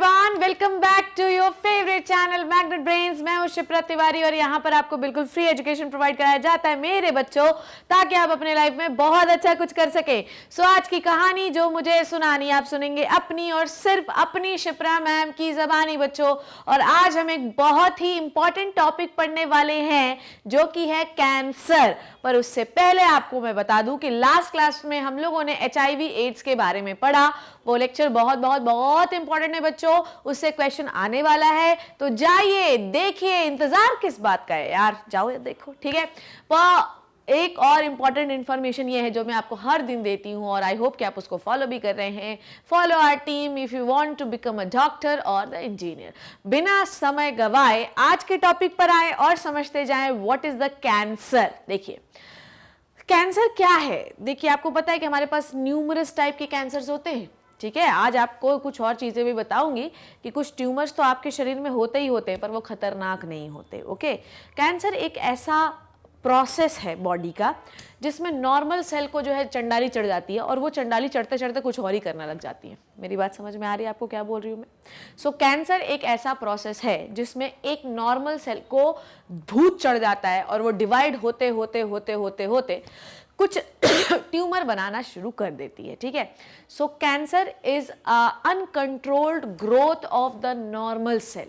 Everyone, welcome back to your favourite channel Magnet Brains. मैं हूं शिप्रा तिवारी और यहाँ पर आपको बिल्कुल फ्री एजुकेशन प्रोवाइड कराया जाता है मेरे बच्चों, ताकि आप अपने लाइफ में बहुत अच्छा कुछ कर सके। सो आज की कहानी जो मुझे सुनानी आप सुनेंगे अपनी और सिर्फ अपनी शिप्रा मैम की जबानी बच्चों। और आज हम एक बहुत ही इंपॉर्टेंट टॉपिक पढ़ने वाले हैं जो कि है कैंसर। पर उससे पहले आपको मैं बता दूं कि लास्ट क्लास में हम लोगों ने HIV एड्स के बारे में पढ़ा। वो लेक्चर बहुत बहुत बहुत इंपॉर्टेंट है बच्चों, उससे क्वेश्चन आने वाला है। तो जाइए देखिए, इंतजार किस बात का है यार, जाओ देखो, ठीक है। वो एक और इंपॉर्टेंट इंफॉर्मेशन ये है जो मैं आपको हर दिन देती हूँ और आई होप कि आप उसको फॉलो भी कर रहे हैं। Follow our team if you want to become a doctor और द इंजीनियर। बिना समय गवाए आज के टॉपिक पर आए और समझते जाएं व्हाट इज द कैंसर। देखिए कैंसर क्या है। देखिए आपको पता है कि हमारे पास न्यूमरस टाइप के कैंसर्स होते हैं, ठीक है। आज आपको कुछ और चीज़ें भी बताऊंगी कि कुछ ट्यूमर्स तो आपके शरीर में होते ही होते हैं पर वो खतरनाक नहीं होते, ओके। कैंसर एक ऐसा प्रोसेस है बॉडी का जिसमें नॉर्मल सेल को जो है चंडाली चढ़ जाती है और वो चंडाली चढ़ते चढ़ते कुछ और ही करने लग जाती है। मेरी बात समझ में आ रही है आपको क्या बोल रही हूँ मैं? सो कैंसर एक ऐसा प्रोसेस है जिसमें एक नॉर्मल सेल को भूत चढ़ जाता है और वो डिवाइड होते होते होते होते होते कुछ ट्यूमर बनाना शुरू कर देती है, ठीक है। So cancer is uncontrolled growth of the normal cell,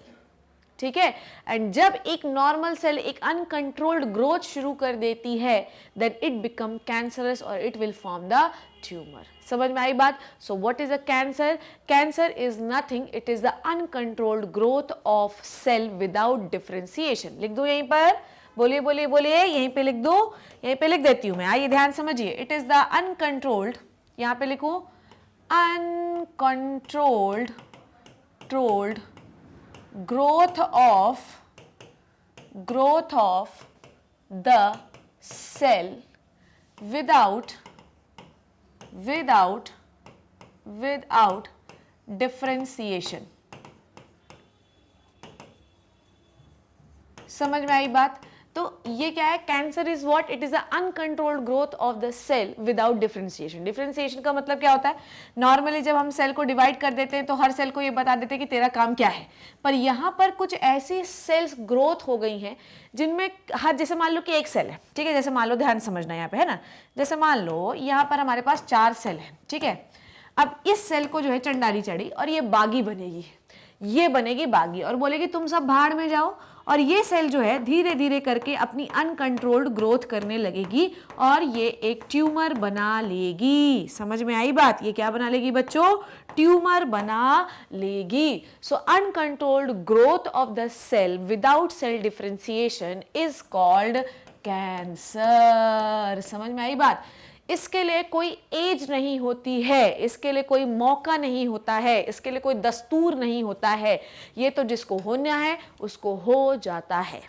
ठीक है। एंड जब एक नॉर्मल सेल एक अनकंट्रोल्ड ग्रोथ शुरू कर देती है देन इट बिकम कैंसरस और it will form the tumour. समझ में आई बात? So what is a cancer? Cancer is nothing, it is the uncontrolled growth of cell without differentiation. लिख दो यहीं पर, बोलिए बोलिए बोलिए, यहीं पे लिख दो, यहीं पे लिख देती हूं मैं, आइए ध्यान समझिए। इट इज द अनकंट्रोल्ड, यहां पे लिखो uncontrolled growth of the cell without differentiation। समझ में आई बात? तो ये क्या है? Cancer is what? It is a uncontrolled growth of the cell without differentiation. Differentiation का मतलब क्या होता है? नॉर्मली जब हम सेल को डिवाइड कर देते हैं तो हर सेल को ये बता देते हैं कि तेरा काम क्या है। पर यहाँ पर कुछ ऐसी सेल्स ग्रोथ हो गई हैं जिनमें हर, जैसे मान लो कि एक सेल है, ठीक है। जैसे मान लो, ध्यान समझना यहाँ पे, है ना। जैसे मान लो यहाँ पर हमारे पास 4 सेल है, ठीक है। अब इस सेल को जो है चंडाली चढ़ी और ये बागी बनेगी, ये बनेगी बागी और बोलेगी तुम सब भाड़ में जाओ। और ये सेल जो है धीरे धीरे करके अपनी अनकंट्रोल्ड ग्रोथ करने लगेगी और ये एक ट्यूमर बना लेगी। समझ में आई बात? ये क्या बना लेगी बच्चों? ट्यूमर बना लेगी। So uncontrolled growth of the cell without cell differentiation is called cancer. समझ में आई बात? इसके लिए कोई एज नहीं होती है, इसके लिए कोई मौका नहीं होता है, इसके लिए कोई दस्तूर नहीं होता है। ये तो जिसको होना है उसको हो जाता है,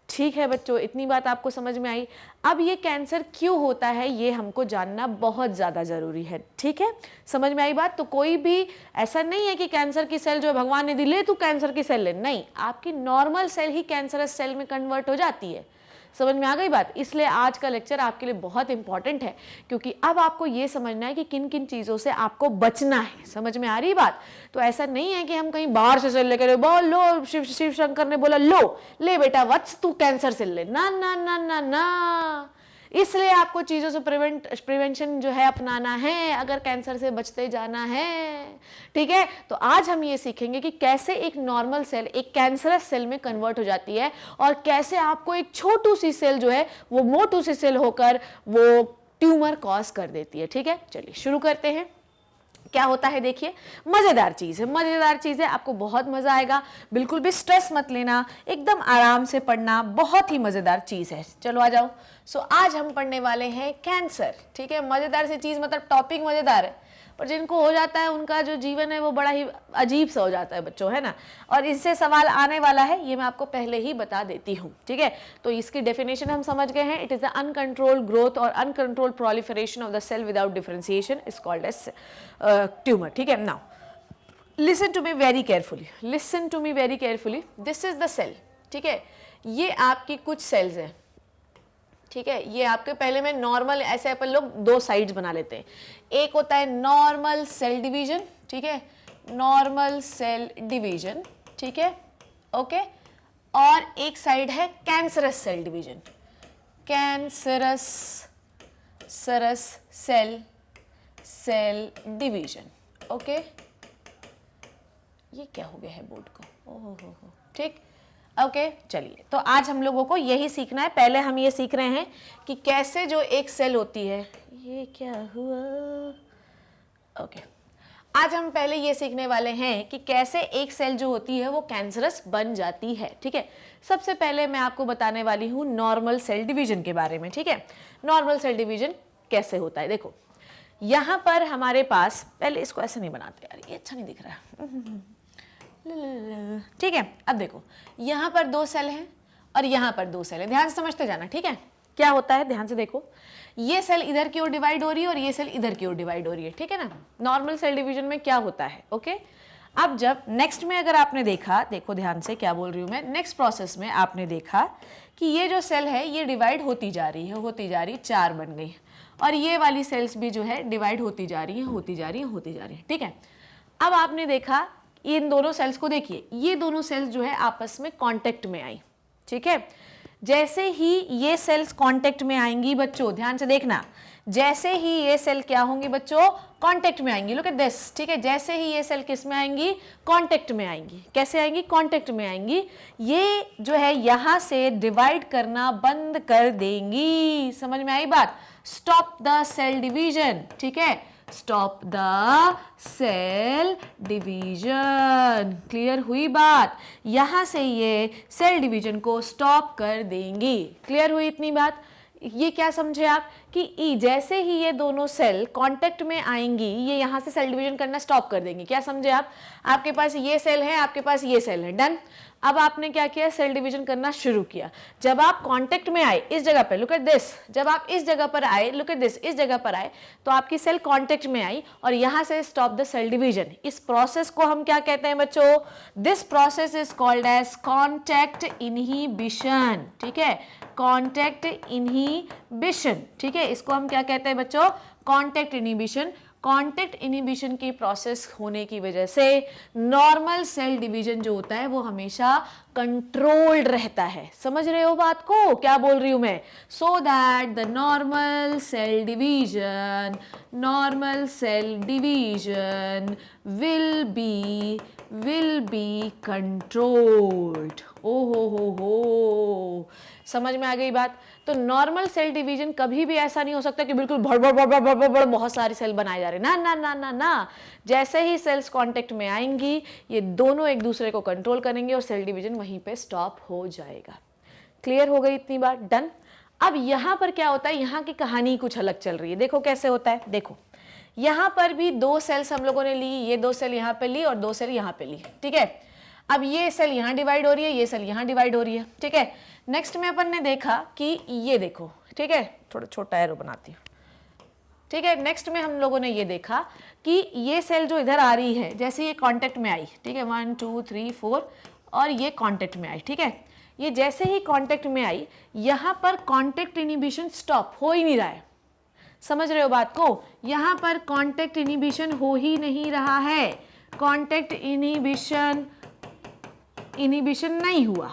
ठीक है बच्चों। इतनी बात आपको समझ में आई। अब ये कैंसर क्यों होता है ये हमको जानना बहुत ज़्यादा ज़रूरी है, ठीक है। समझ में आई बात? तो कोई भी ऐसा नहीं है कि कैंसर की सेल जो है भगवान ने दी, ले तू कैंसर की सेल ले, नहीं। आपकी नॉर्मल सेल ही कैंसरस सेल में कन्वर्ट हो जाती है। समझ में आ गई बात? इसलिए आज का लेक्चर आपके लिए बहुत इंपॉर्टेंट है क्योंकि अब आपको ये समझना है कि किन किन चीज़ों से आपको बचना है। समझ में आ रही बात? तो ऐसा नहीं है कि हम कहीं बाहर से सेल लेकर बोल लो, शिव शंकर ने बोला लो ले बेटा वत्स तू कैंसर सेल ले, ना ना ना ना ना। इसलिए आपको चीज़ों से प्रिवेंशन जो है अपनाना है अगर कैंसर से बचते जाना है, ठीक है। तो आज हम ये सीखेंगे कि कैसे एक नॉर्मल सेल एक कैंसरस सेल में कन्वर्ट हो जाती है और कैसे आपको एक छोटू सी सेल जो है वो मोटू सी सेल होकर वो ट्यूमर कॉज कर देती है, ठीक है। चलिए शुरू करते हैं। क्या होता है देखिए, मजेदार चीज है, मजेदार चीज है, आपको बहुत मजा आएगा। बिल्कुल भी स्ट्रेस मत लेना, एकदम आराम से पढ़ना, बहुत ही मजेदार चीज है। चलो आ जाओ। सो आज हम पढ़ने वाले हैं कैंसर, ठीक है। मजेदार सी चीज मतलब टॉपिक मजेदार है पर जिनको हो जाता है उनका जो जीवन है वो बड़ा ही अजीब सा हो जाता है बच्चों, है ना। और इससे सवाल आने वाला है ये मैं आपको पहले ही बता देती हूँ, ठीक है। तो इसकी डेफिनेशन हम समझ गए हैं। It is the uncontrolled growth और uncontrolled proliferation of the cell without differentiation is called as tumour, ठीक है। Now listen to me very carefully, listen to me very carefully. This is the cell, ठीक है। ये आपकी कुछ sales हैं, ठीक है। ये आपके पहले में नॉर्मल, ऐसे अपन लोग 2 साइड्स बना लेते हैं। एक होता है नॉर्मल सेल डिवीजन, ठीक है। नॉर्मल सेल डिवीजन, ठीक है, ओके, और एक साइड है cancerous cell division, cancerous cell division, okay. ये क्या हो गया है बोर्ड को, ओहो हो, ठीक, ओके। चलिए, तो आज हम लोगों को यही सीखना है। पहले हम ये सीख रहे हैं कि कैसे जो एक सेल होती है, ये क्या हुआ, ओके। आज हम पहले ये सीखने वाले हैं कि कैसे एक सेल जो होती है वो कैंसरस बन जाती है, ठीक है। सबसे पहले मैं आपको बताने वाली हूँ नॉर्मल सेल डिवीजन के बारे में, ठीक है। नॉर्मल सेल डिवीजन कैसे होता है, देखो यहाँ पर हमारे पास, पहले इसको ऐसे नहीं बनाते यार, ये अच्छा नहीं दिख रहा है, ठीक है। अब देखो यहाँ पर 2 सेल हैं और यहाँ पर 2 सेल है, ध्यान से समझते जाना, ठीक है। क्या होता है, ध्यान से देखो, ये सेल इधर की ओर डिवाइड हो रही है और ये सेल इधर की ओर डिवाइड हो रही है, ठीक है ना। नॉर्मल सेल डिवीजन में क्या होता है, ओके। अब जब नेक्स्ट में अगर आपने देखा, देखो ध्यान से क्या बोल रही हूँ मैं, नेक्स्ट प्रोसेस में आपने देखा कि ये जो सेल है ये डिवाइड होती जा रही है, 4 बन गई, और ये वाली सेल्स भी जो है डिवाइड होती जा रही है, ठीक है। अब आपने देखा इन दोनों सेल्स को, देखिए ये दोनों सेल्स जो है आपस में कांटेक्ट में आई, ठीक है। जैसे ही ये सेल्स कांटेक्ट में आएंगी बच्चों, ध्यान से देखना, जैसे ही ये सेल क्या होंगी बच्चों, कांटेक्ट में आएंगी, लुक एट दिस, ठीक है। जैसे ही ये सेल किस में आएंगी, कांटेक्ट में आएंगी, कैसे आएंगी, कांटेक्ट में आएंगी, ये जो है यहां से डिवाइड करना बंद कर देंगी, समझ में आई बात। स्टॉप द सेल डिवीजन, ठीक है, stop the cell division, clear हुई बात। यहां से ये सेल डिवीजन को स्टॉप कर देंगी, क्लियर हुई इतनी बात। ये क्या समझे आप कि जैसे ही ये दोनों सेल कांटेक्ट में आएंगी, ये यहां से सेल डिवीजन करना स्टॉप कर देंगी, क्या समझे आप। आपके पास ये सेल है, आपके पास ये सेल है, डन। अब आपने क्या किया, सेल डिवीजन करना शुरू किया। जब आप कांटेक्ट में आए इस जगह पे, लुक एट दिस, जब आप इस जगह पर आए, लुक एट दिस, इस जगह पर आए, तो आपकी सेल कांटेक्ट में आई और यहां से स्टॉप द सेल डिवीजन। इस प्रोसेस को हम क्या कहते हैं बच्चों, this process is called as contact inhibition, ठीक है, कांटेक्ट इनहिबिशन, ठीक है। इसको हम क्या कहते हैं बच्चों, कांटेक्ट इनहिबिशन। कांटेक्ट इनहिबिशन की प्रोसेस होने की वजह से नॉर्मल सेल डिवीजन जो होता है वो हमेशा कंट्रोल्ड रहता है, समझ रहे हो बात को, क्या बोल रही हूं मैं। So that the normal cell division will be controlled. ओ हो, समझ में आ गई बात। तो नॉर्मल सेल डिवीजन कभी भी ऐसा नहीं हो सकता कि बिल्कुल भड़ बहुत सारी सेल बनाए जा रहे, ना ना ना ना ना। जैसे ही सेल्स कांटेक्ट में आएंगी ये दोनों एक दूसरे को कंट्रोल करेंगे और सेल डिवीजन वहीं पे स्टॉप हो जाएगा। क्लियर हो गई इतनी बात, डन। अब यहां पर क्या होता है, यहां की कहानी कुछ अलग चल रही है, देखो कैसे होता है। देखो यहां पर भी 2 सेल्स हम लोगों ने ली, ये 2 सेल यहां पे ली और 2 सेल यहां पे ली, ठीक है। अब ये सेल यहां डिवाइड हो रही है, ये सेल यहां डिवाइड हो रही है, ठीक है। नेक्स्ट में अपन ने देखा कि ये देखो, ठीक है, थोड़ा छोटा एरो बनाती हूँ, ठीक है। नेक्स्ट में हम लोगों ने ये देखा कि ये सेल जो इधर आ रही है, जैसे ये कांटेक्ट में आई, ठीक है, 1 2 3 4 और ये कांटेक्ट में आई, ठीक है। ये जैसे ही कांटेक्ट में आई, यहां पर कांटेक्ट इनहिबिशन स्टॉप हो ही नहीं रहा है, समझ रहे हो बात को। यहां पर कांटेक्ट इनहिबिशन हो ही नहीं रहा है, कांटेक्ट इनहिबिशन नहीं हुआ।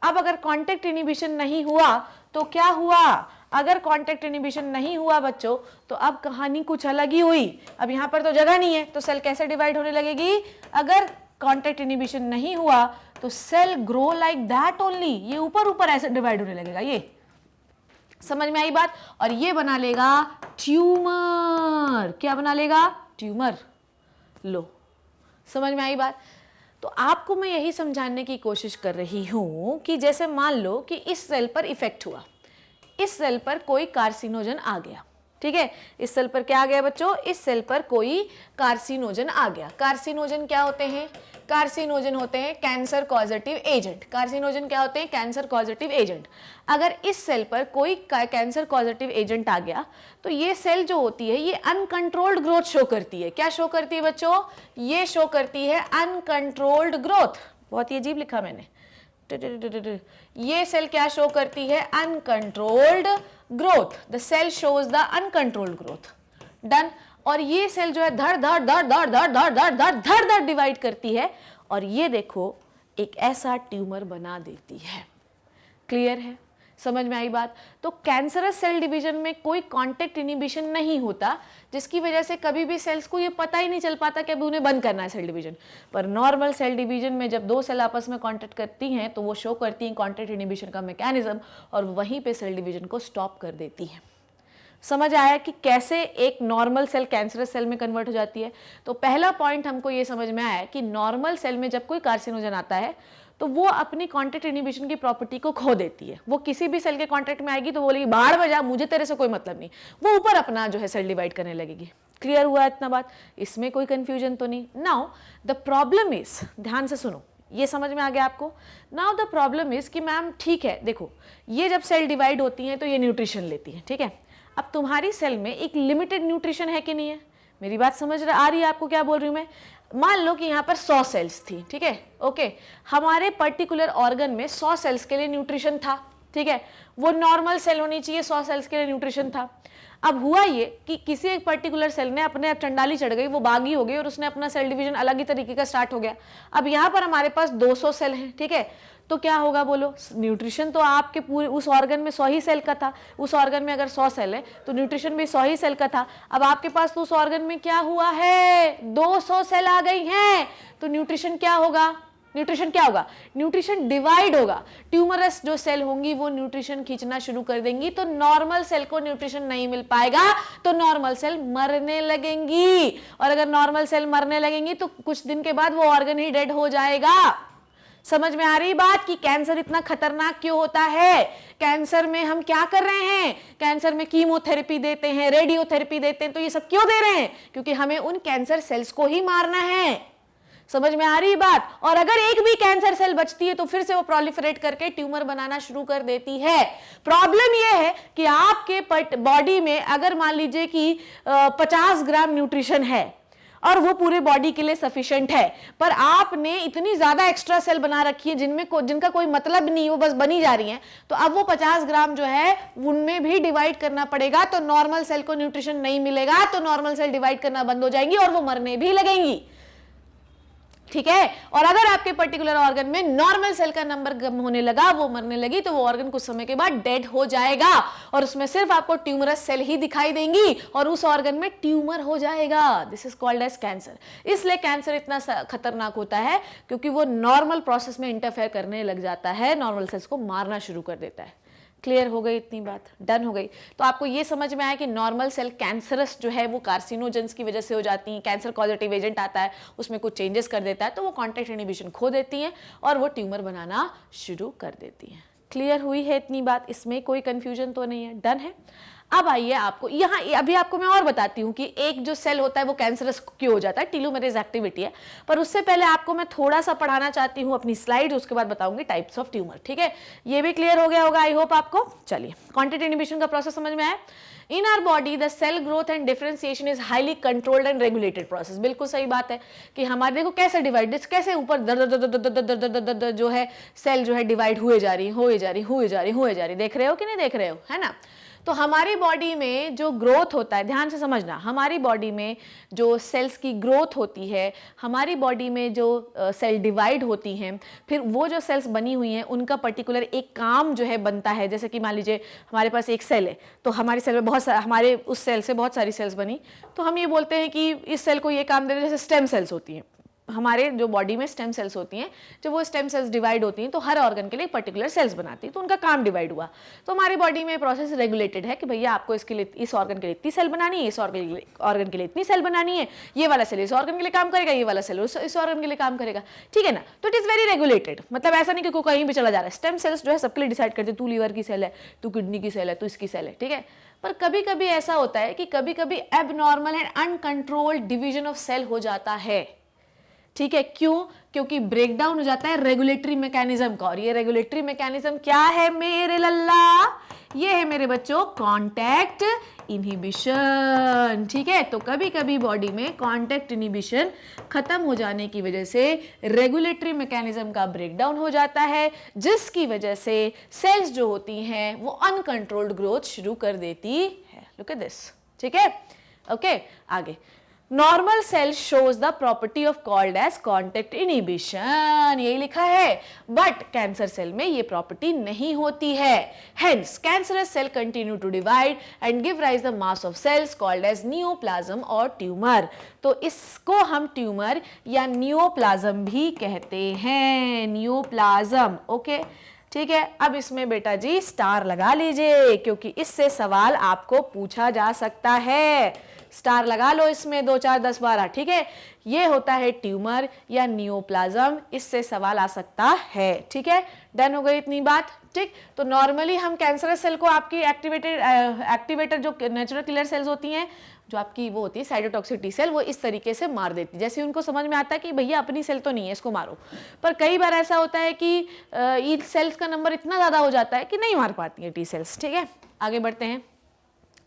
अब अगर कांटेक्ट इनहिबिशन नहीं हुआ तो क्या हुआ, अगर कांटेक्ट इनहिबिशन नहीं हुआ बच्चों तो अब कहानी कुछ अलग ही हुई। अब यहाँ पर तो जगह नहीं है तो सेल कैसे डिवाइड होने लगेगी, अगर कांटेक्ट इनहिबिशन नहीं हुआ तो cell grow like that only, ये ऊपर ऊपर ऐसे डिवाइड होने लगेगा, ये समझ में आई बात। और ये बना लेगा ट्यूमर, क्या बना लेगा, ट्यूमर। लो समझ में आई बात। तो आपको मैं यही समझाने की कोशिश कर रही हूं कि जैसे मान लो कि इस सेल पर इफेक्ट हुआ, इस सेल पर कोई कार्सिनोजन आ गया, ठीक है। इस सेल पर क्या आ गया बच्चों, इस सेल पर कोई कार्सिनोजन आ गया। कार्सिनोजन क्या होते हैं, कार्सिनोजन होते हैं कैंसर कॉजेटिव एजेंट। कार्सिनोजन क्या होते हैं, कैंसर कॉजेटिव एजेंट। अगर इस सेल पर कोई कैंसर कॉजेटिव एजेंट आ गया तो ये सेल जो होती है ये अनकंट्रोल्ड ग्रोथ शो करती है। क्या शो करती है बच्चों, ये शो करती है अनकंट्रोल्ड ग्रोथ। बहुत ही अजीब लिखा मैंने, ये सेल क्या शो करती है, uncontrolled growth. The cell shows the uncontrolled growth, done. और ये सेल जो है धड़ धड़ धड़ धड़ धड़ धड़ धड़ धड़ धड़ धड़ डिवाइड करती है और ये देखो एक ऐसा ट्यूमर बना देती है। क्लियर है, समझ में आई बात? तो कैंसरस सेल डिवीजन में कोई कांटेक्ट इनिबिशन नहीं होता, जिसकी वजह से कभी भी सेल्स को ये पता ही नहीं चल पाता कि अभी उन्हें बंद करना है सेल डिवीजन। पर नॉर्मल सेल डिवीजन में जब दो सेल आपस में कांटेक्ट करती हैं तो वो शो करती हैं कांटेक्ट इनिबिशन का मैकेनिज्म और वहीं पे सेल डिवीजन को स्टॉप कर देती है। समझ आया कि कैसे एक नॉर्मल सेल कैंसरस सेल में कन्वर्ट हो जाती है? तो पहला पॉइंट हमको ये समझ में आया कि नॉर्मल सेल में जब कोई कार्सिनोजन आता है तो वो अपनी कांटेक्ट इनिबिशन की प्रॉपर्टी को खो देती है। वो किसी भी सेल के कांटेक्ट में आएगी तो बोलेगी बाहर बजा, मुझे तेरे से कोई मतलब नहीं, वो ऊपर अपना जो है सेल डिवाइड करने लगेगी। क्लियर हुआ इतना बात? इसमें कोई कंफ्यूजन तो नहीं? नाउ द प्रॉब्लम इज, ध्यान से सुनो, ये समझ में आ गया आपको? नाउ द प्रॉब्लम इज कि मैम ठीक है, देखो ये जब सेल डिवाइड होती हैं तो ये न्यूट्रिशन लेती है, ठीक है। अब तुम्हारी सेल में एक लिमिटेड न्यूट्रिशन है कि नहीं है? मेरी बात समझ आ रही है आपको क्या बोल रही हूँ मैं? मान लो कि यहाँ पर 100 सेल्स थी, ठीक है, ओके। हमारे पर्टिकुलर ऑर्गन में 100 सेल्स के लिए न्यूट्रिशन था, ठीक है। वो नॉर्मल सेल होनी चाहिए, 100 सेल्स के लिए न्यूट्रिशन था। अब हुआ ये कि किसी एक पर्टिकुलर सेल ने अपने आप चंडाली चढ़ गई, वो बागी हो गई और उसने अपना सेल डिवीजन अलग ही तरीके का स्टार्ट हो गया। अब यहाँ पर हमारे पास 200 सेल हैं, ठीक है। तो क्या होगा बोलो? न्यूट्रिशन तो आपके पूरे उस ऑर्गन में 100 ही सेल का था। उस ऑर्गन में अगर 100 सेल है तो न्यूट्रिशन भी 100 ही सेल का था। अब आपके पास तो उस ऑर्गन में क्या हुआ है? 200 सेल आ गई हैं, तो न्यूट्रिशन क्या होगा? न्यूट्रिशन क्या होगा? न्यूट्रिशन डिवाइड होगा। ट्यूमरस जो सेल होंगी वो न्यूट्रिशन खींचना शुरू कर देंगी, तो नॉर्मल सेल को न्यूट्रिशन नहीं मिल पाएगा, तो नॉर्मल सेल मरने लगेंगी। और अगर नॉर्मल सेल मरने लगेंगी तो कुछ दिन के बाद वो ऑर्गन ही डेड हो जाएगा। समझ में आ रही बात कि कैंसर इतना खतरनाक क्यों होता है? कैंसर में हम क्या कर रहे हैं? कैंसर में कीमोथेरेपी देते हैं, रेडियोथेरेपी देते हैं, तो ये सब क्यों दे रहे हैं? क्योंकि हमें उन कैंसर सेल्स को ही मारना है। समझ में आ रही बात? और अगर एक भी कैंसर सेल बचती है तो फिर से वो प्रोलिफरेट करके ट्यूमर बनाना शुरू कर देती है। प्रॉब्लम ये है कि आपके बॉडी में अगर मान लीजिए कि 50 ग्राम न्यूट्रिशन है और वो पूरे बॉडी के लिए सफिशिएंट है, पर आपने इतनी ज्यादा एक्स्ट्रा सेल बना रखी है जिनका कोई मतलब नहीं, वो बस बनी जा रही हैं, तो अब वो 50 ग्राम जो है उनमें भी डिवाइड करना पड़ेगा, तो नॉर्मल सेल को न्यूट्रिशन नहीं मिलेगा, तो नॉर्मल सेल डिवाइड करना बंद हो जाएंगी और वो मरने भी लगेंगी, ठीक है। और अगर आपके पर्टिकुलर ऑर्गन में नॉर्मल सेल का नंबर कम होने लगा, वो मरने लगी, तो वो ऑर्गन कुछ समय के बाद डेड हो जाएगा और उसमें सिर्फ आपको ट्यूमरस सेल ही दिखाई देंगी और उस ऑर्गन में ट्यूमर हो जाएगा। This is called as cancer. इसलिए कैंसर इतना खतरनाक होता है क्योंकि वो नॉर्मल प्रोसेस में इंटरफेयर करने लग जाता है, नॉर्मल सेल्स को मारना शुरू कर देता है। क्लियर हो गई इतनी बात? डन हो गई? तो आपको ये समझ में आया कि नॉर्मल सेल कैंसरस जो है वो कार्सिनोजेंस की वजह से हो जाती हैं। कैंसर कॉजेटिव एजेंट आता है, उसमें कुछ चेंजेस कर देता है, तो वो कॉन्टैक्ट इनिबिशन खो देती हैं और वो ट्यूमर बनाना शुरू कर देती हैं। क्लियर हुई है इतनी बात? इसमें कोई कंफ्यूजन तो नहीं है? डन है? अब आइए आपको यहाँ अभी आपको मैं और बताती हूँ कि एक जो सेल होता है वो कैंसरस क्यों हो जाता है, टीलोमेरेज एक्टिविटी है। पर उससे पहले आपको मैं थोड़ा सा पढ़ाना चाहती हूँ अपनी स्लाइड, उसके बाद बताऊंगी टाइप्स ऑफ ट्यूमर, ठीक है। ये भी क्लियर हो गया होगा आई होप आपको। चलिए, कॉन्टैक्ट इनिबिशन का प्रोसेस समझ में आया? In our body the cell growth and differentiation is highly controlled and regulated process. बिल्कुल सही बात है कि हमारे देखो कैसे डिवाइड, कैसे ऊपर दर जो है सेल जो है डिवाइड हुए जा रही, देख रहे हो कि नहीं देख रहे हो, है ना। तो हमारी बॉडी में जो ग्रोथ होता है, ध्यान से समझना, हमारी बॉडी में जो सेल्स की ग्रोथ होती है, हमारी बॉडी में जो सेल डिवाइड होती हैं, फिर वो जो सेल्स बनी हुई हैं उनका पर्टिकुलर एक काम जो है बनता है। जैसे कि मान लीजिए हमारे पास एक सेल है, तो हमारी सेल में हमारे उस सेल से बहुत सारी सेल्स बनी, तो हम ये बोलते हैं कि इस सेल को ये काम दे रहे, जैसे स्टेम सेल्स होती हैं हमारे जो बॉडी में, स्टेम सेल्स होती हैं, जब वो स्टेम सेल्स डिवाइड होती हैं तो हर ऑर्गन के लिए पर्टिकुलर सेल्स बनाती हैं, तो उनका काम डिवाइड हुआ। तो हमारी बॉडी में प्रोसेस रेगुलेटेड है कि भैया आपको इसके लिए, इस ऑर्गन के लिए इतनी सेल बनानी है, इस ऑर्गन के लिए इतनी सेल बनानी है, ये वाला सेल इस ऑर्गन के लिए काम करेगा, ये वाला सेल इस ऑर्गन के लिए काम करेगा, ठीक है ना। तो इट इज वेरी रेगुलेटेड, मतलब ऐसा नहीं कि कोई कहीं भी चला जा रहा है। स्टेम सेल्स जो है सबके लिए डिसाइड करते हैं, तू लीवर की सेल है, तू किडनी की सेल है, तू इसकी सेल है, ठीक है। पर कभी कभी ऐसा होता है कि कभी कभी abnormal and uncontrolled division of cell हो जाता है, ठीक है। क्यों? क्योंकि ब्रेकडाउन हो जाता है रेगुलेटरी मैकेनिज्म का। और ये रेगुलेटरी मैकेनिज्म क्या है मेरे लल्ला? ये है मेरे बच्चों कॉन्टैक्ट इनहिबिशन, ठीक है। तो कभी कभी बॉडी में कॉन्टैक्ट इनहिबिशन खत्म हो जाने की वजह से रेगुलेटरी मैकेनिज्म का ब्रेकडाउन हो जाता है, जिसकी वजह से सेल्स जो होती हैं वो अनकंट्रोल्ड ग्रोथ शुरू कर देती है। लुक एट दिस, ठीक है। ओके आगे, normal cell shows the property of called as contact inhibition, यही लिखा है, बट कैंसर सेल में ये प्रॉपर्टी नहीं होती है। Hence cancerous cell continue to divide and give rise the mass of cells called as neoplasm और ट्यूमर। तो इसको हम ट्यूमर या नियोप्लाज्म भी कहते हैं, नियोप्लाज्म। ओके ठीक है, अब इसमें बेटा जी स्टार लगा लीजिए क्योंकि इससे सवाल आपको पूछा जा सकता है। स्टार लगा लो इसमें 2 4 10 12, ठीक है। ये होता है ट्यूमर या नियोप्लाज्म, इससे सवाल आ सकता है, ठीक है। डन हो गई इतनी बात, ठीक। तो नॉर्मली हम कैंसरस सेल को आपकी एक्टिवेटर जो नेचुरल किलर सेल्स होती हैं, जो आपकी वो होती है साइटोटॉक्सिक टी सेल, वो इस तरीके से मार देती है। जैसे उनको समझ में आता है कि भैया अपनी सेल तो नहीं है, इसको मारो। पर कई बार ऐसा होता है कि इन सेल्स का नंबर इतना ज़्यादा हो जाता है कि नहीं मार पाती है टी सेल्स, ठीक है। आगे बढ़ते हैं,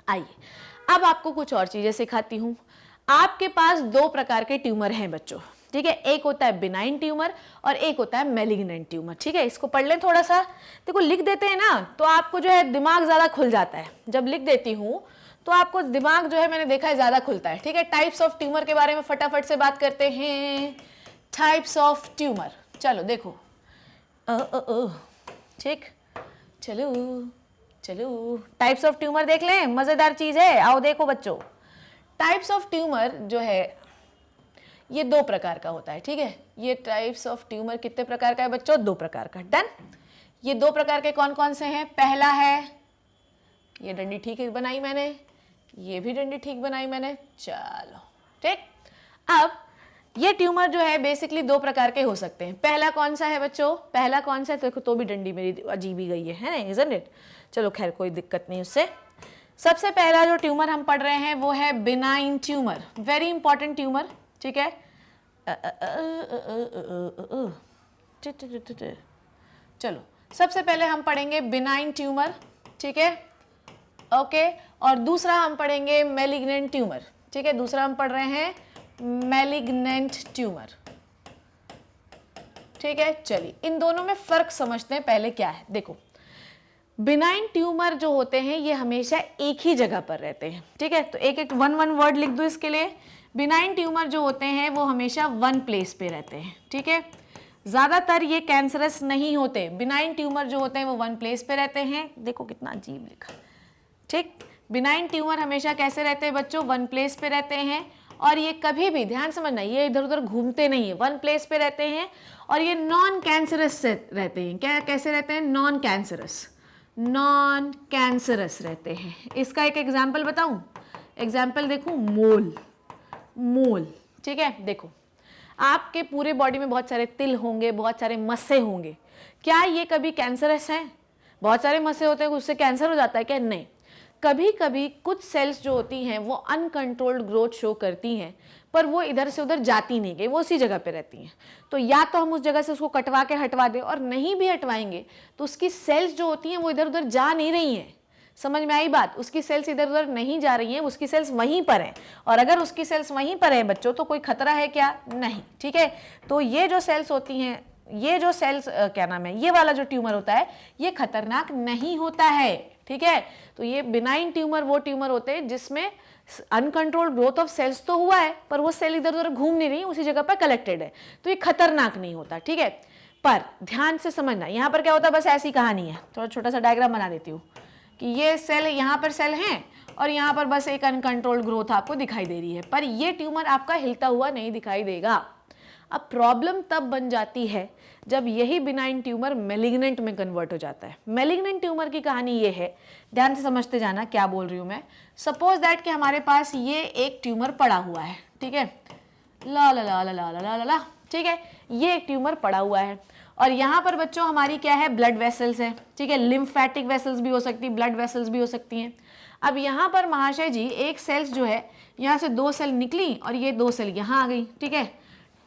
आइए अब आपको कुछ और चीज़ें सिखाती हूँ। आपके पास 2 प्रकार के ट्यूमर हैं बच्चों, ठीक है। एक होता है बिनाइन ट्यूमर और एक होता है मैलिग्नेंट ट्यूमर, ठीक है। इसको पढ़ लें थोड़ा सा, देखो लिख देते हैं ना तो आपको जो है दिमाग ज़्यादा खुल जाता है। जब लिख देती हूँ तो आपको दिमाग जो है मैंने देखा है ज़्यादा खुलता है, ठीक है। टाइप्स ऑफ ट्यूमर के बारे में फटाफट से बात करते हैं। टाइप्स ऑफ ट्यूमर, चलो देखो, ठीक, चलो चलो टाइप्स ऑफ ट्यूमर देख लें, मज़ेदार चीज़ है। आओ देखो बच्चों, टाइप्स ऑफ ट्यूमर जो है ये 2 प्रकार का होता है, ठीक है। ये टाइप्स ऑफ ट्यूमर कितने प्रकार का है बच्चों? 2 प्रकार का। डन। ये 2 प्रकार के कौन कौन से हैं? पहला है, ये डंडी ठीक बनाई मैंने, ये भी डंडी ठीक बनाई मैंने, चलो ठीक। अब ये ट्यूमर जो है बेसिकली 2 प्रकार के हो सकते हैं। पहला कौन सा है बच्चों? पहला कौन सा है? देखो तो भी डंडी मेरी अजीब ही गई है ना, इजंट इट। चलो खैर कोई दिक्कत नहीं उससे। सबसे पहला जो ट्यूमर हम पढ़ रहे हैं वो है benign tumour, very important tumour, ठीक है। चलो सबसे पहले हम पढ़ेंगे बिनाइन ट्यूमर, ठीक है, ओके। और दूसरा हम पढ़ेंगे मैलिग्नेंट ट्यूमर, ठीक है। दूसरा हम पढ़ रहे हैं मैलिग्नेंट ट्यूमर, ठीक है। चलिए इन दोनों में फर्क समझते हैं पहले क्या है। देखो बिनाइन ट्यूमर जो होते हैं ये हमेशा एक ही जगह पर रहते हैं, ठीक है। तो एक एक वन वर्ड लिख दो इसके लिए। बिनाइन ट्यूमर जो होते हैं वो हमेशा वन प्लेस पे रहते हैं, ठीक है। ज़्यादातर ये कैंसरस नहीं होते। बिनाइन ट्यूमर जो होते हैं वो वन प्लेस पे रहते हैं। देखो कितना अजीब लिखा, ठीक। बिनाइन ट्यूमर हमेशा कैसे रहते हैं बच्चों? वन प्लेस पे रहते हैं। और ये कभी भी ध्यान समझना, ये इधर उधर घूमते नहीं है, वन प्लेस पे रहते हैं। और ये नॉन कैंसरस से रहते हैं। क्या कैसे रहते हैं? नॉन कैंसरस, नॉन कैंसरस रहते हैं। इसका एक एग्जाम्पल बताऊं? एग्जाम्पल देखूं, मोल, मोल, ठीक है। देखो आपके पूरे बॉडी में बहुत सारे तिल होंगे, बहुत सारे मस्से होंगे, क्या ये कभी कैंसरस हैं? बहुत सारे मस्से होते हैं, उससे कैंसर हो जाता है क्या? नहीं। कभी कभी कुछ सेल्स जो होती हैं वो अनकंट्रोल्ड ग्रोथ शो करती हैं, पर वो इधर से उधर जाती नहीं गई, वो उसी जगह पे रहती हैं। तो या तो हम उस जगह से उसको कटवा के हटवा दें, और नहीं भी हटवाएंगे तो उसकी सेल्स जो होती हैं वो इधर उधर जा नहीं रही हैं। समझ में आई बात? उसकी सेल्स इधर उधर नहीं जा रही हैं, उसकी सेल्स वहीं पर हैं। और अगर उसकी सेल्स वहीं पर हैं बच्चों तो कोई खतरा है क्या? नहीं, ठीक है। तो ये जो सेल्स होती हैं, ये जो सेल्स क्या नाम है, ये वाला जो ट्यूमर होता है ये खतरनाक नहीं होता है, ठीक है। तो ये बिनाइन ट्यूमर वो ट्यूमर होते हैं जिसमें अनकंट्रोल्ड ग्रोथ ऑफ सेल्स तो हुआ है, पर वो सेल इधर उधर घूम नहीं रही, उसी जगह पर कलेक्टेड है, तो ये खतरनाक नहीं होता, ठीक है। पर ध्यान से समझना, यहाँ पर क्या होता है, बस ऐसी कहानी है। थोड़ा छोटा सा डायग्राम बना देती हूँ कि ये सेल, यहाँ पर सेल हैं और यहाँ पर बस एक अनकंट्रोल्ड ग्रोथ आपको दिखाई दे रही है, पर ये ट्यूमर आपका हिलता हुआ नहीं दिखाई देगा। अब प्रॉब्लम तब बन जाती है जब यही बिनाइन ट्यूमर मैलिग्नेंट में कन्वर्ट हो जाता है। मैलिग्नेंट ट्यूमर की कहानी ये है, ध्यान से समझते जाना क्या बोल रही हूँ मैं। सपोज दैट कि हमारे पास ये एक ट्यूमर पड़ा हुआ है, ठीक है, ला ला ला ला ला ला ला ला, ठीक है, ये एक ट्यूमर पड़ा हुआ है। और यहाँ पर बच्चों हमारी क्या है, ब्लड वेसल्स है, ठीक है, लिम्फेटिक वेसल्स भी हो सकती, ब्लड वेसल्स भी हो सकती हैं। अब यहाँ पर महाशय जी एक सेल्स जो है, यहाँ से 2 सेल निकली और ये 2 सेल यहाँ आ गई, ठीक है,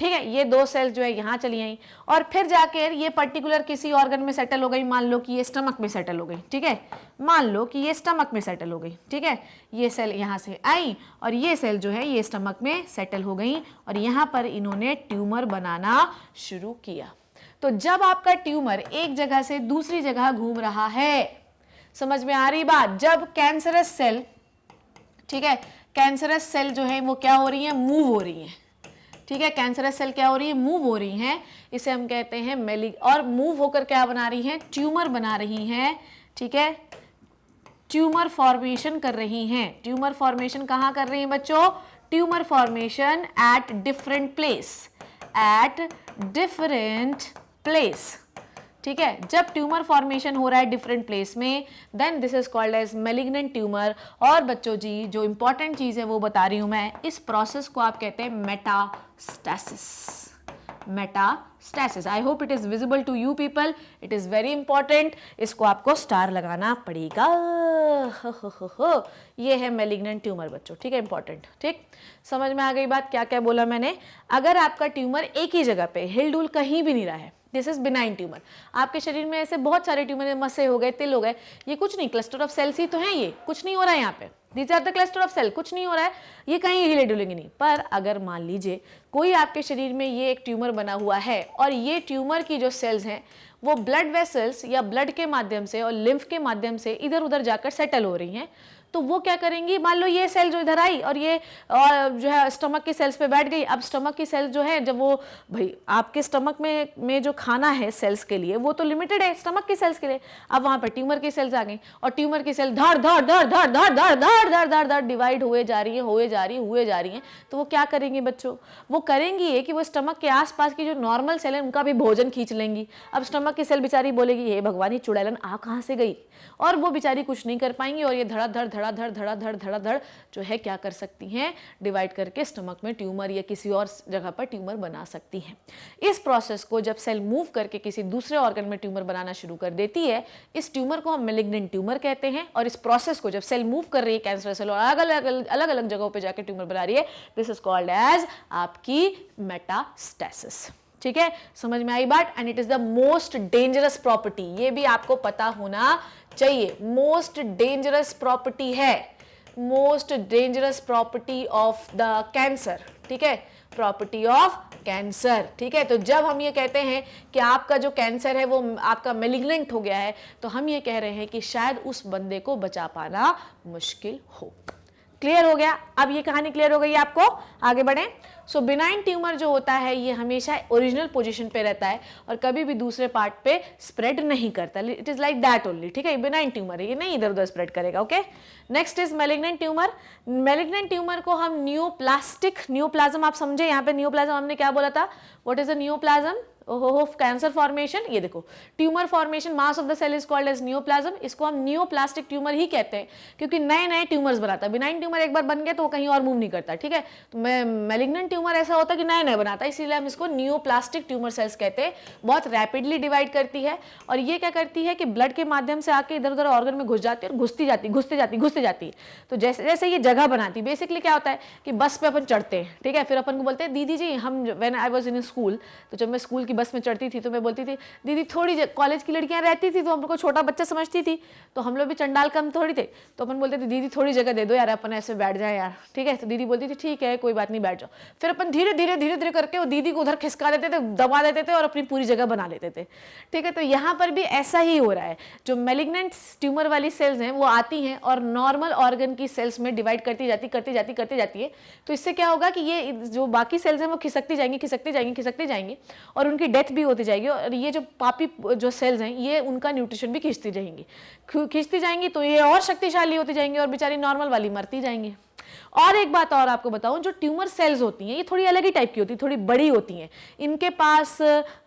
ठीक है, ये 2 सेल्स जो है यहाँ चली आई और फिर जाकर ये पर्टिकुलर किसी ऑर्गन में सेटल हो गई। मान लो कि ये स्टमक में सेटल हो गई, ठीक है, मान लो कि ये स्टमक में सेटल हो गई, ठीक है। ये सेल यहाँ से आई और ये सेल जो है ये स्टमक में सेटल हो गई और यहाँ पर इन्होंने ट्यूमर बनाना शुरू किया। तो जब आपका ट्यूमर एक जगह से दूसरी जगह घूम रहा है, समझ में आ रही बात, जब कैंसरस सेल, ठीक है, कैंसरस सेल जो है वो क्या हो रही है, मूव हो रही है, ठीक है, कैंसरस सेल क्या हो रही है, मूव हो रही हैं, इसे हम कहते हैं और मूव होकर क्या बना रही हैं, ट्यूमर बना रही हैं, ठीक है, ट्यूमर फॉर्मेशन कर रही हैं। ट्यूमर फॉर्मेशन कहाँ कर रही हैं बच्चों, tumour formation at different place, ठीक है। जब ट्यूमर फॉर्मेशन हो रहा है डिफरेंट प्लेस में, then this is called as malignant tumour. और बच्चों जी जो इंपॉर्टेंट चीज है वो बता रही हूं मैं, इस प्रोसेस को आप कहते हैं metastasis. I hope it is visible to you people, it is very important, इसको आपको स्टार लगाना पड़ेगा। ये है मैलिग्नेंट ट्यूमर बच्चों, ठीक है, इंपॉर्टेंट, ठीक, समझ में आ गई बात, क्या क्या बोला मैंने। अगर आपका ट्यूमर एक ही जगह पे हिल डुल कहीं भी नहीं रहा है, दिस इज बिनाइन ट्यूमर। आपके शरीर में ऐसे बहुत सारे ट्यूमर, मस्से हो गए, तिल हो गए, ये कुछ नहीं, क्लस्टर ऑफ सेल्स ही तो हैं, ये कुछ नहीं हो रहा है यहाँ पे, these are the cluster of cell, कुछ नहीं हो रहा है, ये कहीं हिले डुलेंगे नहीं। पर अगर मान लीजिए कोई आपके शरीर में ये एक ट्यूमर बना हुआ है और ये ट्यूमर की जो सेल्स हैं वो ब्लड वेसल्स या ब्लड के माध्यम से और लिम्फ के माध्यम से इधर उधर जाकर सेटल हो रही हैं, तो वो क्या करेंगी, मान लो ये सेल जो इधर आई और ये जो है स्टमक की सेल्स पे बैठ गई। अब स्टमक की सेल्स जो है, जब वो भाई आपके स्टमक में जो खाना है सेल्स के लिए वो तो लिमिटेड है स्टमक की सेल्स के लिए, अब वहाँ पर ट्यूमर की सेल्स आ गई और ट्यूमर की सेल धड़ धड़ धड़ धड़ धड़ धड़ धड़ धड़ धड़ धड़ डिवाइड हुए जा रही है, तो वो क्या करेंगी बच्चों, वो करेंगी ये कि वो स्टमक के आसपास की जो नॉर्मल सेल है उनका भी भोजन खींच लेंगी। अब स्टमक की सेल बेचारी बोलेगी हे भगवान ये चुड़ैलन आ कहाँ से गई, और वो बेचारी कुछ नहीं कर पाएंगी और ये धड़ाधड़ जो है क्या कर सकती हैं, डिवाइड करके स्टमक में ट्यूमर या किसी और जगह पर ट्यूमर बना सकती हैं। इस प्रोसेस को जब सेल मूव करके किसी दूसरे ऑर्गन में ट्यूमर बनाना शुरू कर देती है, इस ट्यूमर को हम मैलिग्नेंट ट्यूमर कहते हैं। और इस प्रोसेस को जब सेल मूव कर रही है कैंसर सेल और अलग अलग जगहों पर जाकर ट्यूमर बना रही है, दिस इज कॉल्ड एज आपकी मेटास्टैसिस, ठीक है, समझ में आई बात। And it is the most dangerous property, ये भी आपको पता होना चाहिए, मोस्ट डेंजरस प्रॉपर्टी है, most dangerous property of the cancer, ठीक है, प्रॉपर्टी ऑफ कैंसर, ठीक है। तो जब हम ये कहते हैं कि आपका जो कैंसर है वो आपका मैलिग्नेंट हो गया है, तो हम ये कह रहे हैं कि शायद उस बंदे को बचा पाना मुश्किल हो। क्लियर हो गया, अब ये कहानी क्लियर हो गई आपको, आगे बढ़ें। सो बिनाइन ट्यूमर जो होता है ये हमेशा ओरिजिनल पोजीशन पे रहता है और कभी भी दूसरे पार्ट पे स्प्रेड नहीं करता, it is like that only, ठीक है, बिनाइन ट्यूमर है, ये नहीं इधर उधर स्प्रेड करेगा, okay. Next is malignant tumour. Malignant tumour को हम न्यूप्लाज्म, आप समझे यहाँ पे न्यूप्लाज्म हमने क्या बोला था, what is a neoplasm, cancer formation, ये देखो tumour formation, mass of the cell is called as neoplasm. इसको हम न्यूप्लास्टिक ट्यूमर ही कहते हैं क्योंकि नए नए ट्यूमर्स बनाता है। बिनाइन ट्यूमर एक बार बन गया तो वो कहीं और मूव नहीं करता, ठीक है। तो मैलिग्नेंट ट्यूमर ऐसा होता है कि नए नए बनाता है, इसीलिए हम इसको न्यूप्लास्टिक ट्यूमर सेल्स कहते हैं। बहुत रैपिडली डिवाइड करती है और ये क्या करती है कि ब्लड के माध्यम से आके इधर उधर ऑर्गन में घुस जाती है और घुसती जाती है। तो जैसे जैसे ये जगह बनाती है, बेसिकली क्या होता है कि बस पे अपन चढ़ते हैं, ठीक है, फिर अपन को बोलते हैं दीदी जी, हम when I was in school, तो जब मैं स्कूल की बस में चढ़ती थी तो मैं बोलती थी दीदी थोड़ी, कॉलेज की लड़कियां रहती थी तो हम लोग को छोटा बच्चा समझती थी, तो हम लोग भी चंडाल कम थोड़ी थे, तो अपन बोलते थे दीदी थोड़ी जगह दे दो यार, अपन ऐसे बैठ जाए यार, ठीक है। तो दीदी बोलती थी ठीक है कोई बात नहीं बैठ जाओ, फिर अपन धीरे धीरे करके वो दीदी को उधर खिसका देते थे, दबा देते थे और अपनी पूरी जगह बना लेते थे, ठीक है। तो यहाँ पर भी ऐसा ही हो रहा है, जो मैलिग्नेंट ट्यूमर वाली सेल्स हैं वो आती हैं और नॉर्मल ऑर्गन की सेल्स में डिवाइड करती जाती है। तो इससे क्या होगा कि ये जो बाकी सेल्स हैं वो खिसकती जाएंगी और उनकी डेथ भी होती जाएगी, और ये जो पापी जो सेल्स हैं ये उनका न्यूट्रिशन भी खींचती जाएंगी, तो ये और शक्तिशाली होती जाएंगी और बेचारी नॉर्मल वाली मरती जाएंगी। और एक बात और आपको बताऊं, जो ट्यूमर सेल्स होती हैं ये थोड़ी अलग ही टाइप की होती है, थोड़ी बड़ी होती हैं। इनके पास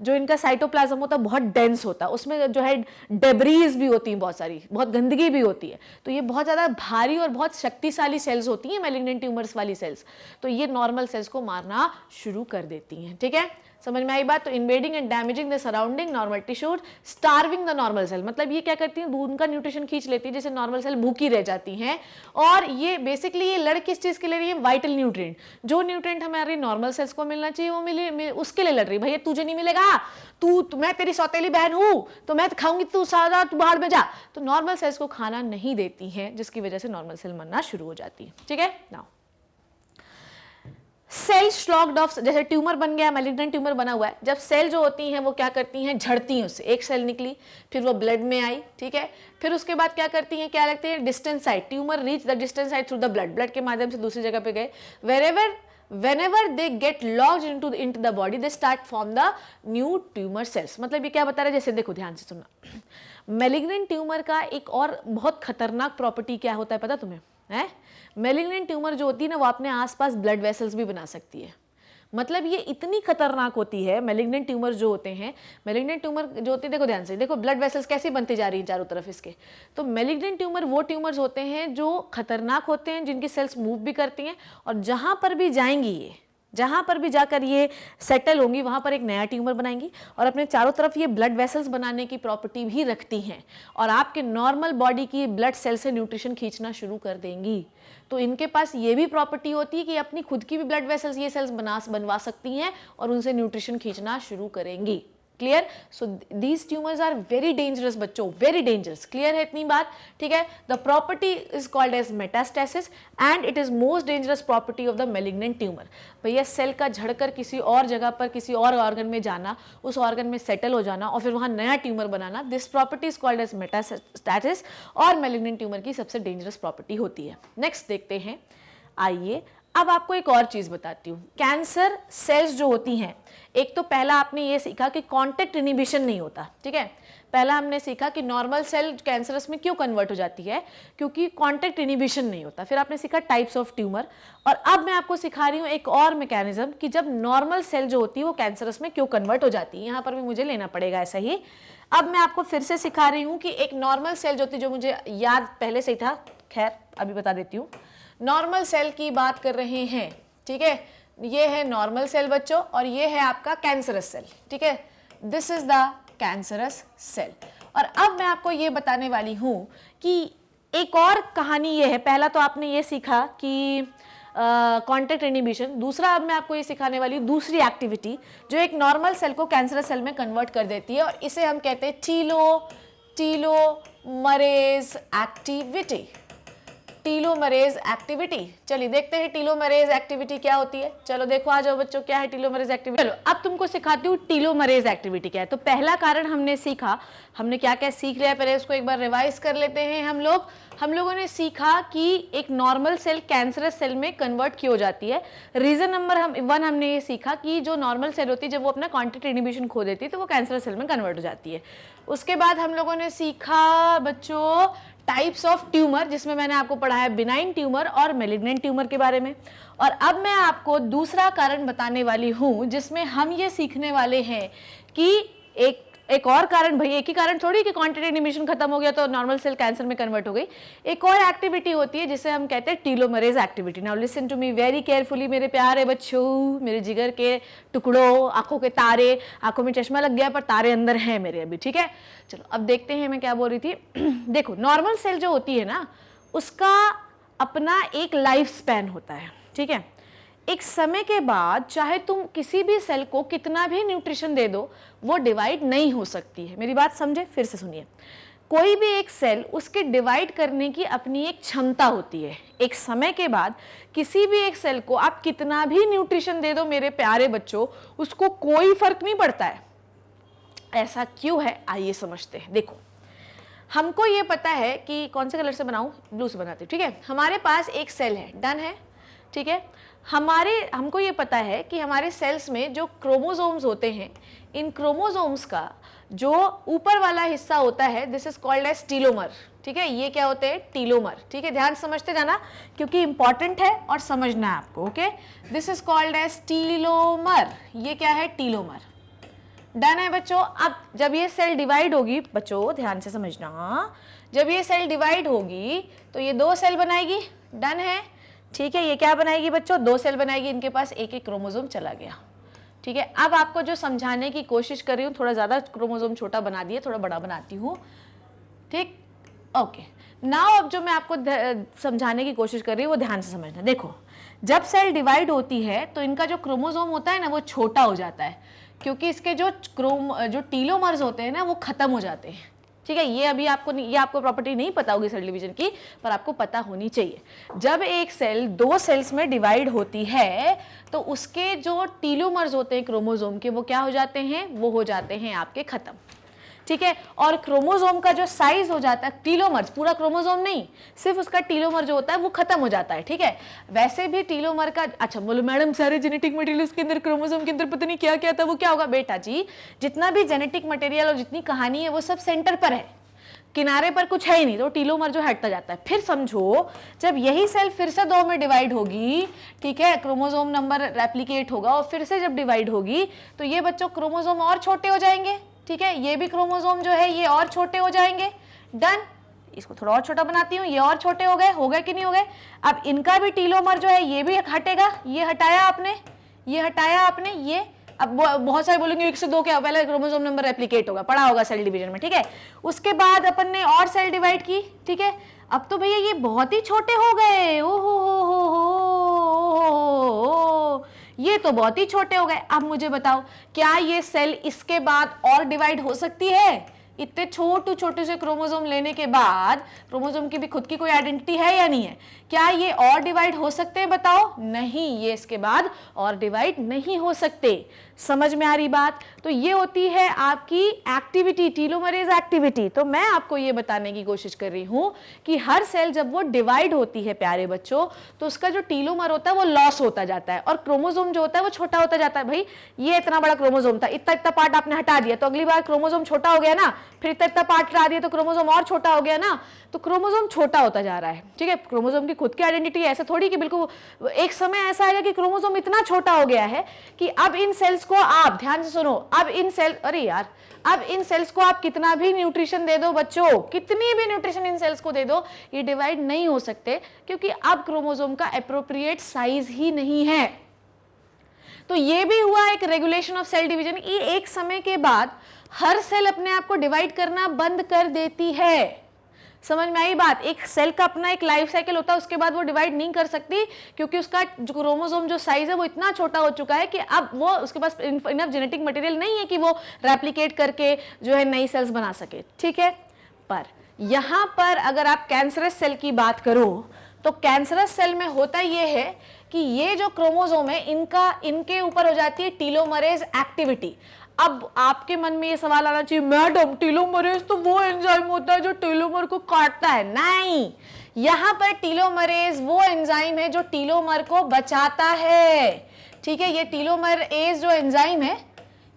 जो इनका साइटोप्लाज्म होता है बहुत डेंस होता है, उसमें जो है डेब्रीज भी होती हैं, बहुत सारी, बहुत गंदगी भी होती है, तो ये बहुत ज़्यादा भारी और बहुत शक्तिशाली सेल्स होती हैं मैलिग्नेंट ट्यूमर्स वाली सेल्स, तो ये नॉर्मल सेल्स को मारना शुरू कर देती हैं, ठीक है, समझ में आई बात। तो invading and damaging the surrounding normal tissues, starving the normal cell, मतलब ये क्या करती हैं उनका न्यूट्रिशन खींच लेती है, जैसे नॉर्मल सेल भूखी रह जाती हैं। और ये बेसिकली ये लड़ किस चीज के लिए रही है, वाइटल न्यूट्रिएंट, जो न्यूट्रिएंट हमारी नॉर्मल सेल्स को मिलना चाहिए वो मिले, उसके लिए लड़ रही, भैया तुझे नहीं मिलेगा, मैं तेरी सौतेली बहन हूं तो मैं खाऊंगी, तू सारा तू बाहर में जा, तो नॉर्मल सेल्स को खाना नहीं देती है, जिसकी वजह से नॉर्मल सेल मरना शुरू हो जाती है, ठीक है। नाउ सेल स्लॉग्ड ऑफ, जैसे ट्यूमर बन गया, मैलिग्नेंट ट्यूमर बना हुआ है, जब सेल जो होती हैं वो क्या करती हैं, झड़ती हैं उससे, एक सेल निकली, फिर वो ब्लड में आई, ठीक है, फिर उसके बाद क्या करती हैं, क्या लगती है, distance side, tumour reach the distance side through the blood, blood के माध्यम से दूसरी जगह पे गए, whenever they get lodged into the body they start form the new tumor cells। मतलब ये क्या बता रहा है, जैसे देखो ध्यान से सुनना, मैलिग्नेंट ट्यूमर का एक और बहुत खतरनाक प्रॉपर्टी क्या होता है पता तुम्हें है, मैलिग्नेंट ट्यूमर जो होती है ना वो अपने आसपास ब्लड वेसल्स भी बना सकती है। मतलब ये इतनी खतरनाक होती है मैलिग्नेंट ट्यूमर जो होते हैं, मैलिग्नेंट ट्यूमर जो होती है, देखो ध्यान से देखो ब्लड वेसल्स कैसी बनती जा रही हैं चारों तरफ इसके। तो मैलिग्नेंट ट्यूमर वो ट्यूमर्स होते हैं जो खतरनाक होते हैं, जिनकी सेल्स मूव भी करती हैं, और जहां पर भी जाएंगी ये, जहां पर भी जाकर ये सेटल होंगी वहां पर एक नया ट्यूमर बनाएंगी, और अपने चारों तरफ ये ब्लड वेसल्स बनाने की प्रॉपर्टी भी रखती हैं, और आपके नॉर्मल बॉडी की ब्लड सेल से न्यूट्रिशन खींचना शुरू कर देंगी। तो इनके पास ये भी प्रॉपर्टी होती है कि अपनी खुद की भी ब्लड वेसल्स ये सेल्स बनवा सकती हैं और उनसे न्यूट्रिशन खींचना शुरू करेंगी। Clear? So these tumours are very dangerous बच्चों, वेरी डेंजरस। क्लियर है इतनी बात? ठीक है। The property is called as metastasis and it is most dangerous property of the malignant tumour. भैया सेल का झड़कर किसी और जगह पर किसी और ऑर्गन में जाना, उस ऑर्गन में सेटल हो जाना और फिर वहां नया ट्यूमर बनाना, this property is called as metastasis, और मैलिग्नेंट ट्यूमर की सबसे डेंजरस प्रॉपर्टी होती है। नेक्स्ट देखते हैं। आइए अब आपको एक और चीज बताती हूँ। कैंसर सेल्स जो होती हैं, एक तो पहला आपने ये सीखा कि कांटेक्ट इनिबिशन नहीं होता, ठीक है। पहला हमने सीखा कि नॉर्मल सेल कैंसरस में क्यों कन्वर्ट हो जाती है, क्योंकि कांटेक्ट इनिबिशन नहीं होता। फिर आपने सीखा टाइप्स ऑफ ट्यूमर, और अब मैं आपको सिखा रही हूँ एक और मैकेनिज्म कि जब नॉर्मल सेल जो होती है वो कैंसरस में क्यों कन्वर्ट हो जाती है। यहाँ पर भी मुझे लेना पड़ेगा ऐसा ही। अब मैं आपको फिर से सिखा रही हूँ कि एक नॉर्मल सेल जो होती है, जो मुझे याद पहले से ही था, खैर अभी बता देती हूँ। नॉर्मल सेल की बात कर रहे हैं, ठीक है। ये है नॉर्मल सेल बच्चों, और ये है आपका कैंसरस सेल, ठीक है। This is the cancerous cell. और अब मैं आपको ये बताने वाली हूं कि एक और कहानी ये है। पहला तो आपने ये सीखा कि कांटेक्ट इनिबिशन, दूसरा अब मैं आपको ये सिखाने वाली हूँ दूसरी एक्टिविटी जो एक नॉर्मल सेल को कैंसरस सेल में कन्वर्ट कर देती है, और इसे हम कहते हैं टीलोमरेज एक्टिविटी। Telomerase activity. चलिए देखते हैं टीलोमरेज एक्टिविटी क्या होती है। चलो देखो, आ जाओ बच्चों, क्या है टीलोमरेज एक्टिविटी। चलो अब तुमको सिखाती हूँ टीलोमरेज एक्टिविटी क्या है। तो पहला कारण हमने सीखा, हमने क्या क्या सीख लिया, पहले उसको एक बार रिवाइज कर लेते हैं हम लोगों ने सीखा कि एक नॉर्मल सेल कैंसरस सेल में कन्वर्ट क्यों हो जाती है। रीजन नंबर 1 हमने ये सीखा कि जो नॉर्मल सेल होती है जब वो अपना कांटेक्ट इनिबिशन खो देती है तो वो कैंसरस सेल में कन्वर्ट हो जाती है। उसके बाद हम लोगों ने सीखा बच्चों टाइप्स ऑफ ट्यूमर, जिसमें मैंने आपको पढ़ाया बिनाइन ट्यूमर और मैलिग्नेंट ट्यूमर के बारे में। और अब मैं आपको दूसरा कारण बताने वाली हूं जिसमें हम ये सीखने वाले हैं कि एक और कारण, भाई एक ही कारण थोड़ी कि कांटेक्ट इनिबिशन खत्म हो गया तो नॉर्मल सेल कैंसर में कन्वर्ट हो गई। एक और एक्टिविटी होती है जिसे हम कहते हैं telomerase activity. Now listen to me very carefully मेरे प्यारे बच्चों, मेरे जिगर के टुकड़ों, आंखों के तारे। आंखों में चश्मा लग गया पर तारे अंदर हैं मेरे अभी, ठीक है। चलो अब देखते हैं मैं क्या बोल रही थी। देखो नॉर्मल सेल जो होती है ना, उसका अपना एक लाइफ स्पैन होता है, ठीक है। एक समय के बाद चाहे तुम किसी भी सेल को कितना भी न्यूट्रिशन दे दो, वो डिवाइड नहीं हो सकती है। मेरी बात समझे, फिर से सुनिए। कोई भी एक सेल, उसके डिवाइड करने की अपनी एक क्षमता होती है। एक समय के बाद किसी भी एक सेल को आप कितना भी न्यूट्रिशन दे दो मेरे प्यारे बच्चों, उसको कोई फर्क नहीं पड़ता है। ऐसा क्यों है, आइए समझते हैं। देखो हमको ये पता है कि कौन से कलर से बनाऊं, ब्लू से बनाती हूँ, ठीक है। हमारे पास एक सेल है, डन है, ठीक है। हमको ये पता है कि हमारे सेल्स में जो क्रोमोसोम्स होते हैं, इन क्रोमोसोम्स का जो ऊपर वाला हिस्सा होता है, दिस इज कॉल्ड एज टीलोमर, ठीक है। ये क्या होते हैं, टीलोमर, ठीक है। ध्यान समझते जाना क्योंकि इंपॉर्टेंट है और समझना है आपको, okay. This is called as telomere. ये क्या है, टीलोमर। डन है बच्चों। अब जब ये सेल डिवाइड होगी, बच्चों ध्यान से समझना, जब ये सेल डिवाइड होगी तो ये 2 सेल बनाएगी, डन है, ठीक है। ये क्या बनाएगी बच्चों, 2 सेल बनाएगी। इनके पास एक एक क्रोमोसोम चला गया, ठीक है। अब आपको जो समझाने की कोशिश कर रही हूँ, थोड़ा ज्यादा क्रोमोसोम छोटा बना दिए, थोड़ा बड़ा बनाती हूँ, ठीक, ओके। नाउ अब जो मैं आपको समझाने की कोशिश कर रही हूँ वो ध्यान से समझना। देखो जब सेल डिवाइड होती है तो इनका जो क्रोमोसोम होता है ना, वो छोटा हो जाता है, क्योंकि इसके जो टीलोमर्स होते हैं ना, वो खत्म हो जाते हैं, ठीक है, ये अभी आपको ये आपको प्रॉपर्टी नहीं पता होगी सेल डिवीजन की, पर आपको पता होनी चाहिए। जब एक सेल 2 सेल्स में डिवाइड होती है तो उसके जो टीलोमर्स होते हैं क्रोमोसोम के, वो क्या हो जाते हैं, वो हो जाते हैं आपके खत्म। ठीक है, और क्रोमोसोम का जो साइज हो जाता है, टीलोमर्स, पूरा क्रोमोसोम नहीं, सिर्फ उसका टीलोमर जो होता है वो खत्म हो जाता है। ठीक है, वैसे भी टीलोमर का, अच्छा बोलो मैडम सारे जेनेटिक मटेरियल उसके अंदर, क्रोमोसोम के अंदर पता नहीं क्या क्या था, वो क्या होगा? बेटा जी, जितना भी जेनेटिक मटेरियल और जितनी कहानी है वो सब सेंटर पर है, किनारे पर कुछ है ही नहीं, तो टीलोमर जो हटता जाता है। फिर समझो, जब यही सेल फिर से 2 में डिवाइड होगी, ठीक है, क्रोमोसोम नंबर रेप्लिकेट होगा और फिर से जब डिवाइड होगी तो ये बच्चों क्रोमोसोम और छोटे हो जाएंगे। ठीक है, ये भी क्रोमोसोम जो है ये और छोटे हो जाएंगे। डन, इसको थोड़ा और छोटा बनाती हूँ, ये और छोटे हो गए कि नहीं हो गए? अब इनका भी टीलोमर जो है ये भी हटेगा, ये हटाया आपने, ये हटाया आपने, ये अब बहुत सारे बोलेंगे 1 से 2 क्या, पहले क्रोमोसोम नंबर रेप्लिकेट होगा, पढ़ा होगा सेल डिवीजन में। ठीक है, उसके बाद अपन ने और सेल डिवाइड की। ठीक है, अब तो भैया ये बहुत ही छोटे हो गए, ओ हो, ये तो बहुत ही छोटे हो गए। अब मुझे बताओ, क्या ये सेल इसके बाद और डिवाइड हो सकती है? इतने छोटे छोटे से क्रोमोसोम लेने के बाद, क्रोमोसोम की भी खुद की कोई आइडेंटिटी है या नहीं है? क्या ये और डिवाइड हो सकते हैं? बताओ। नहीं, ये इसके बाद और डिवाइड नहीं हो सकते। समझ में आ रही बात? तो ये होती है आपकी एक्टिविटी, टीलोमरेज एक्टिविटी। तो मैं आपको ये बताने की कोशिश कर रही हूं कि हर सेल जब वो डिवाइड होती है प्यारे बच्चों, तो उसका जो टीलोमर होता है वो लॉस होता जाता है और क्रोमोसोम जो होता है वो छोटा होता जाता है। भाई ये इतना बड़ा क्रोमोसोम था, इतना इतना पार्ट आपने हटा दिया, तो अगली बार क्रोमोसोम छोटा हो गया ना, फिर इतना इतना पार्ट हटा दिया तो क्रोमोसोम और छोटा हो गया ना, तो क्रोमोसोम छोटा होता जा रहा है। ठीक है, क्रोमोसोम की खुद की आइडेंटिटी है, ऐसा थोड़ी कि बिल्कुल एक समय ऐसा आएगा कि क्रोमोसोम इतना छोटा हो गया है कि अब इन सेल्स को आप ध्यान से सुनो, अब इन सेल, अरे यार, अब इन सेल्स को आप कितना भी न्यूट्रिशन दे दो बच्चों, कितनी भी न्यूट्रिशन इन सेल्स को दे दो, ये डिवाइड नहीं हो सकते, क्योंकि अब क्रोमोसोम का एप्रोप्रिएट साइज ही नहीं है। तो ये भी हुआ एक रेगुलेशन ऑफ सेल डिवीजन। ये एक समय के बाद हर सेल अपने आप को डिवाइड करना बंद कर देती है। समझ में आई बात? एक सेल का अपना एक लाइफ साइकिल होता है, उसके बाद वो डिवाइड नहीं कर सकती, क्योंकि उसका जो क्रोमोसोम जो साइज है वो इतना छोटा हो चुका है कि अब वो उसके पास इनफ जेनेटिक मटेरियल नहीं है कि वो रेप्लिकेट करके जो है नई सेल्स बना सके। ठीक है, पर यहां पर अगर आप कैंसरस सेल की बात करो तो कैंसरस सेल में होता ये है कि ये जो क्रोमोसोम है इनके ऊपर हो जाती है टीलोमरेज एक्टिविटी। अब आपके मन में ये सवाल आना चाहिए, मैडम टीलोमरेज तो वो एंजाइम होता है जो टीलोमर को काटता है। नहीं, यहां पर टीलोमरेज वो एंजाइम है जो टीलोमर को बचाता है। ठीक है, ये टीलोमरेज जो एंजाइम है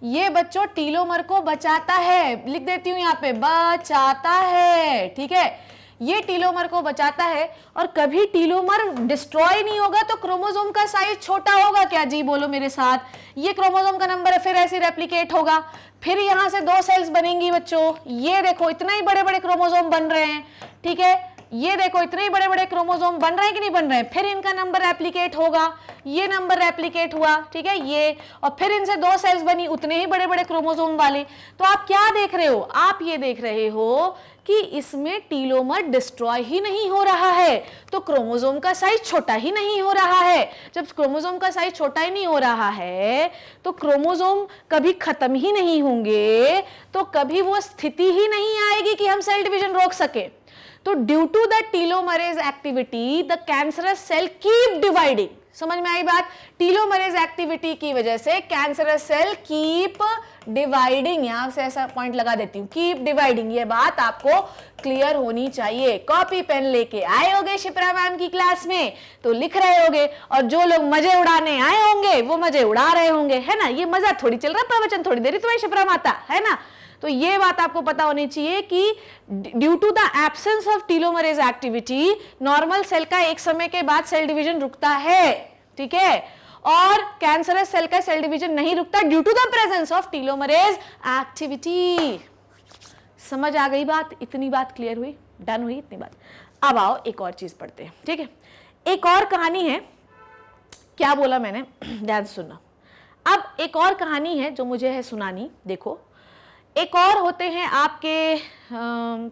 ये बच्चों टीलोमर को बचाता है, लिख देती हूं यहां पे, बचाता है। ठीक है, ये टीलोमर को बचाता है, और कभी टीलोमर डिस्ट्रॉय नहीं होगा तो क्रोमोसोम का साइज छोटा होगा क्या? जी बोलो मेरे साथ। ये क्रोमोसोम का नंबर है, फिर ऐसे रेप्लिकेट होगा, फिर यहां से 2 सेल्स बनेंगी बच्चों। ये देखो इतने ही बड़े बड़े क्रोमोसोम बन रहे हैं। ठीक है, ये देखो इतने ही बड़े बड़े क्रोमोसोम बन रहे हैं कि नहीं बन रहे हैं, फिर इनका नंबर रेप्लिकेट होगा, ये नंबर रेप्लिकेट हुआ। ठीक है, ये, और फिर इनसे 2 सेल्स बनी उतने ही बड़े बड़े क्रोमोसोम वाले। तो आप क्या देख रहे हो? आप ये देख रहे हो कि इसमें टीलोमर डिस्ट्रॉय ही नहीं हो रहा है, तो क्रोमोसोम का साइज छोटा ही नहीं हो रहा है। जब क्रोमोसोम का साइज छोटा ही नहीं हो रहा है तो क्रोमोसोम कभी खत्म ही नहीं होंगे, तो कभी वो स्थिति ही नहीं आएगी कि हम सेल डिवीजन रोक सके। तो due to the telomerase activity the cancerous cell keep dividing. समझ में आई बात? टीलोमरेज एक्टिविटी की वजह से कैंसरस सेल कीप डिवाइडिंग, यहां से ऐसा पॉइंट लगा देती हूं, कीप डिवाइडिंग। ये बात आपको क्लियर होनी चाहिए। कॉपी पेन लेके आए होगे शिप्रा मैम की क्लास में तो लिख रहे होगे, और जो लोग मजे उड़ाने आए होंगे वो मजे उड़ा रहे होंगे, है ना? ये मजा थोड़ी चल रहा, प्रवचन थोड़ी देरी तुम्हारी शिप्रा माता, है ना? तो ये बात आपको पता होनी चाहिए कि due to the absence of telomerase activity normal cell का एक समय के बाद सेल डिवीजन रुकता है। ठीक है, और कैंसरस सेल का सेल डिवीजन नहीं रुकता due to the presence of telomerase activity. समझ आ गई बात? इतनी बात क्लियर हुई? डन हुई इतनी बात? अब आओ एक और चीज पढ़ते हैं। ठीक है, एक और कहानी है। क्या बोला मैंने? ध्यान सुनना। अब एक और कहानी है जो मुझे है सुनानी। देखो, एक और होते हैं आपके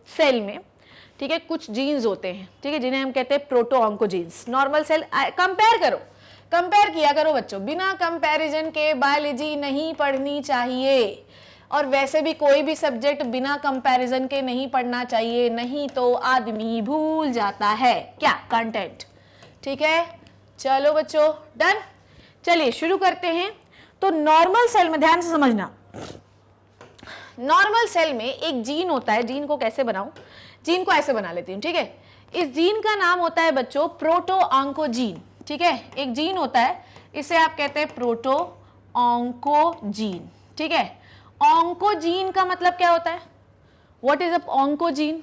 सेल में, ठीक है, कुछ जीन्स होते हैं, ठीक है, जिन्हें हम कहते हैं proto oncogenes. Normal cell, compare करो, कंपेयर किया करो बच्चों, बिना कंपैरिजन के बायोलॉजी नहीं पढ़नी चाहिए। और वैसे भी कोई भी सब्जेक्ट बिना कंपैरिजन के नहीं पढ़ना चाहिए, नहीं तो आदमी भूल जाता है क्या कंटेंट। ठीक है, चलो बच्चों डन। चलिए शुरू करते हैं। तो नॉर्मल सेल में ध्यान से समझना, नॉर्मल सेल में एक जीन होता है। जीन को कैसे बनाऊं, जीन को ऐसे बना लेती हूं। ठीक है, इस जीन का नाम होता है बच्चों प्रोटो-ऑन्कोजीन। ठीक है, एक जीन होता है, इसे आप कहते हैं प्रोटो-ऑन्कोजीन। ठीक है, ऑन्कोजीन का मतलब क्या होता है, व्हाट इज अ ऑन्कोजीन।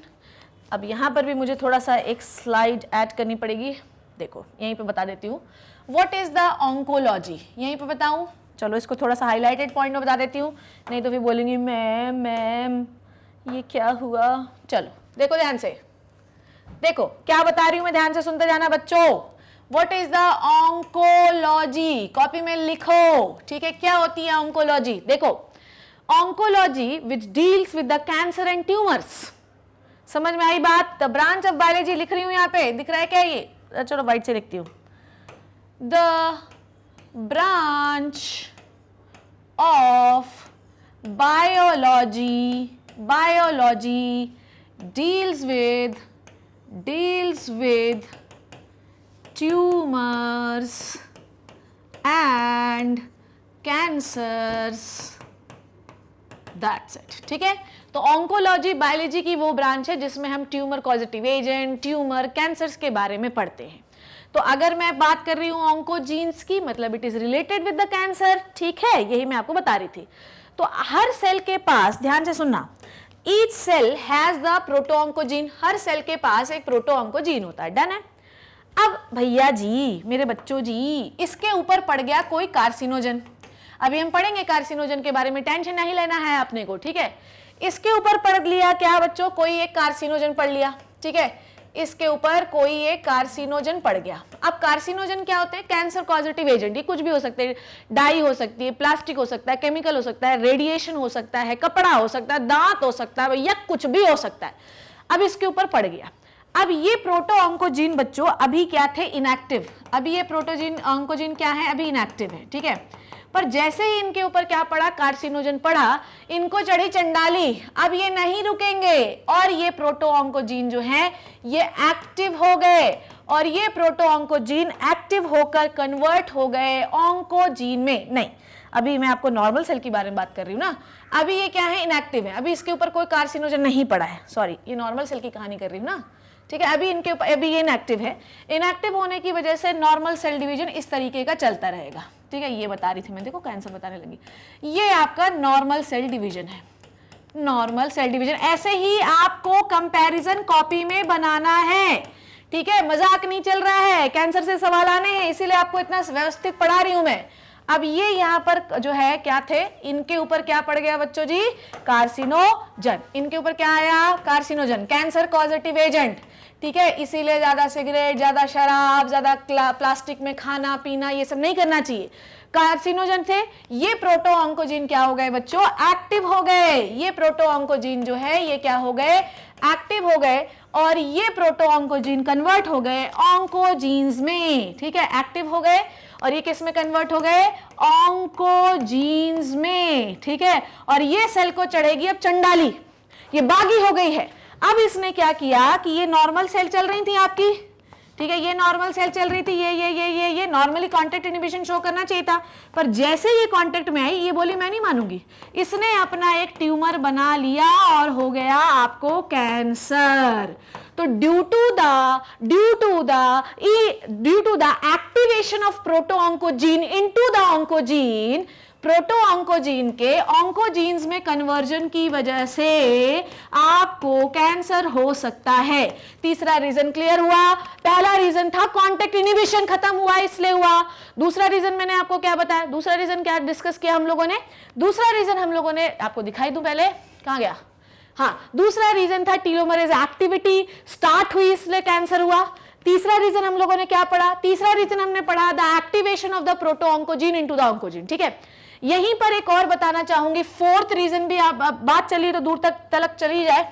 अब यहां पर भी मुझे थोड़ा सा एक स्लाइड ऐड करनी पड़ेगी। देखो यहीं पे बता देती हूँ, व्हाट इज द ऑन्कोलॉजी, यहीं पे बताऊं। चलो इसको थोड़ा सा हाईलाइटेड पॉइंट में बता देती हूँ, नहीं तो फिर बोलेंगी मैम ये क्या हुआ। चलो देखो ध्यान से, देखो क्या बता रही हूं मैं, ध्यान से सुनते जाना बच्चों। What is the oncology, copy में लिखो। ठीक है, क्या होती है ऑन्कोलॉजी। देखो oncology which deals with the cancer and tumours. समझ में आई बात। द ब्रांच ऑफ बायोलॉजी लिख रही हूं, यहाँ पे दिख रहा है क्या ये, चलो वाइट से लिखती हूं। The branch of biology deals with tumors and cancers, that's it। ठीक है, तो ऑन्कोलॉजी बायोलॉजी की वो ब्रांच है जिसमें हम tumour causative agent, tumour, cancers के बारे में पढ़ते हैं। तो अगर मैं बात कर रही हूं ऑन्कोजीन्स की, मतलब it is related with the cancer. ठीक है, यही मैं आपको बता रही थी। तो हर सेल के पास, ध्यान से सुनना, each cell has the proto oncogene. हर सेल के पास एक प्रोटो-ऑन्कोजीन होता है। डन है। अब भैया जी, मेरे बच्चों जी, इसके ऊपर पड़ गया कोई कार्सिनोजन। अभी हम पढ़ेंगे कार्सिनोजन के बारे में, टेंशन नहीं लेना है आपने को। ठीक है, इसके ऊपर पड़ लिया क्या बच्चों, कोई एक कार्सिनोजन पड़ लिया। ठीक है, इसके ऊपर कोई एक कार्सिनोजन पड़ गया। अब कार्सिनोजन क्या होते हैं, कैंसर कॉजेटिव एजेंट। ये कुछ भी हो सकते हैं, डाई हो सकती है, प्लास्टिक हो सकता है, केमिकल हो सकता है, रेडिएशन हो सकता है, कपड़ा हो सकता है, दांत हो सकता है, या कुछ भी हो सकता है। अब इसके ऊपर पड़ गया। अब ये प्रोटो-ऑन्कोजीन बच्चों अभी क्या थे, इनएक्टिव। अभी ये प्रोटो-ऑन्कोजीन क्या है, अभी इनएक्टिव है। ठीक है, पर जैसे ही इनके ऊपर क्या पड़ा, कार्सिनोजन पड़ा, इनको चढ़ी चंडाली। अब ये नहीं रुकेंगे और ये प्रोटो-ऑन्कोजीन जो है ये एक्टिव हो गए, और ये प्रोटो-ऑन्कोजीन एक्टिव होकर कन्वर्ट हो गए ऑन्कोजीन में। नहीं, अभी मैं आपको नॉर्मल सेल के बारे में बात कर रही हूँ ना। अभी ये क्या है, इनएक्टिव है, अभी इसके ऊपर कोई कार्सिनोजन नहीं पड़ा है। सॉरी, ये नॉर्मल सेल की कहानी कर रही हूँ ना। ठीक है, अभी इनके ऊपर, अभी ये इनएक्टिव है। इनएक्टिव होने की वजह से नॉर्मल सेल डिवीजन इस तरीके का चलता रहेगा। ठीक है, ये बता रही थी मैं, देखो कैंसर बताने लगी। ये आपका नॉर्मल सेल डिवीजन है, नॉर्मल सेल डिवीजन। ऐसे ही आपको कंपैरिजन कॉपी में बनाना है। ठीक है, मजाक नहीं चल रहा है, कैंसर से सवाल आने हैं, इसीलिए आपको इतना व्यवस्थित पढ़ा रही हूं मैं। अब ये यहाँ पर जो है क्या थे, इनके ऊपर क्या पड़ गया बच्चों जी, कार्सिनोजन। इनके ऊपर क्या आया, कार्सिनोजन, कैंसर कॉजेटिव एजेंट। ठीक है, इसीलिए ज्यादा सिगरेट, ज्यादा शराब, ज्यादा प्लास्टिक में खाना पीना, ये सब नहीं करना चाहिए। कार्सिनोजन थे, ये प्रोटो-ऑन्कोजीन क्या हो गए बच्चों, एक्टिव हो गए। ये प्रोटो-ऑन्कोजीन जो है ये क्या हो गए, एक्टिव हो गए, और ये प्रोटो-ऑन्कोजीन कन्वर्ट हो गए ऑन्कोजीन्स में। ठीक है, एक्टिव हो गए, और ये किस में कन्वर्ट हो गए, ऑन्कोजीन्स में। ठीक है, और ये सेल को चढ़ेगी अब चंडाली, ये बागी हो गई है। अब इसने क्या किया कि ये नॉर्मल सेल चल रही थी आपकी। ठीक है, ये नॉर्मल सेल चल रही थी, ये नॉर्मली कांटेक्ट इनहिबिशन शो करना चाहिए था, पर जैसे ये कांटेक्ट में आई, ये बोली मैं नहीं मानूंगी। इसने अपना एक ट्यूमर बना लिया और हो गया आपको कैंसर। तो due to the activation of proto oncogene into the oncogene, proto oncogene के ऑन्कोजीन्स में कन्वर्जन की वजह से आपको कैंसर हो सकता है। तीसरा रीजन क्लियर हुआ। पहला रीजन था कांटेक्ट इनहिबिशन खत्म हुआ इसलिए हुआ। दूसरा रीजन मैंने आपको क्या बताया, दूसरा रीजन क्या डिस्कस किया हम लोगों ने, दूसरा रीजन हम लोगों ने आपको दिखाई दूं पहले, कहां गया, हाँ, दूसरा रीजन था टीलोमरेज एक्टिविटी स्टार्ट हुई इसलिए कैंसर हुआ। तीसरा रीजन हम लोगों ने क्या पढ़ा, तीसरा रीजन हमने पढ़ा the activation of the proto-oncogene into the oncogene. ठीक है, यहीं पर एक और बताना चाहूंगी, फोर्थ रीजन भी आप बात चली तो दूर तक चली जाए।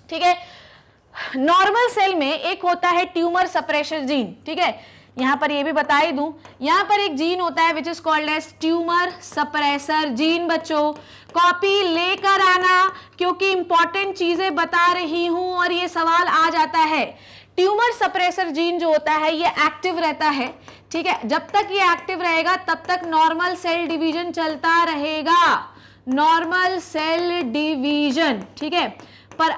ठीक है, नॉर्मल सेल में एक होता है ट्यूमर सप्रेशन जीन। ठीक है, यहां पर ये भी बता ही दूं, यहां पर एक जीन होता है which is called as tumour suppressor gene. बच्चों कॉपी लेकर आना क्योंकि इंपॉर्टेंट चीजें बता रही हूं और ये सवाल आ जाता है। ट्यूमर सप्रेसर जीन जो होता है ये एक्टिव रहता है, ठीक है। जब तक ये एक्टिव रहेगा तब तक नॉर्मल सेल डिवीजन चलता रहेगा, नॉर्मल सेल डिवीजन, ठीक है। पर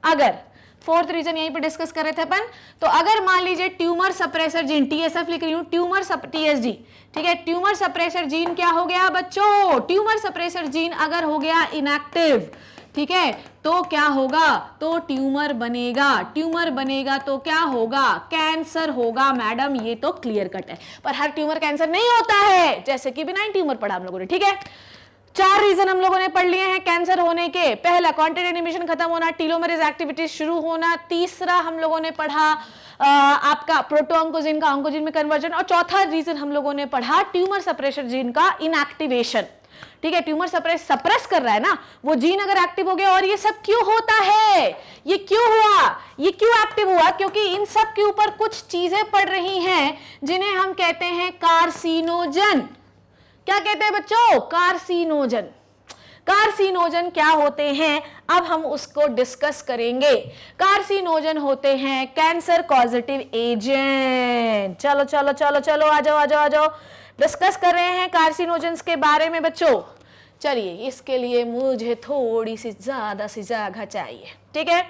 अगर फोर्थ रीजन यहीं पे डिस्कस कर रहे थे अपन, तो अगर मान लीजिए ट्यूमर सप्रेसर जीन, टीएसएफ लिख रही हूं, टीएसजी, ठीक है, ट्यूमर सप्रेसर जीन क्या हो गया बच्चों, ट्यूमर सप्रेसर जीन अगर हो गया इनएक्टिव, ठीक है, तो क्या होगा, तो ट्यूमर बनेगा, ट्यूमर बनेगा तो क्या होगा, कैंसर होगा। मैडम ये तो क्लियर कट है, पर हर ट्यूमर कैंसर नहीं होता है, जैसे कि बिनाइन ट्यूमर पढ़ा हम लोगों ने, ठीक है। 4 रीजन हम लोगों ने पढ़ लिए हैं कैंसर होने के। पहला कॉन्टेंट एनिमेशन खत्म होना, टीलोमेरेज एक्टिविटी शुरू होना। तीसरा हम लोगों ने पढ़ा आपका प्रोटोऑन्कोजिन का ऑन्कोजिन में कन्वर्जन। और चौथा रीजन हम लोगों ने पढ़ा ट्यूमर सप्रेशर जीन का इनएक्टिवेशन, ठीक है। ट्यूमर सप्रेस कर रहा है ना वो जीन, अगर एक्टिव हो गया। और ये सब क्यों होता है, ये क्यों हुआ, ये क्यों एक्टिव हुआ, क्योंकि इन सब के ऊपर कुछ चीजें पड़ रही हैं जिन्हें हम कहते हैं कार्सिनोजन। क्या कहते हैं बच्चों, कार्सिनोजन। कार्सिनोजन क्या होते हैं अब हम उसको डिस्कस करेंगे। कार्सिनोजन होते हैं कैंसर कॉजेटिव एजेंट। चलो चलो चलो चलो आ जाओ आ जाओ आ जाओ, डिस्कस कर रहे हैं कार्सिनोजेंस के बारे में बच्चों। चलिए इसके लिए मुझे थोड़ी सी ज्यादा सी जगह चाहिए, ठीक है।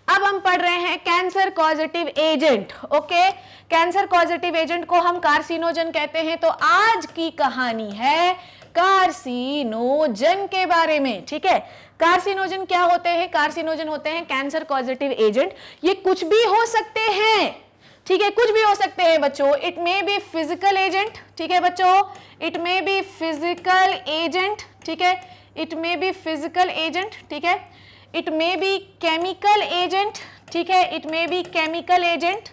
अब हम पढ़ रहे हैं cancer causative agent, okay. Cancer causative agent को हम कार्सिनोजन कहते हैं। तो आज की कहानी है कार्सिनोजन के बारे में, ठीक है। कार्सिनोजन क्या होते हैं, कार्सिनोजन होते हैं कैंसर कॉजेटिव एजेंट। ये कुछ भी हो सकते हैं, ठीक है, कुछ भी हो सकते हैं बच्चों। It may be physical agent, ठीक है बच्चों, it may be physical agent, ठीक है, it may be physical agent, ठीक है, it may be chemical agent, ठीक है, it may be chemical agent,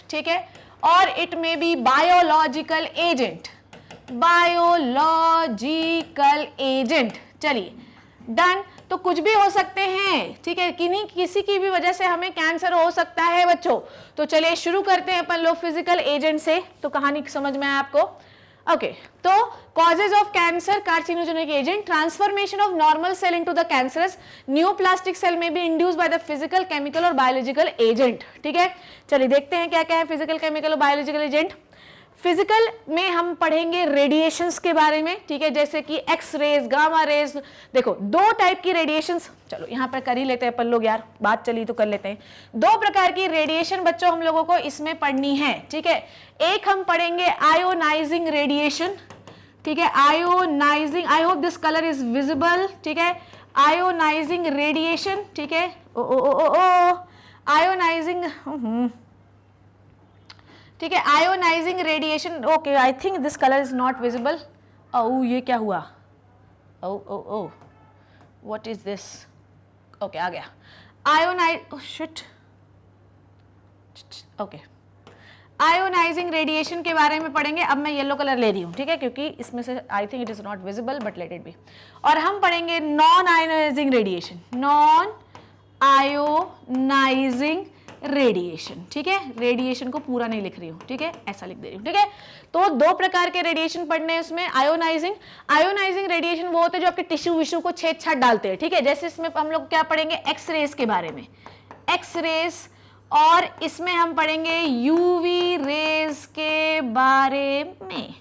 ठीक है, और it may be biological agent, biological agent. चलिए डन। तो कुछ भी हो सकते हैं, ठीक है, किसी की भी वजह से हमें कैंसर हो सकता है बच्चों। तो चलिए शुरू करते हैं अपन लोग फिजिकल एजेंट से। तो कहानी समझ में आए आपको, ओके। तो causes of cancer carcinogenic agent, transformation of normal cell into the cancerous neoplastic cell may be induced by the physical, chemical और biological agent, ठीक है। चलिए देखते हैं क्या क्या है फिजिकल, केमिकल और बायोलॉजिकल एजेंट। फिजिकल में हम पढ़ेंगे रेडिएशंस के बारे में, ठीक है, जैसे कि एक्स रेज, गामा रेज। देखो 2 टाइप की रेडिएशंस, चलो यहाँ पर कर ही लेते हैं अपन लोग यार, बात चली तो कर लेते हैं। 2 प्रकार की रेडिएशन बच्चों हम लोगों को इसमें पढ़नी है, ठीक है। एक हम पढ़ेंगे आयोनाइजिंग रेडिएशन, ठीक है, ionizing, I hope this colour is visible, ठीक है, आयोनाइजिंग रेडिएशन, ठीक है, ओ ओ ओ ओ आयोनाइजिंग, ठीक है, ionizing radiation, okay. I think this colour is not visible. ओ ये क्या हुआ, ओ ओ ओ व्हाट इज दिस, ओके आ गया। Ionize, oh shit, okay. Ionizing radiation के बारे में पढ़ेंगे। अब मैं येलो कलर ले रही हूँ, ठीक है, क्योंकि इसमें से I think it is not visible but let it be. और हम पढ़ेंगे non ionizing radiation, non ionizing radiation, ठीक है। रेडिएशन को पूरा नहीं लिख रही हूँ, ठीक है, ऐसा लिख दे रही हूँ, ठीक है। तो 2 प्रकार के रेडिएशन पढ़ने हैं उसमें। आयोनाइजिंग रेडिएशन वो होते हैं जो आपके टिश्यू विश्यू को छेद डालते हैं, ठीक है। जैसे इसमें हम लोग क्या पढ़ेंगे, एक्स रेज के बारे में, एक्स रेज, और इसमें हम पढ़ेंगे यूवी रेज के बारे में।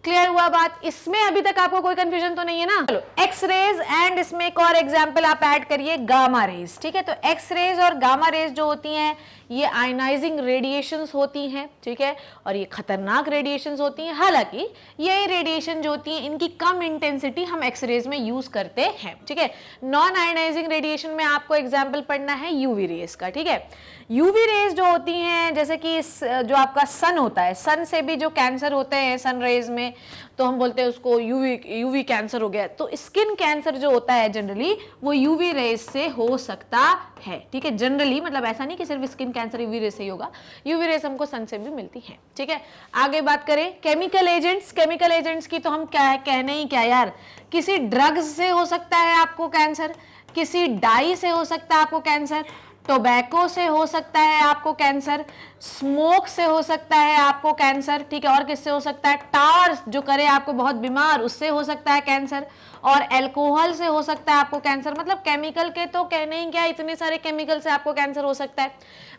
क्लियर हुआ बात, इसमें अभी तक आपको कोई कंफ्यूजन तो नहीं है ना। चलो एक्स रेज एंड इसमें एक और एग्जांपल आप ऐड करिए, गामा रेज, ठीक है। तो एक्स रेज और गामा रेज जो होती हैं ये आयनाइजिंग रेडिएशंस होती हैं, ठीक है, और ये खतरनाक रेडिएशंस होती हैं। हालांकि ये रेडिएशन जो होती हैं इनकी कम इंटेंसिटी हम एक्स रेज में यूज करते हैं, ठीक है। नॉन आयनाइजिंग रेडिएशन में आपको एग्जाम्पल पढ़ना है यूवी रेज का, ठीक है। यूवी रेज जो होती हैं, जैसे कि जो आपका सन होता है, सन से भी जो कैंसर होते हैं सन रेज में, तो हम बोलते हैं उसको यूवी कैंसर हो गया। तो स्किन कैंसर जो होता है जनरली वो यूवी रेज से हो सकता है, ठीक है। जनरली मतलब ऐसा नहीं कि सिर्फ स्किन कैंसर यूवी रेज से ही होगा, यूवी रेज हमको सन से भी मिलती है, ठीक है। आगे बात करें केमिकल एजेंट्स, केमिकल एजेंट्स की तो हम क्या कहने ही क्या यार, किसी ड्रग्स से हो सकता है आपको कैंसर, किसी डाई से हो सकता है आपको कैंसर, टोबैको से हो सकता है आपको कैंसर, स्मोक से हो सकता है आपको कैंसर, ठीक है, और किससे हो सकता है, टार जो करे आपको बहुत बीमार, उससे हो सकता है कैंसर, और अल्कोहल से हो सकता है आपको कैंसर। मतलब केमिकल के तो कहने ही क्या, इतने सारे केमिकल से आपको कैंसर हो सकता है।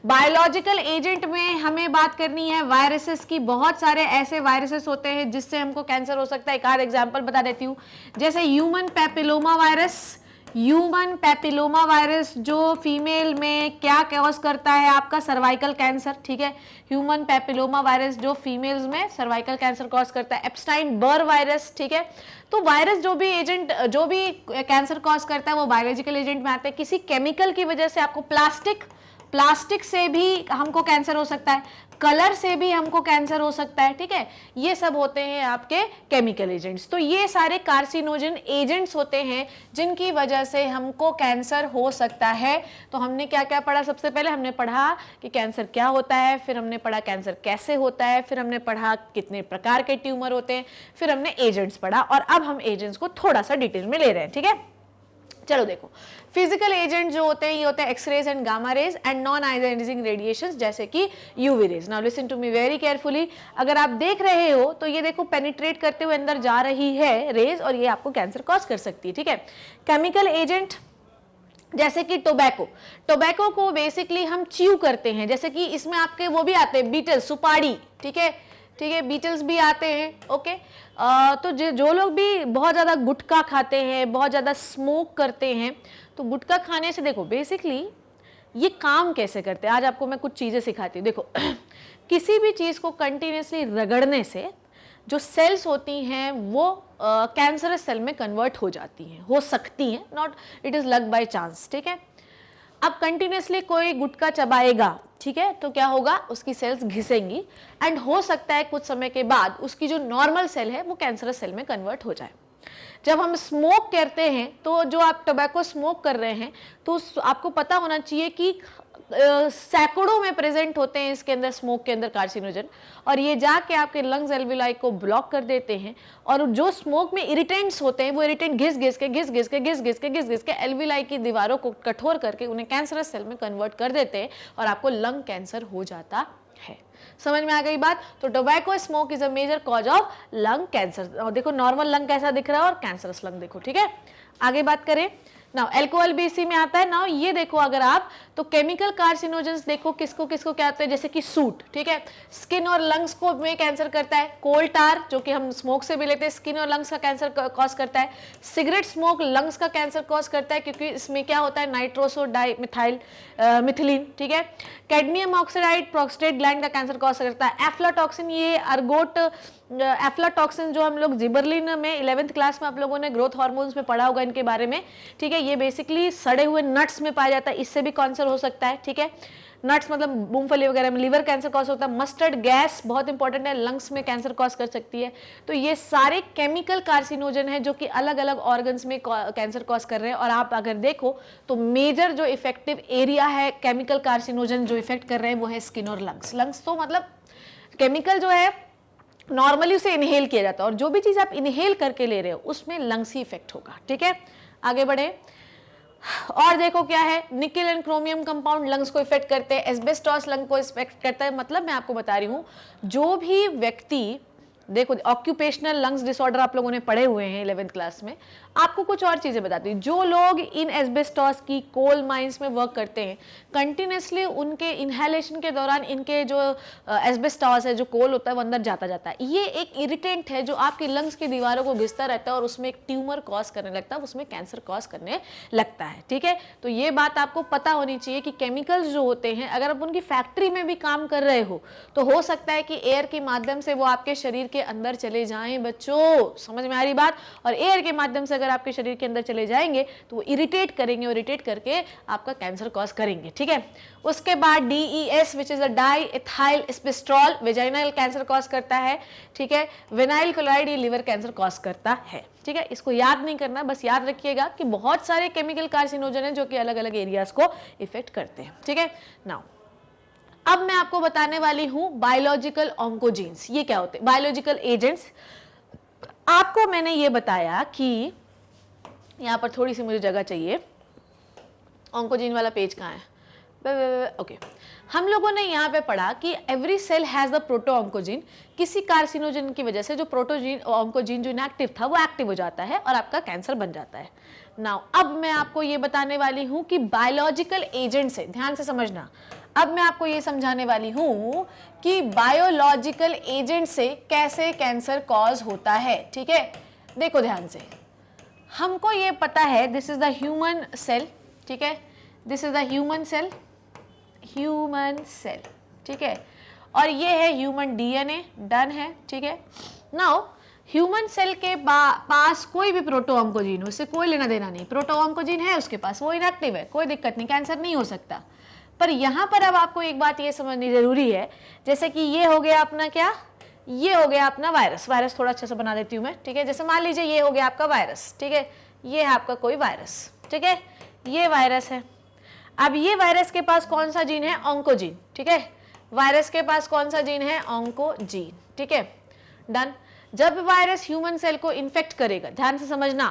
बायोलॉजिकल एजेंट में हमें बात करनी है वायरसेस की। बहुत सारे ऐसे वायरसेस होते हैं जिससे हमको कैंसर हो सकता है। एक आध एग्जाम्पल बता देती हूँ, जैसे human papilloma virus. Human papilloma virus जो फीमेल में क्या कॉज करता है, आपका सर्वाइकल कैंसर, ठीक है। ह्यूमन पैपिलोमा वायरस जो फीमेल्स में सर्वाइकल कैंसर कॉज करता है। एप्स्टाइन बर वायरस, ठीक है। तो वायरस जो भी एजेंट जो भी कैंसर कॉज करता है वो बायोलॉजिकल एजेंट में आते हैं। किसी केमिकल की वजह से आपको प्लास्टिक से भी हमको कैंसर हो सकता है, कलर से भी हमको कैंसर हो सकता है, ठीक है। ये सब होते हैं आपके केमिकल एजेंट्स। तो ये सारे कार्सिनोजन एजेंट्स होते हैं जिनकी वजह से हमको कैंसर हो सकता है। तो हमने क्या क्या पढ़ा, सबसे पहले हमने पढ़ा कि कैंसर क्या होता है, फिर हमने पढ़ा कैंसर कैसे होता है, फिर हमने पढ़ा कितने प्रकार के ट्यूमर होते हैं, फिर हमने एजेंट्स पढ़ा, और अब हम एजेंट्स को थोड़ा सा डिटेल में ले रहे हैं, ठीक है। चलो देखो, फिजिकल एजेंट जो होते हैं ये होते हैं X rays and gamma rays and non ionizing radiations जैसे कि UV rays. Now listen to me very carefully. अगर आप देख रहे हो तो ये देखो पेनिट्रेट करते हुए अंदर जा रही है रेज, और ये आपको कैंसर कॉज कर सकती है, ठीक है। केमिकल एजेंट जैसे कि टोबैको को बेसिकली हम च्यू करते हैं, जैसे कि इसमें आपके वो भी आते हैं बीटल, सुपारी, ठीक है, बीटल्स भी आते हैं, ओके। तो जो लोग भी बहुत ज़्यादा गुटखा खाते हैं, बहुत ज़्यादा स्मोक करते हैं, तो गुटखा खाने से देखो बेसिकली ये काम कैसे करते हैं, आज आपको मैं कुछ चीज़ें सिखाती हूँ। देखो किसी भी चीज़ को कंटिन्यूसली रगड़ने से जो सेल्स होती हैं वो कैंसरस सेल में कन्वर्ट हो जाती हैं, हो सकती हैं, not it is luck by chance, ठीक है। अब कंटिन्यूसली कोई गुटखा चबाएगा, ठीक है, तो क्या होगा, उसकी सेल्स घिसेंगी एंड हो सकता है कुछ समय के बाद उसकी जो नॉर्मल सेल है वो कैंसरस सेल में कन्वर्ट हो जाए। जब हम स्मोक करते हैं तो जो आप टोबैको स्मोक कर रहे हैं तो आपको पता होना चाहिए कि सैकड़ों में प्रेजेंट होते हैं इसके अंदर, स्मोक के अंदर कार्सिनोजन, और ये जाके आपके लंग्स एल्विलाई को ब्लॉक कर देते हैं। और जो स्मोक में इरिटेंट्स होते हैं वो इरिटेंट घिस घिस के एल्विलाई की दीवारों को कठोर करके उन्हें कैंसरस सेल में कन्वर्ट कर देते हैं और आपको लंग कैंसर हो जाता है। समझ में आ गई बात? तो tobacco smoke is a major cause of lung cancer. और देखो नॉर्मल लंग कैसा दिख रहा है और कैंसरस लंग देखो, ठीक है। आगे बात करें, नाउ अल्कोहल भी इसी में आता है। नाउ ये देखो अगर आप तो केमिकल कार्सिनोजेंस देखो किसको किसको क्या होता है, जैसे कि सूट, ठीक है, स्किन और लंग्स को में कैंसर करता है। कोल टार जो कि हम स्मोक से भी लेते हैं, स्किन और लंग्स का कैंसर कॉज करता है। सिगरेट स्मोक लंग्स का कैंसर कॉज करता है क्योंकि इसमें क्या होता है, नाइट्रोसो डाई मिथाइल मिथिलीन, ठीक है। कैडमियम ऑक्साइड प्रोस्टेट ग्लैंड का कैंसर कॉज करता है। एफ्लाटॉक्सिन, ये अर्गोट एफ्लाटॉक्सिन जो हम लोग जिबरलिन में 11th क्लास में आप लोगों ने ग्रोथ हार्मोन्स में पढ़ा होगा इनके बारे में, ठीक है। ये बेसिकली सड़े हुए नट्स में पाया जाता है, इससे भी कैंसर हो सकता है, ठीक है। नट्स मतलब मूंगफली वगैरह में लिवर कैंसर कॉज होता है। मस्टर्ड गैस बहुत इंपॉर्टेंट है, लंग्स में कैंसर कॉज कर सकती है। तो ये सारे केमिकल कार्सिनोजन है जो कि अलग अलग ऑर्गन्स में कैंसर कॉज कर रहे हैं। और आप अगर देखो तो मेजर जो इफेक्टिव एरिया है केमिकल कार्सिनोजन जो इफेक्ट कर रहे हैं वो है स्किन और लंग्स। लंग्स तो मतलब केमिकल जो है नॉर्मली उसे इनहेल किया जाता है, और जो भी चीज़ आप इनहेल करके ले रहे हो उसमें लंग्स ही इफेक्ट होगा, ठीक है। आगे बढ़े और देखो क्या है, nickel and chromium compound lungs को इफेक्ट करते हैं। एस्बेस्टॉस लंग को इफेक्ट करता है। मतलब मैं आपको बता रही हूँ जो भी व्यक्ति, देखो ऑक्यूपेशनल लंग्स डिसऑर्डर आप लोगों ने पढ़े हुए हैं 11th क्लास में। आपको कुछ और चीजें बताती हूँ। जो लोग इन एस्बेस्टॉस की कोल माइंस में वर्क करते हैं, कंटिन्यूसली उनके इनहेलेशन के दौरान इनके जो एस्बेस्टॉस है, जो कोल होता है वो अंदर जाता जाता है। ये एक इरिटेंट है जो आपकी लंग्स की दीवारों को घिसता रहता है और उसमें एक ट्यूमर कॉज करने लगता है, उसमें कैंसर कॉज करने लगता है, ठीक है। तो ये बात आपको पता होनी चाहिए कि केमिकल्स जो होते हैं अगर आप उनकी फैक्ट्री में भी काम कर रहे हो तो हो सकता है कि एयर के माध्यम से वो आपके शरीर के अंदर चले जाएं। बच्चों समझ में आ रही बात? और एयर के माध्यम से अगर आपके शरीर के अंदर चले जाएंगे तो वो इरिटेट करेंगे, और इरिटेट करके आपका कैंसर कॉज करेंगे, ठीक है। उसके बाद DES which is a diethylstilbestrol vaginal cancer cause करता है, ठीक है। विनाइल क्लोराइड ये लिवर कैंसर कॉज करता है, ठीक है। इसको याद नहीं करना, बस याद रखिएगा कि बहुत सारे केमिकल कार्सिनोजन हैं जो कि अलग अलग एरियाज को इफेक्ट करते हैं, ठीक है। नाउ अब मैं आपको बताने वाली हूं बायोलॉजिकल ऑन्कोजीन्स। ये क्या होते हैं? Biological agents. आपको मैंने ये बताया कि यहां पर थोड़ी सी मुझे जगह चाहिए। ऑन्कोजीन वाला पेज कहाँ है? ओके हम लोगों ने यहाँ पे पढ़ा कि every cell has the proto oncogene. किसी कार्सिनोजन की वजह से जो प्रोटोजीन ऑन्कोजीन जो इनएक्टिव था वो एक्टिव हो जाता है और आपका कैंसर बन जाता है। नाउ अब मैं आपको ये बताने वाली हूँ कि बायोलॉजिकल एजेंट से, ध्यान से समझना, अब मैं आपको ये समझाने वाली हूँ कि बायोलॉजिकल एजेंट से कैसे कैंसर कॉज होता है। ठीक है, देखो ध्यान से, हमको ये पता है this is the human cell. ठीक है, this is the human cell, human cell. ठीक है, और ये है ह्यूमन डीएनए, डन है। ठीक है, नाउ ह्यूमन सेल के पास कोई भी प्रोटो ऑन्कोजीन हो, उससे कोई लेना देना नहीं, प्रोटो ऑन्कोजीन है उसके पास, वो इनएक्टिव है, कोई दिक्कत नहीं, कैंसर नहीं हो सकता। पर यहाँ पर अब आपको एक बात ये समझनी जरूरी है, जैसे कि ये हो गया अपना क्या, ये हो गया अपना वायरस। वायरस थोड़ा अच्छे से बना देती हूँ मैं। ठीक है, जैसे मान लीजिए ये हो गया आपका वायरस। ठीक है, ये है आपका कोई वायरस। ठीक है, ये वायरस है। अब ये वायरस के पास कौन सा जीन है, ऑन्कोजीन। ठीक है, वायरस के पास कौन सा जीन है, ऑन्कोजीन। ठीक है, डन। जब वायरस ह्यूमन सेल को इन्फेक्ट करेगा, ध्यान से समझना,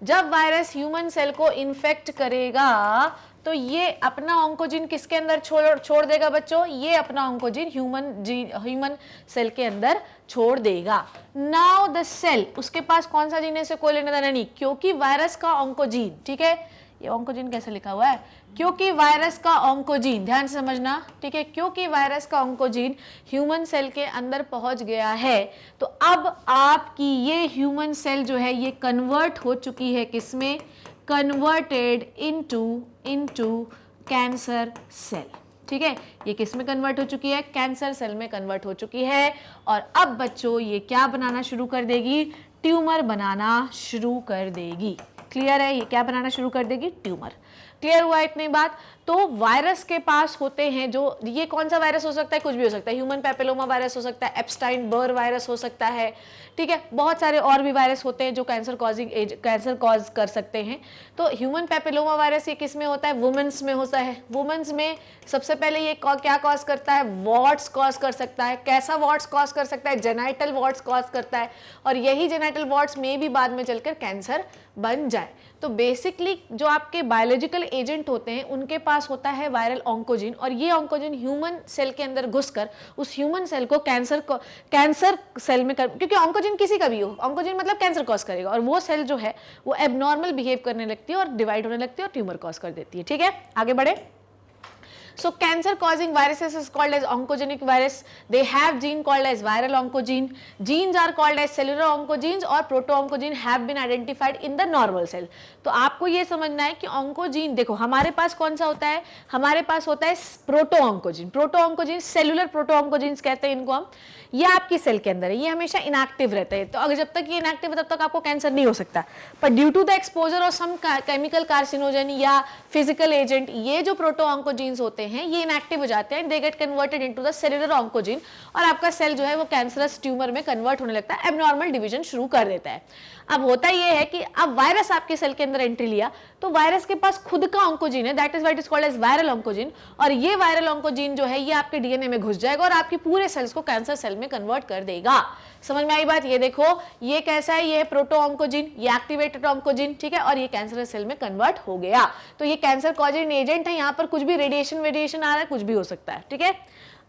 जब वायरस ह्यूमन सेल को इन्फेक्ट करेगा तो ये अपना ऑन्कोजीन किसके अंदर छोड़ देगा बच्चों, ये अपना ऑन्कोजीन ह्यूमन सेल के अंदर छोड़ देगा। नाउ द सेल, उसके पास कौन सा जीन है, से कोई लेना देना नहीं, क्योंकि वायरस का ऑन्कोजीन, ठीक है, ये ऑन्कोजीन कैसे लिखा हुआ है, क्योंकि वायरस का ऑन्कोजीन, ध्यान से समझना, ठीक है, क्योंकि वायरस का ऑन्कोजीन ह्यूमन सेल के अंदर पहुंच गया है, तो अब आपकी ये ह्यूमन सेल जो है ये कन्वर्ट हो चुकी है किसमें, कन्वर्टेड इनटू कैंसर सेल। ठीक है, ये किस में कन्वर्ट हो चुकी है, कैंसर सेल में कन्वर्ट हो चुकी है। और अब बच्चों ये क्या बनाना शुरू कर देगी, ट्यूमर बनाना शुरू कर देगी। क्लियर है, ये क्या बनाना शुरू कर देगी, ट्यूमर। क्लियर हुआ इतनी बात। तो वायरस के पास होते हैं जो, ये कौन सा वायरस हो सकता है, कुछ भी हो सकता है, ह्यूमन पैपिलोमा वायरस हो सकता है, एप्स्टाइन बर वायरस हो सकता है, ठीक है, बहुत सारे और भी वायरस होते हैं जो कैंसर कॉज कर सकते हैं। तो ह्यूमन पैपिलोमा वायरस ये किस में होता है, वुमेन्स में होता है। वुमेन्स में सबसे पहले ये क्या कॉज करता है, वॉट्स कॉज कर सकता है। कैसा वॉट्स कॉज कर सकता है, जेनाइटल वॉट्स कॉज करता है, और यही जेनाइटल वॉट्स में भी बाद में चलकर कैंसर बन जाए। तो बेसिकली जो आपके बायोलॉजिकल एजेंट होते हैं उनके पास होता है वायरल ऑन्कोजीन, और ये ऑन्कोजीन ह्यूमन सेल के अंदर घुसकर उस ह्यूमन सेल को कैंसर सेल में क्योंकि ऑन्कोजीन किसी का भी हो, ऑन्कोजीन मतलब कैंसर कॉज करेगा, और वो सेल जो है वो एबनॉर्मल बिहेव करने लगती है और डिवाइड होने लगती है और ट्यूमर कॉज कर देती है। ठीक है, आगे बढ़े। So cancer causing viruses is called as oncogenic virus. They have gene called as viral oncogene. Genes are called as cellular oncogenes और proto-oncogene have been identified in the normal cell. तो आपको ये समझना है कि ऑन्कोजीन, देखो हमारे पास कौन सा होता है, हमारे पास होता है प्रोटो-ऑन्कोजीन। प्रोटो-ऑन्कोजीन सेलुलर प्रोटो-ऑन्कोजीन्स कहते हैं इनको हम। ये आपकी सेल के अंदर है, ये हमेशा इनएक्टिव रहते हैं। तो अगर जब तक ये इनएक्टिव है तब तक आपको कैंसर नहीं हो सकता। पर due to the exposure of some chemical carcinogen या फिजिकल एजेंट, ये जो प्रोटो-ऑन्कोजीन्स होते हैं ये इनएक्टिव हो जाते हैं, they get converted into the cellular oncogene, और आपका सेल जो है वो कैंसरस ट्यूमर में कन्वर्ट होने लगता है, एबनॉर्मल डिवीजन शुरू कर देता है। अब होता ये है कि अब वायरस आपके सेल के अंदर एंट्री लिया तो वायरस के पास खुद का ऑन्कोजीन है, that is why it is called as viral oncogene, और ये वायरल ऑन्कोजीन जो है ये आपके डीएनए में घुस जाएगा और आपके पूरे सेल्स को कैंसर सेल में कन्वर्ट कर देगा। समझ में आई बात। ये देखो ये कैसा है, ये है प्रोटो ऑन्कोजीन, ये एक्टिवेटेड ऑन्कोजीन, ठीक है, और ये कैंसर सेल में कन्वर्ट हो गया। तो ये कैंसर कॉजिंग एजेंट है, यहाँ पर कुछ भी रेडिएशन आ रहा है, कुछ भी हो सकता है। ठीक है,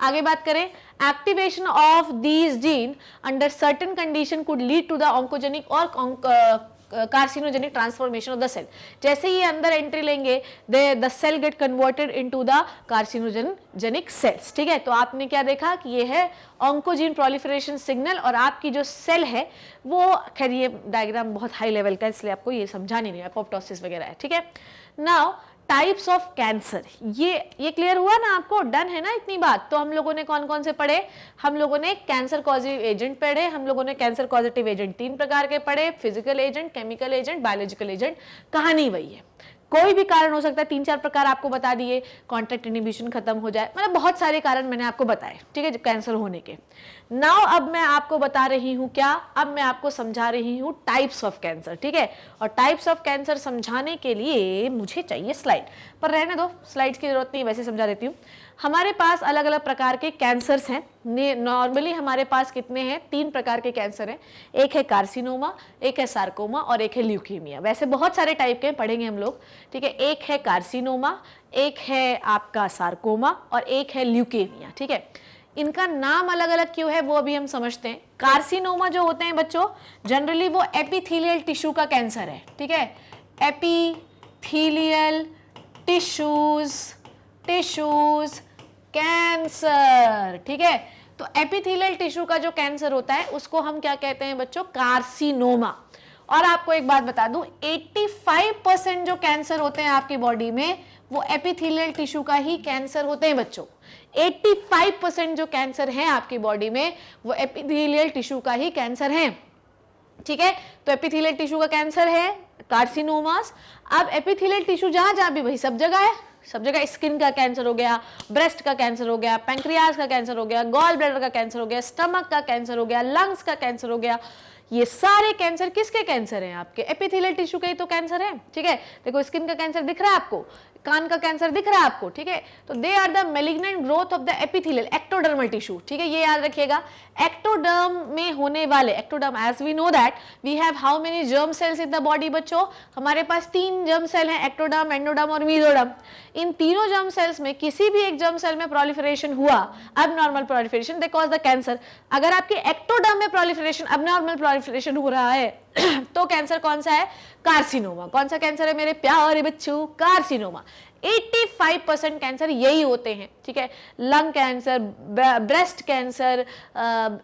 आगे बात करें, activation of these gene under certain condition could lead to the oncogenic और carcinogenic transformation of the cell. जैसे ही अंदर एंट्री लेंगे the cell get converted into the carcinogenic cells. ठीक है, तो आपने क्या देखा कि ये है ऑन्कोजीन प्रोलिफरेशन सिग्नल, और आपकी जो सेल है वो, खैर ये डायग्राम बहुत हाई लेवल का इसलिए आपको ये समझानी नहीं है, एपोप्टोसिस वगैरह है। ठीक है, नाउ टाइप्स ऑफ कैंसर, ये क्लियर हुआ ना आपको, डन है ना इतनी बात। तो हम लोगों ने कौन कौन से पढ़े, हम लोगों ने कैंसर कॉजिव एजेंट पढ़े, हम लोगों ने कैंसर कॉजिटिव एजेंट 3 प्रकार के पढ़े, physical agent, chemical agent, biological agent. कहानी वही है, कोई भी कारण हो सकता है, 3-4 प्रकार आपको बता दिए, कॉन्टैक्ट इनहिबिशन खत्म हो जाए, मतलब बहुत सारे कारण मैंने आपको बताए। ठीक है, कैंसर होने के। नाउ अब मैं आपको बता रही हूँ क्या, अब मैं आपको समझा रही हूँ टाइप्स ऑफ कैंसर। ठीक है, और टाइप्स ऑफ कैंसर समझाने के लिए मुझे चाहिए स्लाइड, पर रहने दो, स्लाइड्स की जरूरत नहीं, वैसे समझा देती हूँ। हमारे पास अलग अलग प्रकार के कैंसर्स हैं। नॉर्मली हमारे पास कितने हैं? 3 प्रकार के कैंसर हैं। एक है कार्सिनोमा, एक है सार्कोमा और एक है ल्यूकीमिया। वैसे बहुत सारे टाइप के पढ़ेंगे हम लोग, ठीक है। एक है कार्सिनोमा, एक है आपका सार्कोमा और एक है ल्यूकीमिया, ठीक है। इनका नाम अलग अलग क्यों है वो अभी हम समझते हैं। कार्सिनोमा जो होते हैं बच्चों, जनरली वो एपिथेलियल टिश्यू का कैंसर है, ठीक है। एपिथेलियल टिश्यूज कैंसर, ठीक है। तो एपिथेलियल टिश्यू का जो कैंसर होता है उसको हम क्या कहते हैं बच्चों? कार्सिनोमा। और आपको एक बात बता दूं, 85% जो कैंसर होते हैं आपकी बॉडी में वो एपिथेलियल टिश्यू का ही कैंसर होते हैं बच्चों। 85% जो कैंसर हैं आपकी बॉडी में वो एपिथेलियल टिश्यू का ही कैंसर है, ठीक है। तो एपिथेलियल टिश्यू का कैंसर है कार्सिनोमास। अब एपिथेलियल टिश्यू जहां जहां भी, भाई सब जगह है, सब जगह। स्किन का कैंसर हो गया, ब्रेस्ट का कैंसर हो गया, पैंक्रियाज का कैंसर हो गया, गॉल ब्लैडर का कैंसर हो गया, स्टमक का कैंसर हो गया, लंग्स का कैंसर हो गया। ये सारे कैंसर किसके कैंसर हैं? आपके एपिथेलियल टिश्यू के ही तो कैंसर है, ठीक है। देखो स्किन का कैंसर दिख रहा है आपको, कान का कैंसर दिख रहा है आपको, ठीक है। तो they are the malignant growth of the epithelial ectodermal tissue, ठीक है। ये याद रखिएगा, एक्टोडर्म में होने वाले, ectoderm as we know that we have how many germ cells in the body बच्चों? हमारे पास 3 जर्म सेल हैं, एक्टोडर्म, एंडोडर्म और मीजोडर्म। इन तीनों जर्म सेल्स में किसी भी एक जर्म सेल में प्रोलिफरेशन हुआ, abnormal proliferation, they cause the cancer. अगर आपके एक्टोडर्म में प्रोलिफरेशन, अबनॉर्मल प्रोलिफरेशन हो रहा है तो कैंसर कौन सा है? कार्सिनोमा। कौन सा कैंसर है मेरे प्यारे बच्चों? कार्सिनोमा। 85% कैंसर यही होते हैं, ठीक है। Lung cancer, breast cancer,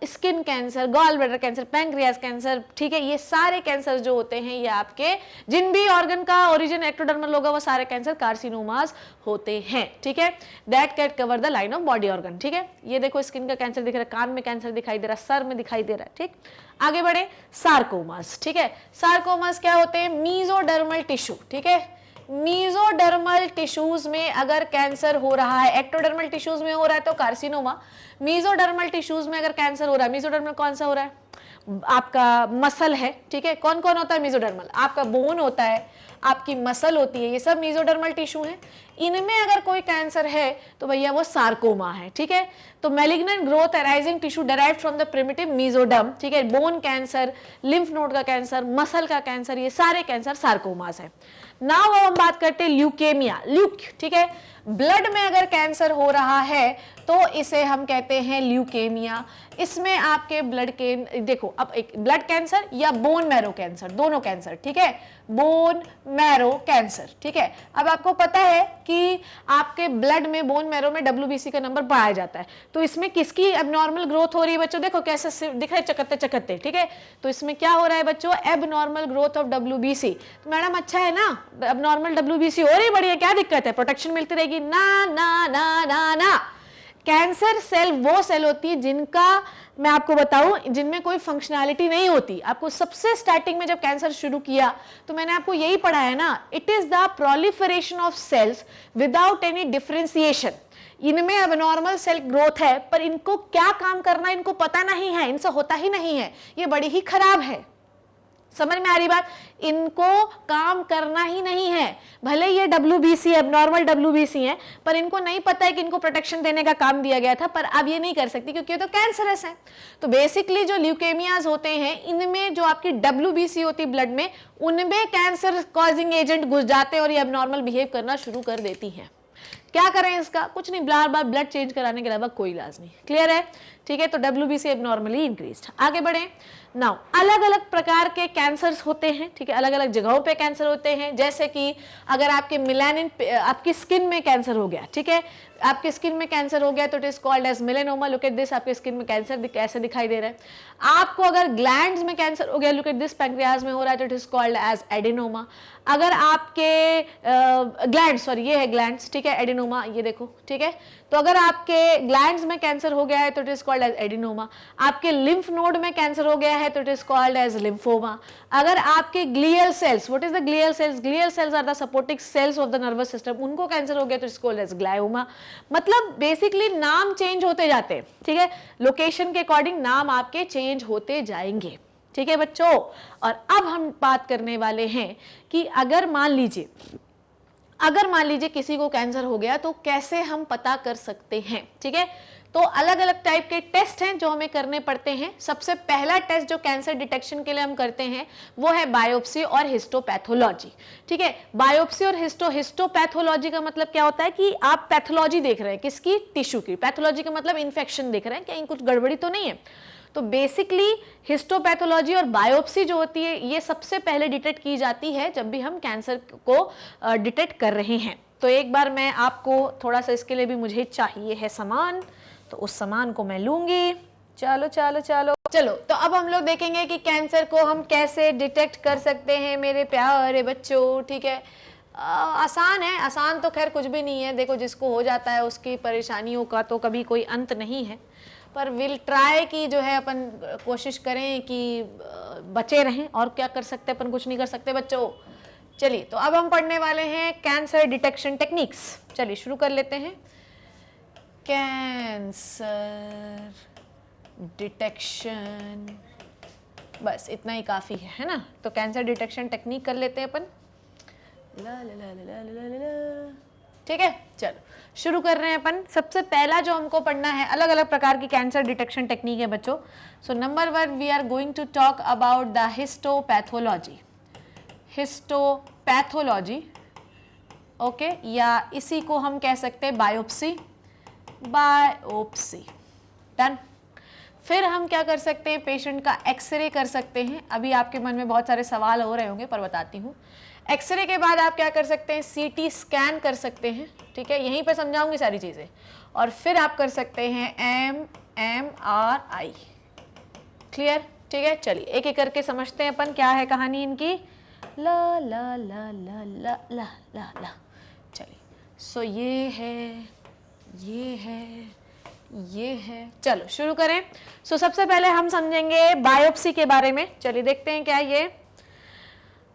skin cancer, gall bladder cancer, pancreas cancer, ठीक है। ये सारे कैंसर जो होते हैं ये आपके जिन भी ऑर्गन का ओरिजिन एक्टोडर्मल होगा वो सारे कैंसर कार्सिनोमास होते हैं, ठीक है। That can cover the line of body organ, ठीक है। ये देखो स्किन का कैंसर दिख रहा है, कान में कैंसर दिखाई दे रहा है, सर में दिखाई दे रहा है, ठीक। आगे बढ़े, सार्कोमास, ठीक है। सार्कोमास क्या होते हैं? मीजोडर्मल टिश्यू, ठीक है। मीजोडर्मल टिश्यूज में अगर कैंसर हो रहा है, एक्टोडर्मल टिश्यूज में हो रहा है तो कार्सिनोमा, मीजोडर्मल टिश्यूज में अगर कैंसर हो रहा है, मीजोडर्मल कौन सा हो रहा है? आपका मसल है, ठीक है। कौन कौन होता है मीजोडर्मल? आपका बोन होता है, आपकी मसल होती है, ये सब मीजोडर्मल टिश्यू है। इनमें अगर कोई कैंसर है तो भैया वो सार्कोमा है, ठीक है। तो malignant growth arising tissue derived from the primitive mesoderm, ठीक है। बोन कैंसर, लिम्फ नोड का कैंसर, मसल का कैंसर, ये सारे कैंसर सार्कोमास है। नाउ हम बात करते हैं ल्यूकेमिया, ठीक है। ब्लड में अगर कैंसर हो रहा है तो इसे हम कहते हैं ल्यूकेमिया। इसमें आपके ब्लड के, देखो अब एक ब्लड कैंसर या बोन मैरो कैंसर, दोनों कैंसर, ठीक है। बोन मैरो कैंसर, ठीक है। अब आपको पता है कि आपके ब्लड में, बोन मैरो में WBC का नंबर पाया जाता है, तो इसमें किसकी एबनॉर्मल ग्रोथ हो रही है बच्चों? देखो कैसे दिख रहा है, चकत्ते चकत्ते, ठीक है। तो इसमें क्या हो रहा है बच्चों? Abnormal growth of WBC। तो मैडम अच्छा है ना, एबनॉर्मल WBC हो रही है, बढ़िया, क्या दिक्कत है? प्रोटेक्शन मिलती रहेगी? ना ना ना ना ना। कैंसर सेल वो सेल होती है जिनका, मैं आपको बताऊं, जिनमें कोई फंक्शनैलिटी नहीं होती। आपको सबसे स्टार्टिंग में जब कैंसर शुरू किया तो मैंने आपको यही पढ़ाया ना, it is the proliferation of cells without any differentiation. इनमें एबनॉर्मल सेल ग्रोथ है पर इनको क्या काम करना है इनको पता नहीं है, इनसे होता ही नहीं है, ये बड़ी ही खराब है। समझ में आ रही बात? इनको काम करना ही नहीं है, भले ये WBC एबनॉर्मल WBC है पर इनको नहीं पता है कि इनको प्रोटेक्शन देने का काम दिया गया था, पर अब ये नहीं कर सकती क्योंकि ये तो कैंसरस है। तो बेसिकली जो ल्यूकेमियाज होते हैं इनमें जो आपकी WBC होती है ब्लड में, उनमें कैंसर कॉजिंग एजेंट घुस जाते हैं और ये एबनॉर्मल बिहेव करना शुरू कर देती हैं। क्या करें इसका? कुछ नहीं, बार बार ब्लड चेंज कराने के अलावा कोई इलाज नहीं। क्लियर है? ठीक है। तो WBC एबनॉर्मली इंक्रीज्ड। आगे बढ़े। नाउ अलग अलग प्रकार के कैंसर्स होते हैं, ठीक है। अलग अलग जगहों पे कैंसर होते हैं, जैसे कि अगर आपके मिलानिन, आपकी स्किन में कैंसर हो गया, ठीक है, आपके स्किन में कैंसर हो गया तो it is called as melanoma. Look at this, आपके स्किन में कैंसर कैसे दिखाई दे रहा है। आपको अगर ग्लैंड्स में कैंसर हो गया, लुक एट दिस, पैंक्रियाज में हो रहा है तो it is called as adenoma. अगर आपके ग्लैंड्स, सॉरी ये है ग्लैंड्स, ठीक है, एडिनोमा, ये देखो, ठीक है। तो अगर आपके ग्लैंड्स में कैंसर हो गया है तो it is called as adenoma. आपके लिम्फ नोड में कैंसर हो गया है तो it is called as lymphoma. अगर आपके glial cells, what is the glial cells? Glial cells are the supporting cells of the nervous system, उनको कैंसर हो गया तो it is called as glioma. मतलब बेसिकली नाम चेंज होते जाते हैं, ठीक है। लोकेशन के अकॉर्डिंग नाम आपके चेंज होते जाएंगे, ठीक है बच्चों। और अब हम बात करने वाले हैं कि अगर मान लीजिए अगर मान लीजिए किसी को कैंसर हो गया तो कैसे हम पता कर सकते हैं, ठीक है। तो अलग अलग टाइप के टेस्ट हैं जो हमें करने पड़ते हैं। सबसे पहला टेस्ट जो कैंसर डिटेक्शन के लिए हम करते हैं वो है बायोप्सी और हिस्टोपैथोलॉजी, ठीक है। बायोप्सी और हिस्टोपैथोलॉजी का मतलब क्या होता है कि आप पैथोलॉजी देख रहे हैं, किसकी, टिश्यू की। पैथोलॉजी का मतलब इन्फेक्शन देख रहे हैं, कहीं कुछ गड़बड़ी तो नहीं है। तो बेसिकली हिस्टोपैथोलॉजी और बायोप्सी जो होती है ये सबसे पहले डिटेक्ट की जाती है जब भी हम कैंसर को डिटेक्ट कर रहे हैं। तो एक बार मैं आपको थोड़ा सा इसके लिए भी मुझे चाहिए है सामान, तो उस सामान को मैं लूंगी। चलो चलो चलो चलो, तो अब हम लोग देखेंगे कि कैंसर को हम कैसे डिटेक्ट कर सकते हैं मेरे प्यारे बच्चों, ठीक है। आसान है, आसान तो खैर कुछ भी नहीं है। देखो जिसको हो जाता है उसकी परेशानियों का तो कभी कोई अंत नहीं है, पर विल ट्राई कि जो है अपन कोशिश करें कि बचे रहें। और क्या कर सकते हैं अपन, कुछ नहीं कर सकते बच्चों। चलिए, तो अब हम पढ़ने वाले हैं कैंसर डिटेक्शन टेक्निक्स। चलिए शुरू कर लेते हैं। कैंसर डिटेक्शन, बस इतना ही काफ़ी है ना। तो कैंसर डिटेक्शन टेक्निक कर लेते हैं अपन। ला ला ला ला ला ला ला, ठीक है। चलो शुरू कर रहे हैं अपन। सबसे पहला जो हमको पढ़ना है, अलग अलग प्रकार की कैंसर डिटेक्शन टेक्निक है बच्चों। So number 1 we are going to talk about the histopathology. Histopathology, okay, या इसी को हम कह सकते हैं बायोप्सी। Biopsy done. फिर हम क्या कर सकते हैं, पेशेंट का एक्सरे कर सकते हैं। अभी आपके मन में बहुत सारे सवाल हो रहे होंगे पर बताती हूँ। एक्सरे के बाद आप क्या कर सकते हैं, सीटी स्कैन कर सकते हैं, ठीक है। यहीं पर समझाऊंगी सारी चीज़ें। और फिर आप कर सकते हैं MRI। क्लियर, ठीक है। चलिए एक एक करके समझते हैं अपन क्या है कहानी इनकी। ला ला ला ला ला ला ला ला। चलिए, सो ये है, ये है, ये है। चलो शुरू करें। सो सबसे पहले हम समझेंगे बायोप्सी के बारे में। चलिए देखते हैं क्या ये।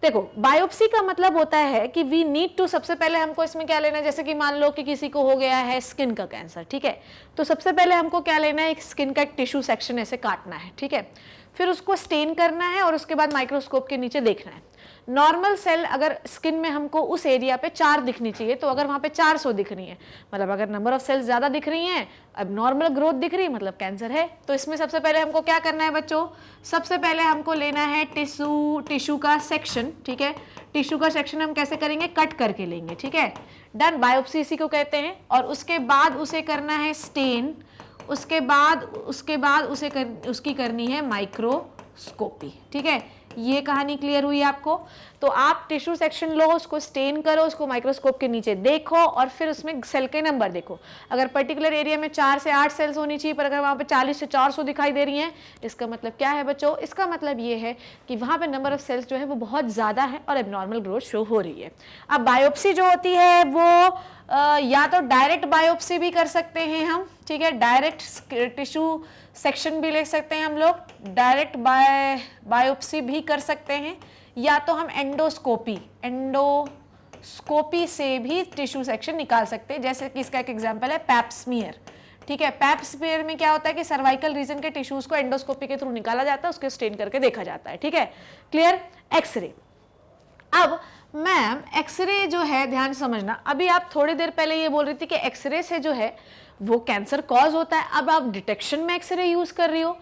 देखो बायोप्सी का मतलब होता है कि वी नीड टू, सबसे पहले हमको इसमें क्या लेना है, जैसे कि मान लो कि किसी को हो गया है स्किन का कैंसर, ठीक है। तो सबसे पहले हमको क्या लेना है, एक स्किन का एक टिश्यू सेक्शन ऐसे काटना है, ठीक है। फिर उसको स्टेन करना है और उसके बाद माइक्रोस्कोप के नीचे देखना है। नॉर्मल सेल अगर स्किन में हमको उस एरिया पे 4 दिखनी चाहिए, तो अगर वहाँ पे 400 दिख रही है, मतलब अगर नंबर ऑफ सेल्स ज़्यादा दिख रही हैं, अब नॉर्मल ग्रोथ दिख रही, मतलब कैंसर है। तो इसमें सबसे पहले हमको क्या करना है बच्चों, सबसे पहले हमको लेना है टिश्यू का सेक्शन, ठीक है। टिश्यू का सेक्शन हम कैसे करेंगे, कट करके लेंगे, ठीक है। डन, बायोप्सी इसी को कहते हैं। और उसके बाद उसे करना है स्टेन, उसके बाद उसकी करनी है माइक्रोस्कोपी, ठीक है। ये कहानी क्लियर हुई आपको। तो आप टिश्यू सेक्शन लो, उसको स्टेन करो, उसको माइक्रोस्कोप के नीचे देखो और फिर उसमें सेल के नंबर देखो। अगर पर्टिकुलर एरिया में 4 से 8 सेल्स होनी चाहिए, पर अगर वहाँ पे 40 से 400 दिखाई दे रही हैं, इसका मतलब क्या है बच्चों, इसका मतलब ये है कि वहाँ पे नंबर ऑफ सेल्स जो है वो बहुत ज़्यादा है और एबनॉर्मल ग्रोथ शो हो रही है। अब बायोप्सी जो होती है वो या तो डायरेक्ट बायोप्सी भी कर सकते हैं हम, ठीक है। डायरेक्ट टिश्यू सेक्शन भी ले सकते हैं हम लोग, डायरेक्ट बायोप्सी भी कर सकते हैं, या तो हम एंडोस्कोपी से भी टिश्यू सेक्शन निकाल सकते हैं। जैसे कि इसका एक एग्जांपल है पैप स्मीयर, ठीक है। पैप स्मीयर में क्या होता है कि सर्वाइकल रीजन के टिश्यूज को एंडोस्कोपी के थ्रू निकाला जाता है, उसके स्टेन करके देखा जाता है, ठीक है। क्लियर। एक्सरे, अब मैम एक्सरे जो है ध्यान से समझना, अभी आप थोड़ी देर पहले ये बोल रही थी कि एक्सरे से जो है वो कैंसर कॉज होता है। अब आप डिटेक्शन में एक्सरे यूज कर रही हो।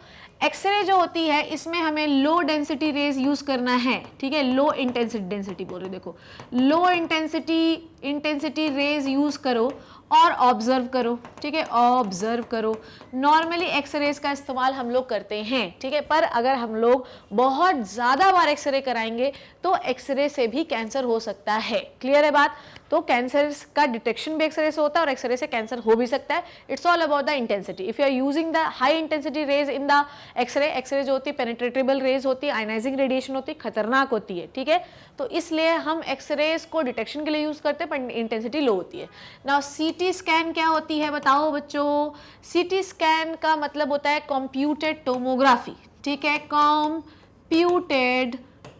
एक्सरे जो होती है इसमें हमें लो डेंसिटी रेज यूज करना है, ठीक है। लो इंटेंसिटी, डेंसिटी बोल रही, देखो लो इंटेंसिटी रेज यूज करो और ऑब्जर्व करो, ठीक है। ऑब्जर्व करो। नॉर्मली एक्सरेज का इस्तेमाल हम लोग करते हैं, ठीक है। पर अगर हम लोग बहुत ज़्यादा बार एक्सरे कराएंगे तो एक्सरे से भी कैंसर हो सकता है। क्लियर है बात। तो कैंसर का डिटेक्शन भी एक्सरे से होता है और एक्सरे से कैंसर हो भी सकता है। It's all about the intensity. If you are using the high intensity rays in the X ray जो होती है पेनिट्रेटेबल रेज होती है, आयनाइजिंग रेडिएशन होती है, खतरनाक होती है, ठीक है। तो इसलिए हम एक्सरेज को डिटेक्शन के लिए यूज करते हैं पर इंटेंसिटी लो होती है। नाउ सीटी स्कैन क्या होती है बताओ बच्चों। सीटी स्कैन का मतलब होता है कंप्यूटेड टोमोग्राफी, ठीक है। Computed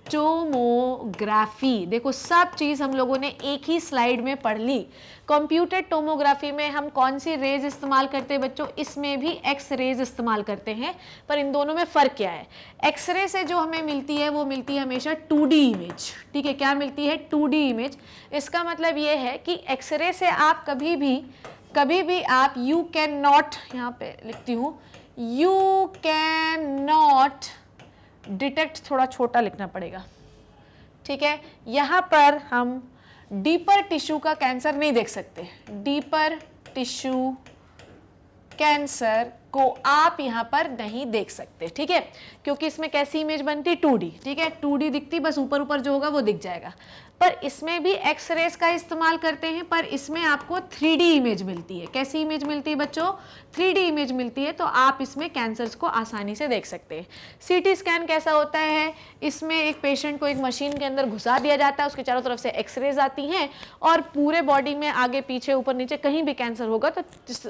tomography. देखो सब चीज़ हम लोगों ने एक ही स्लाइड में पढ़ ली। कंप्यूटर टोमोग्राफी में हम कौन सी रेज इस्तेमाल करते हैं बच्चों? इसमें भी एक्स रेज इस्तेमाल करते हैं, पर इन दोनों में फ़र्क क्या है? एक्सरे से जो हमें मिलती है वो मिलती है हमेशा 2D इमेज, ठीक है? क्या मिलती है? 2D image. इसका मतलब ये है कि एक्सरे से आप कभी भी आप यू कैन नॉट, यहाँ पे लिखती हूँ, यू कैन नॉट डिटेक्ट, थोड़ा छोटा लिखना पड़ेगा, ठीक है? यहाँ पर हम डीपर टिश्यू का कैंसर नहीं देख सकते। डीपर टिश्यू कैंसर को आप यहाँ पर नहीं देख सकते, ठीक है? क्योंकि इसमें कैसी इमेज बनती? 2D, ठीक है? 2D दिखती, बस ऊपर ऊपर जो होगा वो दिख जाएगा। पर इसमें भी एक्स रेज का इस्तेमाल करते हैं, पर इसमें आपको 3D इमेज मिलती है। कैसी इमेज मिलती है बच्चों? 3D इमेज मिलती है, तो आप इसमें कैंसर्स को आसानी से देख सकते हैं। सीटी स्कैन कैसा होता है? इसमें एक पेशेंट को एक मशीन के अंदर घुसा दिया जाता है, उसके चारों तरफ से एक्सरेज आती हैं और पूरे बॉडी में आगे पीछे ऊपर नीचे कहीं भी कैंसर होगा तो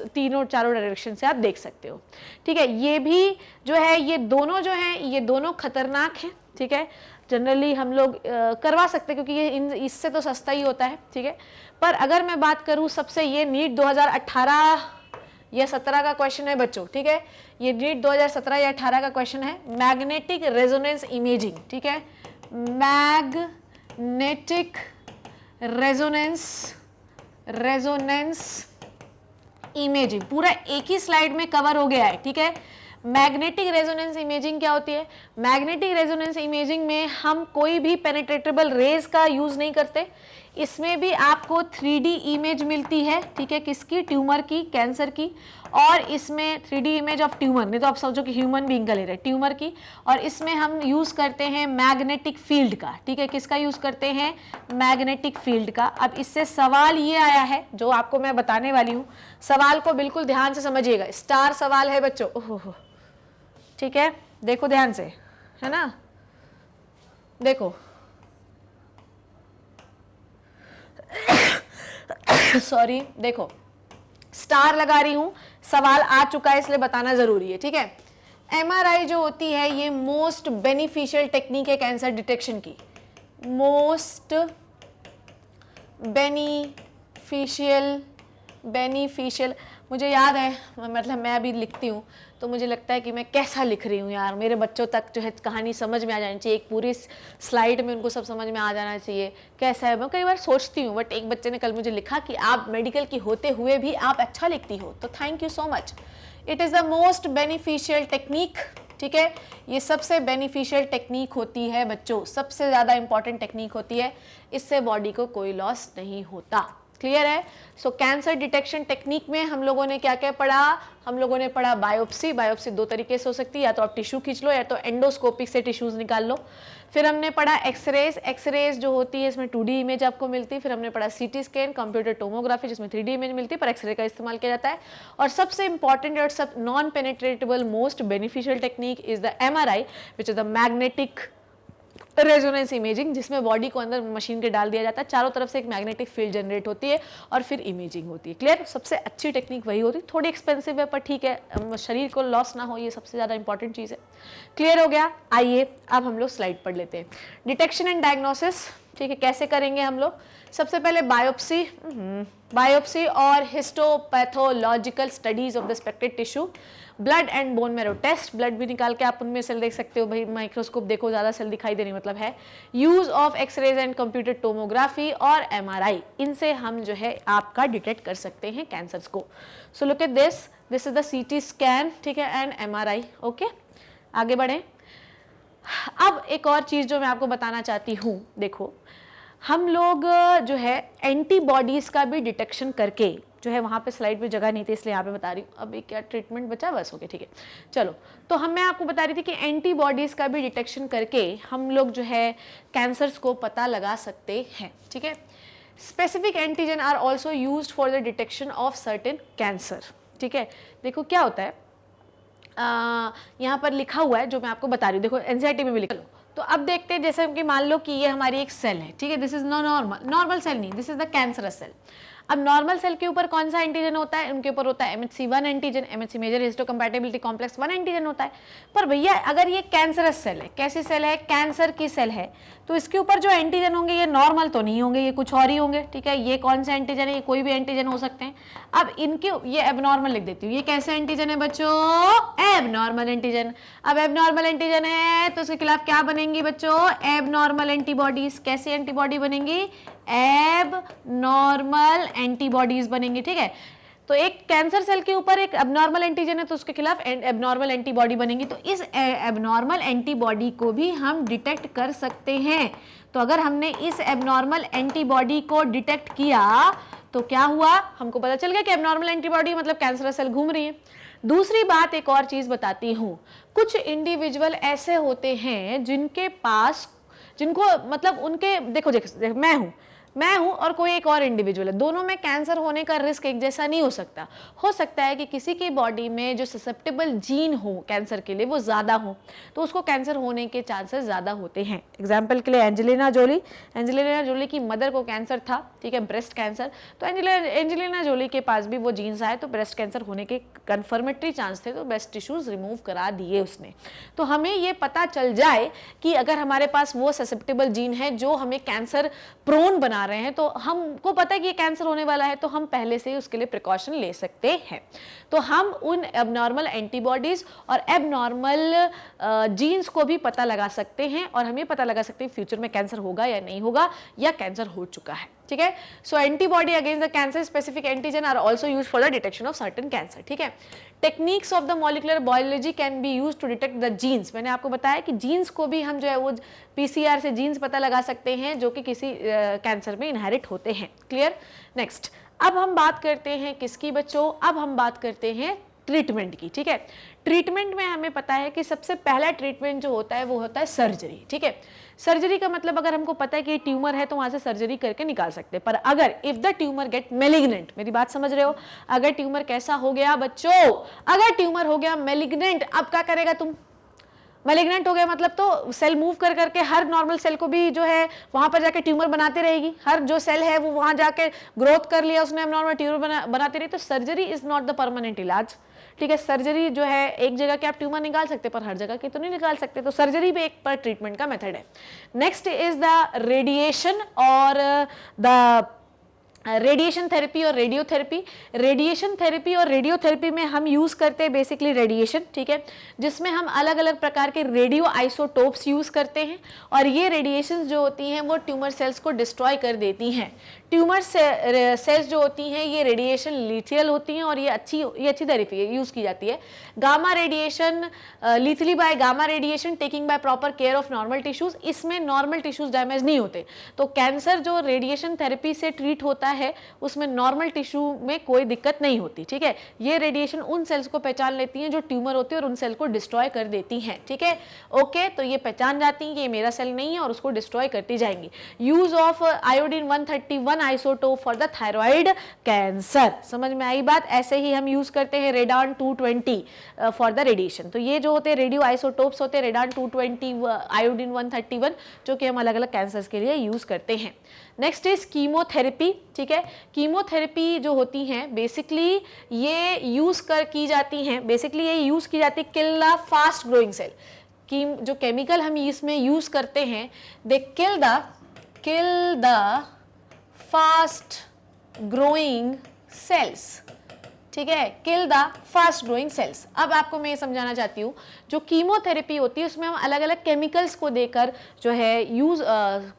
तीनों चारों डायरेक्शन से आप देख सकते हो, ठीक है? ये भी जो है, ये दोनों जो है, ये दोनों खतरनाक हैं, ठीक है? जनरली हम लोग करवा सकते हैं क्योंकि ये इससे तो सस्ता ही होता है, ठीक है? पर अगर मैं बात करूं सबसे, ये नीट 2018 या 17 का क्वेश्चन है बच्चों, ठीक है? ये नीट 2017 या 18 का क्वेश्चन है, मैग्नेटिक रेजोनेंस इमेजिंग, ठीक है? मैग्नेटिक रेजोनेंस इमेजिंग पूरा एक ही स्लाइड में कवर हो गया है, ठीक है? मैग्नेटिक रेजोनेंस इमेजिंग क्या होती है? मैग्नेटिक रेजोनेंस इमेजिंग में हम कोई भी पेनिट्रेटेबल रेज का यूज नहीं करते। इसमें भी आपको 3D इमेज मिलती है, ठीक है? किसकी? ट्यूमर की, कैंसर की। और इसमें 3D इमेज ऑफ ट्यूमर, नहीं तो आप समझो कि ह्यूमन बीइंग का ले रहे हैं, ट्यूमर की। और इसमें हम यूज करते हैं मैग्नेटिक फील्ड का, ठीक है? किसका यूज करते हैं? मैग्नेटिक फील्ड का। अब इससे सवाल ये आया है जो आपको मैं बताने वाली हूँ, सवाल को बिल्कुल ध्यान से समझिएगा, स्टार सवाल है बच्चों, ओहो, ठीक है? देखो ध्यान से, है ना? देखो सॉरी, देखो स्टार लगा रही हूं, सवाल आ चुका है इसलिए बताना जरूरी है, ठीक है? MRI जो होती है ये मोस्ट बेनिफिशियल टेक्निक है कैंसर डिटेक्शन की। मोस्ट बेनिफिशियल, मुझे याद है, मतलब मैं अभी लिखती हूँ तो मुझे लगता है कि मैं कैसा लिख रही हूँ यार, मेरे बच्चों तक जो है कहानी समझ में आ जानी चाहिए, एक पूरी स्लाइड में उनको सब समझ में आ जाना चाहिए कैसा है। मैं कई बार सोचती हूँ, बट एक बच्चे ने कल मुझे लिखा कि आप मेडिकल की होते हुए भी आप अच्छा लिखती हो, तो thank you so much. It is the most beneficial technique, ठीक है? ये सबसे बेनिफिशियल टेक्निक होती है बच्चों, सबसे ज़्यादा इंपॉर्टेंट टेक्निक होती है, इससे बॉडी को कोई लॉस नहीं होता। क्लियर है? सो कैंसर डिटेक्शन टेक्निक में हम लोगों ने क्या क्या पढ़ा? हम लोगों ने पढ़ा बायोप्सी। बायोप्सी दो तरीके से हो सकती है, या तो आप टिश्यू खींच लो या तो एंडोस्कोपिक से टिश्यूज निकाल लो। फिर हमने पढ़ा एक्सरेज। एक्सरेज जो होती है इसमें 2D इमेज आपको मिलती है। फिर हमने पढ़ा सीटी स्कैन, कंप्यूटर टोमोग्राफी जिसमें 3D इमेज मिलती है पर एक्सरे का इस्तेमाल किया जाता है। और सबसे इंपॉर्टेंट और सब non penetratable most beneficial technique is the MRI which is the magnetic resonance imaging, जिसमें बॉडी को अंदर मशीन के डाल दिया जाता है, चारों तरफ से एक मैग्नेटिक फील्ड जनरेट होती है और फिर इमेजिंग होती है। क्लियर? सबसे अच्छी टेक्निक वही होती है, थोड़ी एक्सपेंसिव है पर ठीक है, शरीर को लॉस ना हो ये सबसे ज़्यादा इंपॉर्टेंट चीज़ है। क्लियर हो गया? आइए अब हम लोग स्लाइड पढ़ लेते हैं। डिटेक्शन एंड डायग्नोसिस, ठीक है? कैसे करेंगे हम लोग? सबसे पहले बायोप्सी और histopathological studies of the suspected tissue, blood and bone marrow test, blood भी निकाल के आप उनमें सेल देख सकते हो, भाई माइक्रोस्कोप देखो ज़्यादा सेल दिखाई देने मतलब है। Use of X rays and computer tomography और MRI, इनसे हम जो है आपका डिटेक्ट कर सकते हैं कैंसर्स को। So look at this is the CT scan, ठीक है, एंड MRI। ओके, आगे बढ़ें। अब एक और चीज़ जो मैं आपको बताना चाहती हूँ, देखो हम लोग जो है एंटीबॉडीज़ का भी डिटेक्शन करके जो है, वहाँ पे स्लाइड पे जगह नहीं थी इसलिए यहाँ पे बता रही हूँ। अभी क्या ट्रीटमेंट बचा? बस हो गया, ठीक है। चलो, तो मैं आपको बता रही थी कि एंटीबॉडीज़ का भी डिटेक्शन करके हम लोग जो है कैंसर्स को पता लगा सकते हैं, ठीक है। Specific antigen are also used for the detection of certain cancer, ठीक है। देखो क्या होता है, यहाँ पर लिखा हुआ है जो मैं आपको बता रही हूँ, देखो NCERT में भी लिखा लो। तो अब देखते हैं, जैसे कि मान लो कि ये हमारी एक सेल है, ठीक है, दिस इज नॉर्मल सेल नहीं, this is the cancerous cell. अब नॉर्मल सेल के ऊपर कौन सा एंटीजन होता है, उनके ऊपर होता है MHC1 antigen, MHC major histocompatibility complex 1 antigen होता है। पर भैया अगर ये कैंसरस सेल है, कैसी सेल है, कैंसर की सेल है, तो इसके ऊपर जो एंटीजन होंगे ये नॉर्मल तो नहीं होंगे, ये कुछ और ही होंगे, ठीक है। ये कौन सा एंटीजन है, ये कोई भी एंटीजन हो सकते हैं। अब इनके ये एबनॉर्मल लिख देती हूँ, ये कैसे एंटीजन है बच्चों, एबनॉर्मल एंटीजन। अब एबनॉर्मल एंटीजन है तो उसके खिलाफ क्या बनेंगी बच्चों, एबनॉर्मल एंटीबॉडीज। कैसी एंटीबॉडी बनेंगी, एबनॉर्मल एंटीबॉडीज बनेंगी, ठीक है। तो एक कैंसर सेल के ऊपर एक एबनॉर्मल एंटीजन है तो उसके खिलाफ एबनॉर्मल एंटीबॉडी बनेगी। तो इस एबनॉर्मल एंटीबॉडी को भी हम डिटेक्ट कर सकते हैं। तो अगर हमने इस एबनॉर्मल एंटीबॉडी को डिटेक्ट किया तो क्या हुआ, हमको पता चल गया कि एबनॉर्मल एंटीबॉडी मतलब कैंसरस सेल घूम रही है। दूसरी बात एक और चीज बताती हूँ, कुछ इंडिविजुअल ऐसे होते हैं जिनके पास, जिनको मतलब उनके देखो मैं हूं और कोई एक और इंडिविजुअल है, दोनों में कैंसर होने का रिस्क एक जैसा नहीं हो सकता है कि किसी की बॉडी में जो ससेप्टेबल जीन हो कैंसर के लिए वो ज़्यादा हो, तो उसको कैंसर होने के चांसेस ज़्यादा होते हैं। एग्जाम्पल के लिए एंजेलिना जोली की मदर को कैंसर था, ठीक है, ब्रेस्ट कैंसर। तो एंजेलिना जोली के पास भी वो जीन्स आए तो ब्रेस्ट कैंसर होने के कन्फर्मेटरी चांस थे, तो ब्रेस्ट टिश्यूज रिमूव करा दिए उसने। तो हमें ये पता चल जाए कि अगर हमारे पास वो ससेप्टेबल जीन है जो हमें कैंसर प्रोन बना रहे हैं, तो हमको पता है कि ये कैंसर होने वाला है, तो हम पहले से ही उसके लिए प्रिकॉशन ले सकते हैं। तो हम उन एबनॉर्मल एंटीबॉडीज और एबनॉर्मल जीन्स को भी पता लगा सकते हैं और हम ये पता लगा सकते हैं फ्यूचर में कैंसर होगा या नहीं होगा, या कैंसर हो चुका है, ठीक है। So antibody against the cancer specific antigen are also used for the detection of certain cancer, ठीक है। Techniques of the molecular biology can be used to detect the genes. मैंने आपको बताया कि जीन्स को भी हम जो है वो PCR से जीन्स पता लगा सकते हैं जो कि किसी कैंसर में इनहेरिट होते हैं। क्लियर। नेक्स्ट, अब हम बात करते हैं किसकी बच्चों, अब हम बात करते हैं ट्रीटमेंट की, ठीक है। ट्रीटमेंट में हमें पता है कि सबसे पहला ट्रीटमेंट जो होता है वो होता है सर्जरी, ठीक है। सर्जरी का मतलब अगर हमको पता है कि ट्यूमर है तो वहां से सर्जरी करके निकाल सकते हैं। पर अगर if the tumour get malignant, मेरी बात समझ रहे हो, अगर ट्यूमर कैसा हो गया बच्चों, अगर ट्यूमर हो गया मेलिग्नेंट, अब क्या करेगा तुम, मेलिग्नेंट हो गया मतलब तो सेल मूव कर करके हर नॉर्मल सेल को भी जो है वहां पर जाके ट्यूमर बनाते रहेगी। हर जो सेल है वो वहां जाके ग्रोथ कर लिया उसने, एबनॉर्मल ट्यूमर बनाती रही। तो surgery is not the permanent इलाज, ठीक है। सर्जरी जो है एक जगह के आप ट्यूमर निकाल सकते पर हर जगह के तो नहीं निकाल सकते, तो सर्जरी भी एक पर ट्रीटमेंट का मेथड है। नेक्स्ट इज द रेडिएशन और द रेडिएशन थेरेपी और रेडियोथेरेपी। रेडिएशन थेरेपी और रेडियोथेरेपी में हम यूज करते हैं बेसिकली रेडिएशन, ठीक है, जिसमें हम अलग अलग प्रकार के रेडियो आइसोटोप्स यूज करते हैं और ये रेडिएशंस जो होती हैं वो ट्यूमर सेल्स को डिस्ट्रॉय कर देती हैं। ट्यूमर सेल्स जो होती हैं ये रेडिएशन लीथियल होती हैं और ये अच्छी थेरेपी यूज की जाती है। Gamma radiation, लीथली by gamma radiation taking by proper care of normal tissues, इसमें नॉर्मल टिश्यूज डैमेज नहीं होते। तो कैंसर जो रेडिएशन थेरेपी से ट्रीट होता है उसमें नॉर्मल टिश्यू में कोई दिक्कत नहीं होती, ठीक है। ये रेडिएशन उन सेल्स को पहचान लेती हैं जो ट्यूमर होती है और उन सेल को डिस्ट्रॉय कर देती हैं, ठीक है। ओके, तो ये पहचान जाती हैं कि ये मेरा सेल नहीं है और उसको डिस्ट्रॉय करती जाएंगी। Use of iodine 131 isotope for the thyroid cancer, समझ में आई बात। ऐसे ही हम यूज करते हैं रेडान 220 फॉर द रेडिएशन। तो ये जो होते हैं रेडियो आइसोटोप्स होते हैं रेडान 220, आयोडीन 131, जो कि हम अलग अलग कैंसर्स के लिए यूज करते हैं। नेक्स्ट इज कीमोथेरेपी, ठीक है। कीमोथेरेपी जो होती हैं बेसिकली ये यूज की जाती हैं, बेसिकली ये यूज की जाती है kill the fast growing cell. जो केमिकल हम इसमें यूज करते हैं they kill the fast growing cells, ठीक है, kill the fast growing cells. अब आपको मैं ये समझाना चाहती हूँ, जो कीमोथेरेपी होती है उसमें हम अलग अलग केमिकल्स को देकर जो है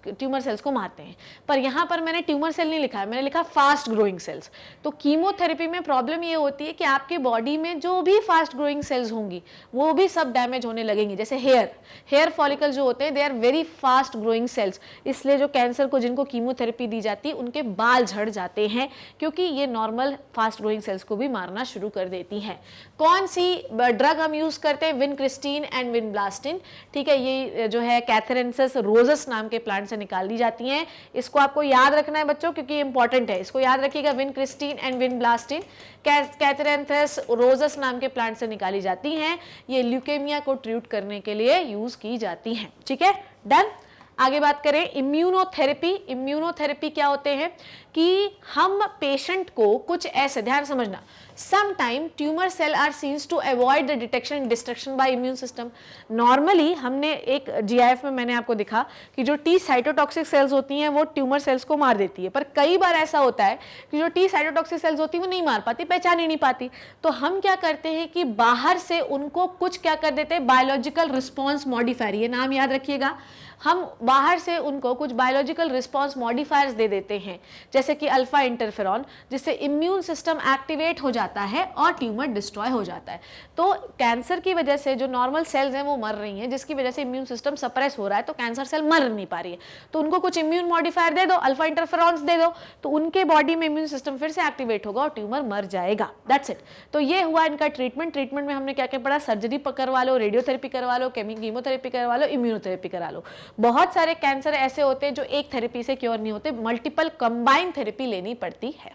ट्यूमर सेल्स को मारते हैं। पर यहाँ पर मैंने ट्यूमर सेल नहीं लिखा है, मैंने लिखा फास्ट ग्रोइंग सेल्स। तो कीमोथेरेपी में प्रॉब्लम ये होती है कि आपकी बॉडी में जो भी फास्ट ग्रोइंग सेल्स होंगी वो भी सब डैमेज होने लगेंगी। जैसे हेयर फॉलिकल जो होते हैं they are very fast growing cells, इसलिए जो कैंसर को जिनको कीमोथेरेपी दी जाती है उनके बाल झड़ जाते हैं क्योंकि ये नॉर्मल फास्ट ग्रोइंग सेल्स को भी मारना शुरू कर देती हैं। कौन सी ड्रग हम यूज करते हैं, विनक्रिस्टीन एंड विनब्लास्टिन, ठीक है। ये जो है कैथरेंसिस रोजस नाम के प्लांट से निकाली जाती हैं। इसको आपको याद रखना है बच्चों क्योंकि इंपॉर्टेंट है, इसको याद रखिएगा। विनक्रिस्टीन एंड विनब्लास्टिन कैथरेंसिस रोजस नाम के प्लांट से निकाली जाती हैं। ये ल्यूकेमिया को ट्रीट करने के लिए यूज की जाती हैं, ठीक है, डन। आगे बात करें इम्यूनोथेरेपी। इम्यूनोथेरेपी क्या होते हैं कि हम पेशेंट को कुछ ऐसे, ध्यान समझना, sometime tumour cell are seen to avoid the detection and destruction by immune system. Normally हमने एक जीआईएफ में मैंने आपको दिखा कि जो टी साइटोटॉक्सिक सेल्स होती हैं वो ट्यूमर सेल्स को मार देती है, पर कई बार ऐसा होता है कि जो टी साइटोटॉक्सिक सेल्स होती है वो नहीं मार पाती, पहचान ही नहीं पाती। तो हम क्या करते हैं कि बाहर से उनको कुछ क्या कर देते हैं, बायोलॉजिकल रिस्पॉन्स मॉडिफायर, ये नाम याद रखिएगा, हम बाहर से उनको कुछ बायोलॉजिकल रिस्पॉन्स मॉडिफायर्स दे देते हैं, जैसे कि अल्फा इंटरफेरॉन, जिससे इम्यून सिस्टम एक्टिवेट हो जाता है और ट्यूमर डिस्ट्रॉय हो जाता है। तो कैंसर की वजह से जो नॉर्मल सेल्स हैं वो मर रही हैं, जिसकी वजह से इम्यून सिस्टम सप्रेस हो रहा है, तो कैंसर सेल मर नहीं पा रही है, तो उनको कुछ इम्यून मॉडिफायर दे दो, अल्फा इंटरफेरॉन्स दे दो, तो उनके बॉडी में इम्यून सिस्टम फिर से एक्टिवेट होगा और ट्यूमर मर जाएगा। That's it. तो ये हुआ इनका ट्रीटमेंट। ट्रीटमेंट में हमने क्या क्या पढ़ा, सर्जरी करवा लो, रेडियोथेरेपी करवा लो, कीमोथेरेपी करवा लो, इम्यूनोथेरेपी करा लो। बहुत सारे कैंसर ऐसे होते हैं जो एक थेरेपी से क्योर नहीं होते, मल्टीपल कंबाइन थेरेपी लेनी पड़ती है।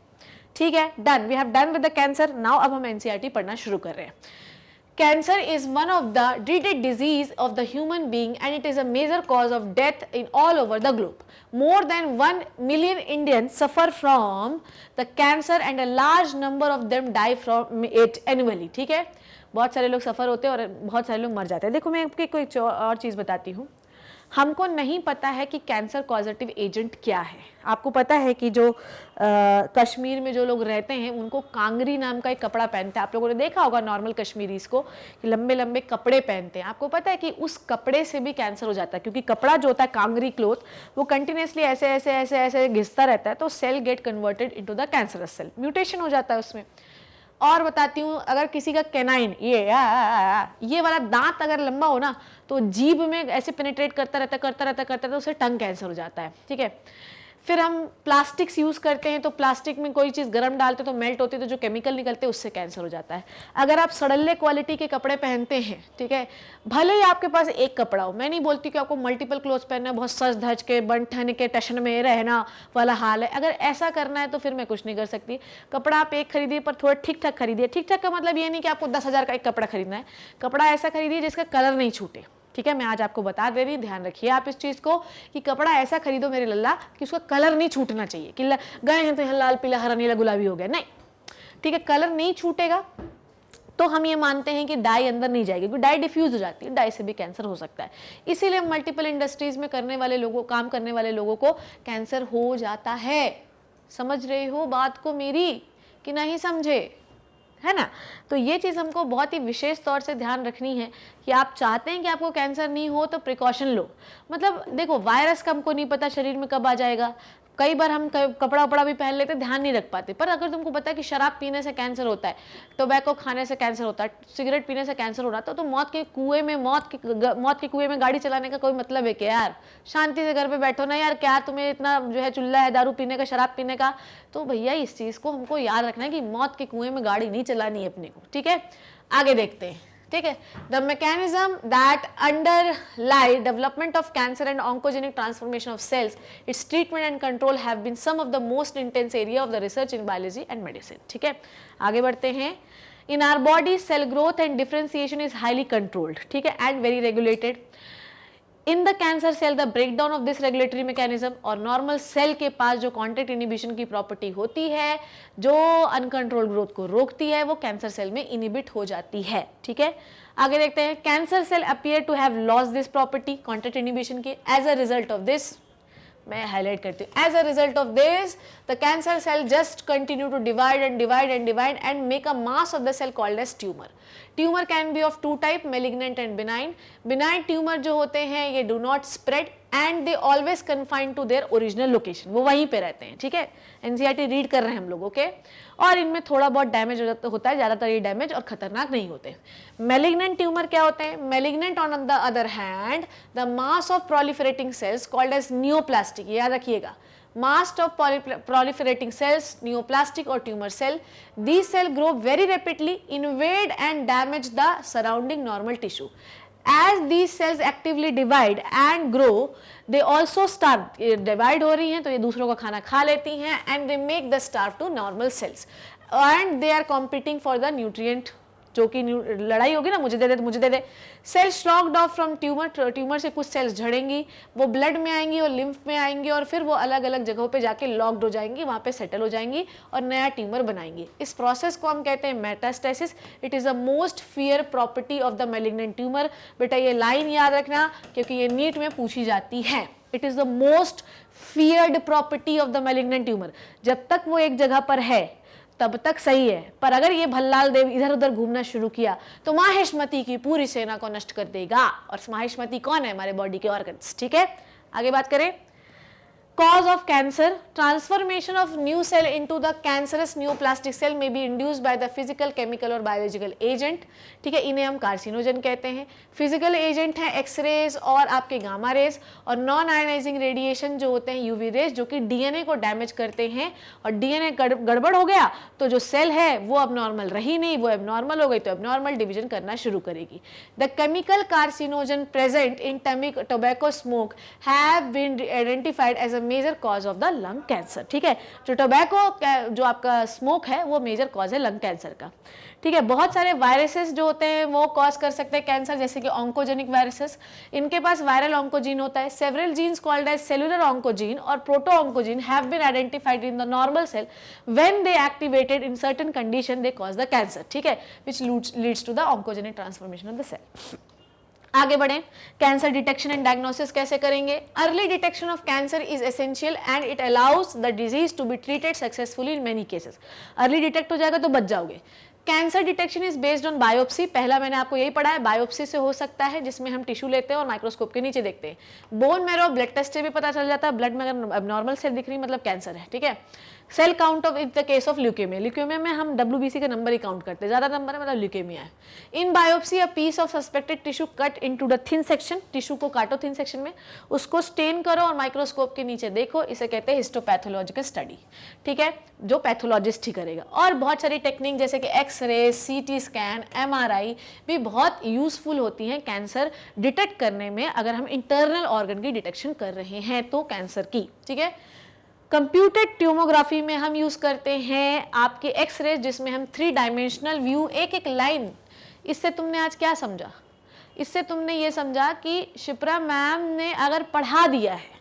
ठीक है, done, we have done with the cancer. Now अब हम एनसीईआरटी पढ़ना शुरू कर रहे हैं। Cancer is one of the dreaded disease of the human being and it is a major cause of death in all over the globe. More than 1 million Indians suffer from the cancer and a large number of them die from it annually. ठीक है, बहुत सारे लोग सफ़र होते हैं और बहुत सारे लोग मर जाते हैं। देखो मैं आपकी कोई और चीज़ बताती हूँ, हमको नहीं पता है कि कैंसर कॉजेटिव एजेंट क्या है। आपको पता है कि जो कश्मीर में जो लोग रहते हैं उनको कांगरी नाम का एक कपड़ा पहनते हैं, आप लोगों ने देखा होगा नॉर्मल कश्मीरीज को कि लंबे लंबे कपड़े पहनते हैं। आपको पता है कि उस कपड़े से भी कैंसर हो जाता है, क्योंकि कपड़ा जो होता है कांगरी क्लोथ वो कंटिन्यूसली ऐसे ऐसे ऐसे ऐसे घिसता रहता है, तो cell get converted into the cancerous cell, mutation हो जाता है उसमें। और बताती हूँ, अगर किसी का कैनाइन ये वाला दांत अगर लंबा हो ना तो जीभ में ऐसे पेनिट्रेट करता रहता तो उसे टंग कैंसर हो जाता है। ठीक है, फिर हम प्लास्टिक्स यूज़ करते हैं, तो प्लास्टिक में कोई चीज़ गर्म डालते तो मेल्ट होती है, तो जो केमिकल निकलते हैं उससे कैंसर हो जाता है। अगर आप सड़ल्ले क्वालिटी के कपड़े पहनते हैं, ठीक है, भले ही आपके पास एक कपड़ा हो, मैं नहीं बोलती कि आपको मल्टीपल क्लोथ्स पहनना है, बहुत सज धज के बन ठन के टशन में रहना वाला हाल है। अगर ऐसा करना है तो फिर मैं कुछ नहीं कर सकती। कपड़ा आप एक खरीदिए, पर थोड़ा ठीक ठाक खरीदिए। ठीक ठाक का मतलब ये नहीं कि आपको 10,000 का एक कपड़ा खरीदना है, कपड़ा ऐसा खरीदिए जिसका कलर नहीं छूटे। ठीक है, मैं आज आपको बता दे रही, ध्यान रखिए आप इस चीज़ को कि कपड़ा ऐसा खरीदो मेरे लल्ला कि उसका कलर नहीं छूटना चाहिए कि गए हैं तो यहाँ लाल पीला हरा नीला गुलाबी हो गया, नहीं। ठीक है, कलर नहीं छूटेगा तो हम ये मानते हैं कि डाई अंदर नहीं जाएगी, क्योंकि डाई डिफ्यूज हो जाती है, डाई से भी कैंसर हो सकता है। इसीलिए मल्टीपल इंडस्ट्रीज में करने वाले लोगों, काम करने वाले लोगों को कैंसर हो जाता है। समझ रहे हो बात को मेरी कि नहीं समझे, है ना? तो ये चीज़ हमको बहुत ही विशेष तौर से ध्यान रखनी है कि आप चाहते हैं कि आपको कैंसर नहीं हो तो प्रिकॉशन लो। मतलब देखो, वायरस का हमको नहीं पता शरीर में कब आ जाएगा, कई बार हम कपड़ा वपड़ा भी पहन लेते, ध्यान नहीं रख पाते। पर अगर तुमको पता है कि शराब पीने से कैंसर होता है, टोबैको खाने से कैंसर होता है, सिगरेट पीने से कैंसर हो रहा था, तो मौत के कुएं में गाड़ी चलाने का कोई मतलब है क्या यार? शांति से घर पे बैठो ना यार, क्या तुम्हें इतना जो है चुल्ला है दारू पीने का, शराब पीने का? तो भैया इस चीज़ को हमको याद रखना है कि मौत के कुएं में गाड़ी नहीं चलानी है अपने को। ठीक है, आगे देखते हैं। ठीक है, the mechanism that underlie development of cancer and oncogenic transformation of cells, its treatment and control have been some of the most intense area of the research in biology and medicine. ठीक है, आगे बढ़ते हैं। In our body cell growth and differentiation is highly controlled, ठीक है, and very regulated. In the cancer cell the breakdown of this regulatory mechanism, और normal cell के पास जो कॉन्टैक्ट इनिबिशन की प्रॉपर्टी होती है, जो अनकंट्रोल ग्रोथ को रोकती है, वो कैंसर सेल में इनिबिट हो जाती है। ठीक है, आगे देखते हैं। Cancer cell appear to have lost this property contact inhibition की। As a result of this, मैं हाईलाइट करती हूँ, as a result of this the cancer cell just continue to divide and divide and divide and make a mass of the cell called as tumour. Tumour can be of two type, malignant and benign. Benign tumour जो होते हैं ये do not spread and they always confined to their original location, वो वहीं पे रहते हैं। ठीक है, एनसीईआरटी रीड कर रहे हैं हम लोग, ओके। और इनमें थोड़ा बहुत डैमेज होता है, ज़्यादातर ये डैमेज और खतरनाक नहीं होते। मेलिग्नेंट ट्यूमर क्या होते हैं? Malignant on the other hand the mass of proliferating cells called as neoplastic, याद रखिएगा, mass of proliferating cells, neoplastic or tumor cell. These cells grow very rapidly, invade and damage the surrounding normal tissue. As these cells actively divide and grow, they also starve. Divide हो रही हैं तो ये दूसरों का खाना खा लेती हैं and they make the starve to normal cells and they are competing for the nutrient जो कि लड़ाई होगी ना, मुझे दे दे मुझे दे दे। Cell sloughed off from tumour, tumour से कुछ सेल्स झड़ेंगी, वो ब्लड में आएंगी और लिम्फ में आएंगी और फिर वो अलग अलग जगहों पे जाके लॉक्ड हो जाएंगी, वहाँ पे सेटल हो जाएंगी और नया ट्यूमर बनाएंगी। इस प्रोसेस को हम कहते हैं metastasis. It is the most fear property of the malignant tumour. बेटा ये लाइन याद रखना क्योंकि ये नीट में पूछी जाती है। It is the most feared property of the malignant tumour. जब तक वो एक जगह पर है तब तक सही है, पर अगर ये भल्लाल देव इधर उधर घूमना शुरू किया तो माहेश्मती की पूरी सेना को नष्ट कर देगा। और माहेश्मती कौन है? हमारे बॉडी के ऑर्गन्स। ठीक है, आगे बात करें। Cause of cancer, transformation of new cell into the cancerous neoplastic cell may be induced by the physical, chemical और biological agent। ठीक है, इन्हें हम कार्सिनोजन कहते हैं। फिजिकल एजेंट हैं एक्सरेज और आपके गामा रेज, और नॉन आयनाइजिंग रेडिएशन जो होते हैं यूवी रेज, जो कि डीएनए को डैमेज करते हैं। और डीएनए गड़बड़ हो गया तो जो सेल है वो अब नॉर्मल रही नहीं, वो अब नॉर्मल हो गई तो अब नॉर्मल डिवीजन करना शुरू करेगी। The chemical carcinogen present in tobacco smoke have been identified as a major cause of the lung cancer. ठीक है, जो टोबैको जो आपका स्मोक है वो मेजर कॉज है लंग कैंसर का। ठीक है, बहुत सारे वायरसेस जो होते हैं वो कॉज कर सकते हैं कैंसर, जैसे कि ऑन्कोजेनिक वायरसेस, इनके पास वायरल ऑन्कोजीन होता है। Several genes called as cellular oncogene और proto oncogene have been identified in the normal cell when they activated in certain condition they cause the cancer. ठीक है, which leads to the oncogenic transformation of the cell. आगे बढ़ें, cancer detection and diagnosis कैसे करेंगे। Early detection of cancer is essential and it allows the disease to be treated successfully in many cases. Early detect हो जाएगा तो बच जाओगे। Cancer detection is based on biopsy. पहला मैंने आपको यही पढ़ा है, बायोप्सी से हो सकता है, जिसमें हम टिश्यू लेते हैं और माइक्रोस्कोप के नीचे देखते हैं। बोन मैरो ब्लड टेस्ट से भी पता चल जाता है, ब्लड में अगर एबनॉर्मल सेल दिख रही मतलब कैंसर है। ठीक है, cell count of in the case of leukaemia, leukaemia में हम WBC का नंबर ही काउंट करते हैं, ज्यादा नंबर है मतलब ल्यूकेमिया है। In biopsy a piece of suspected tissue cut into the thin section, tissue को काटो थिन सेक्शन में, उसको स्टेन करो और माइक्रोस्कोप के नीचे देखो, इसे कहते हैं हिस्टोपैथोलॉजिकल स्टडी। ठीक है, जो पैथोलॉजिस्ट ही करेगा। और बहुत सारी टेक्निक जैसे कि एक्सरे, CT स्कैन, MRI भी बहुत यूजफुल होती हैं कैंसर डिटेक्ट करने में, अगर हम इंटरनल ऑर्गन की डिटेक्शन कर रहे हैं तो कैंसर की। ठीक है, कंप्यूटेड ट्यूमोग्राफी में हम यूज करते हैं आपके एक्सरे, जिसमें हम 3 डायमेंशनल व्यू, एक एक लाइन। इससे तुमने आज क्या समझा? इससे तुमने ये समझा कि शिप्रा मैम ने अगर पढ़ा दिया है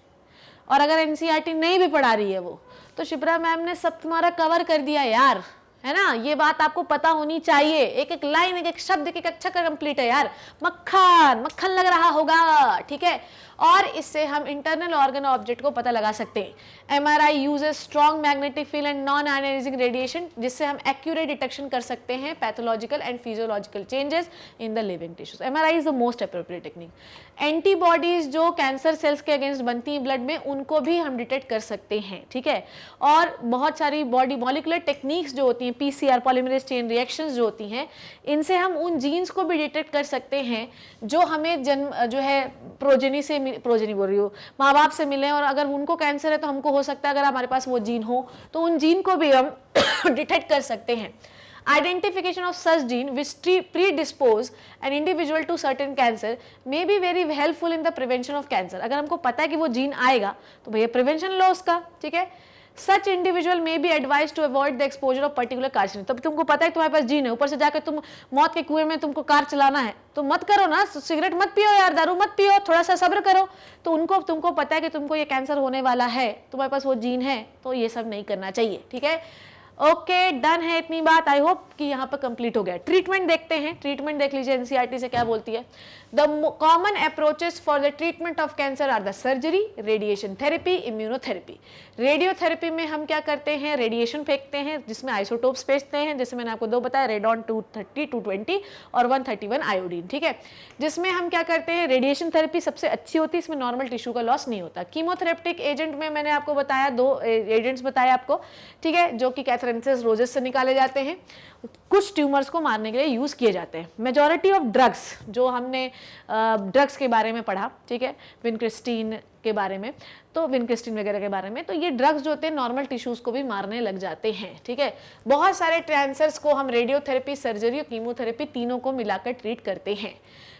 और अगर NCERT नहीं भी पढ़ा रही है वो, तो शिप्रा मैम ने सब तुम्हारा कवर कर दिया यार, है ना। ये बात आपको पता होनी चाहिए, एक एक लाइन, एक एक शब्द, एक एक अक्षर का कंप्लीट है यार। मक्खन मक्खन लग रहा होगा। ठीक है, और इससे हम इंटरनल ऑर्गन ऑब्जेक्ट को पता लगा सकते हैं। MRI uses strong magnetic field and non ionising radiation, जिससे हम एक्यूरेट डिटेक्शन कर सकते हैं pathological and physiological changes in the living tissues. MRI is the most appropriate technique. Antibodies जो कैंसर सेल्स के अगेंस्ट बनती हैं ब्लड में, उनको भी हम डिटेक्ट कर सकते हैं। ठीक है, और बहुत सारी बॉडी मॉलिकुलर टेक्निक्स जो होती हैं, PCR पॉलीमरेज चेन रिएक्शंस जो होती हैं, इनसे हम उन जीन्स को भी डिटेक्ट कर सकते हैं जो हमें जन्म जो है प्रोजेनी बोल रही हो, माँ बाप से मिले, और अगर उनको कैंसर है तो हमको हो सकता है अगर हमारे पास वो जीन हो तो उन जीन को भी हम डिटेक्ट कर सकते हैं। Identification of such gene which predispose an individual to certain cancer may be very helpful in the prevention of cancer। अगर हमको पता है कि वो जीन आएगा तो भैया प्रिवेंशन लो उसका। ठीक है, Such individual may be advised to avoid the exposure of particular carcinogen। तब तुमको पता है तुम्हारे पास जीन है, ऊपर से जाकर तुम मौत के कुएं में तुमको कार चलाना है तो मत करो ना, सिगरेट मत पियो यार, दारू मत पियो, थोड़ा सा सब्र करो। तो तुमको पता है कि तुमको ये कैंसर होने वाला है, तुम्हारे पास वो जीन है, तो ये सब नहीं करना चाहिए। ठीक है, ओके डन है इतनी बात। आई होप कि यहाँ पर कंप्लीट हो गया। ट्रीटमेंट देखते हैं, ट्रीटमेंट देख लीजिए NCERT से क्या बोलती है। The common approaches for the treatment of cancer are the surgery, radiation therapy, immunotherapy. Radiotherapy में हम क्या करते हैं, रेडिएशन फेंकते हैं जिसमें आइसोटोप्स भेजते हैं, जैसे मैंने आपको 2 बताया, रेडॉन 230, 220 और 131 आयोडीन। ठीक है, जिसमें हम क्या करते हैं, रेडिएशन थेरेपी सबसे अच्छी होती है, इसमें नॉर्मल टिश्यू का लॉस नहीं होता। कीमोथेरेप्टिक एजेंट में मैंने आपको बताया 2 एजेंट्स बताए आपको, ठीक है, जो कि कैथरेंसिस रोजेस से निकाले जाते हैं, कुछ ट्यूमर्स को मारने के लिए यूज किए जाते हैं। मेजॉरिटी ऑफ ड्रग्स जो हमने ड्रग्स के बारे में पढ़ा, ठीक है, विनक्रिस्टीन के बारे में, तो विनक्रिस्टीन वगैरह के बारे में, तो ये ड्रग्स जो होते हैं नॉर्मल टिश्यूज को भी मारने लग जाते हैं। ठीक है, बहुत सारे कैंसर्स को हम रेडियोथेरेपी, सर्जरी और कीमोथेरेपी तीनों को मिलाकर ट्रीट करते हैं।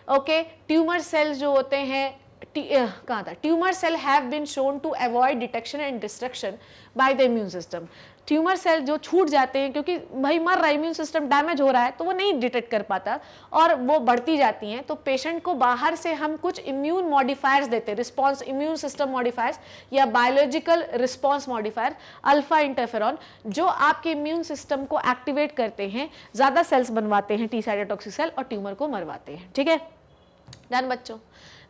ओके, ट्यूमर सेल्स जो होते हैं कहाँ था, tumour cell have been shown to avoid detection and destruction by the immune system. Tumour cell जो छूट जाते हैं क्योंकि भाई मर रहा है, इम्यून सिस्टम डैमेज हो रहा है, तो वो नहीं डिटेक्ट कर पाता और वो बढ़ती जाती हैं। तो पेशेंट को बाहर से हम कुछ इम्यून मॉडिफायर्स देते हैं, रिस्पॉन्स इम्यून सिस्टम मॉडिफायर्स या biological response modifier, alpha interferon, जो आपके इम्यून सिस्टम को एक्टिवेट करते हैं, ज़्यादा सेल्स बनवाते हैं, टी साइटोटॉक्सिक सेल, और ट्यूमर को मरवाते हैं। ठीक है डन बच्चों।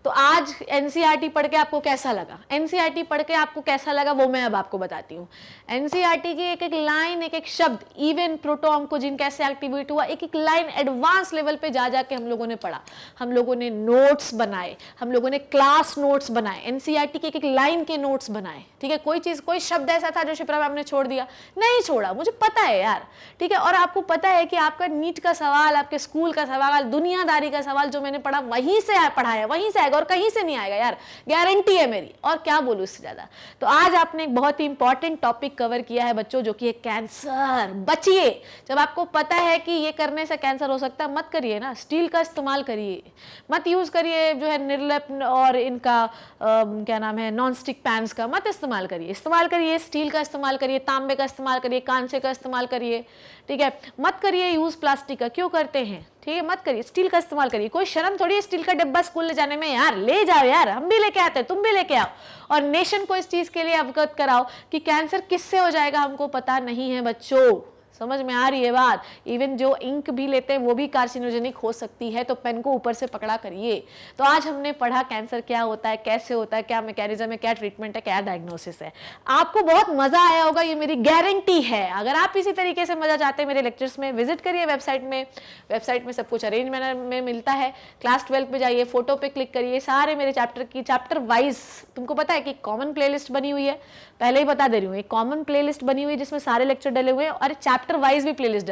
तो आज एनसीईआरटी पढ़ के आपको कैसा लगा, एनसीईआरटी पढ़ के आपको कैसा लगा वो मैं अब आपको बताती हूँ। एनसीईआरटी की एक एक लाइन, एक एक शब्द, इवन प्रोटोऑन्कोजीन कैसे एक्टिवेट हुआ, एक एक लाइन एडवांस लेवल पे जा जाके हम लोगों ने पढ़ा, हम लोगों ने नोट्स बनाए, हम लोगों ने क्लास नोट्स बनाए, एनसीईआरटी की एक एक लाइन के नोट्स बनाए। ठीक है, कोई चीज़, कोई शब्द ऐसा था जो शिप्रा मैम ने छोड़ दिया? नहीं छोड़ा, मुझे पता है यार। ठीक है, और आपको पता है कि आपका नीट का सवाल, आपके स्कूल का सवाल, दुनियादारी का सवाल जो मैंने पढ़ा वहीं से पढ़ाया, वहीं से आएगा और कहीं से नहीं आएगा यार, गारंटी है मेरी। और क्या बोलूं इससे ज्यादा। तो आज आपने एक बहुत ही इंपॉर्टेंट टॉपिक कवर किया है बच्चों, जो कि है कैंसर। बचिए, जब आपको पता है कि ये करने से कैंसर हो सकता है, मत करिए ना, स्टील का इस्तेमाल करिए, मत यूज करिए जो है निर्लेप और इनका क्या नाम है, नॉन स्टिक पैन्स का मत इस्तेमाल करिए, इस्तेमाल करिए स्टील का इस्तेमाल करिए, तांबे का इस्तेमाल करिए, कांसे का इस्तेमाल करिए। ठीक है, मत करिए यूज प्लास्टिक का, क्यों करते हैं? ठीक है, मत करिए, स्टील का इस्तेमाल करिए। कोई शर्म थोड़ी है स्टील का डिब्बा स्कूल ले जाने में, यार ले जाओ यार, हम भी लेके आते हैं, तुम भी लेके आओ, और नेशन को इस चीज के लिए अवगत कराओ कि कैंसर किससे हो जाएगा हमको पता नहीं है बच्चों। समझ में आ रही है बात? इवन जो इंक भी लेते हैं वो भी कार्सिनोजेनिक हो सकती है, तो पेन को ऊपर से पकड़ा करिए। तो आज हमने पढ़ा कैंसर क्या होता है, कैसे होता है, क्या मैकेनिज्म है, क्या ट्रीटमेंट है, क्या डायग्नोसिस है। आपको बहुत मजा आया होगा, ये मेरी गारंटी है। अगर आप इसी तरीके से मजा चाहते हैं मेरे लेक्चर्स में, विजिट करिए वेबसाइट में सब कुछ अरेंज मैनर में मिलता है। क्लास 12 पे जाइए, फोटो पे क्लिक करिए, सारे मेरे चैप्टर वाइज, तुमको पता है कि कॉमन प्लेलिस्ट बनी हुई है, पहले ही बता दे रही हूँ, एक कॉमन प्लेलिस्ट बनी हुई है जिसमें सारे लेक्चर डले हुए हैं, और चैप्टर वाइज भी प्लेलिस्ट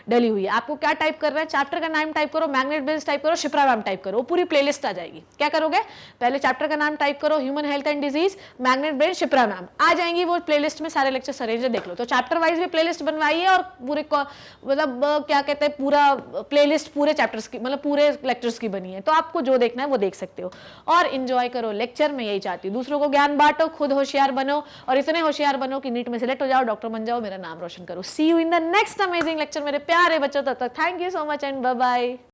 डली हुई है। आपको क्या टाइप करना है, चैप्टर का नाम टाइप करो, मैग्नेट ब्रेन्स टाइप करो, शिप्रा मैम टाइप करो, पूरी प्लेलिस्ट आ जाएगी। क्या करोगे, पहले चैप्टर का नाम टाइप करो, human health and disease, magnet brain, Shipra ma'am, आ जाएंगी वो प्लेलिस्ट में, सारे लेक्चर अरेंज है, देख लो। तो चैप्टर वाइज भी प्लेलिस्ट बनवाई है, और पूरे मतलब क्या कहते हैं, पूरा प्लेलिस्ट पूरे चैप्टर्स की, मतलब पूरे लेक्चर्स की बनी है। तो आपको जो देखना है वो देख सकते हो, और इंजॉय करो लेक्चर में, यही चाहती हूँ। दूसरों को ज्ञान बांटो, खुद होशियार बनो, और इतने होशियार बनो कि नीट में सिलेक्ट हो जाओ, डॉक्टर बन जाओ, मेरा नाम रोशन करो। See you in the next amazing lecture मेरे प्यारे बच्चों, तब तक thank you so much and bye bye.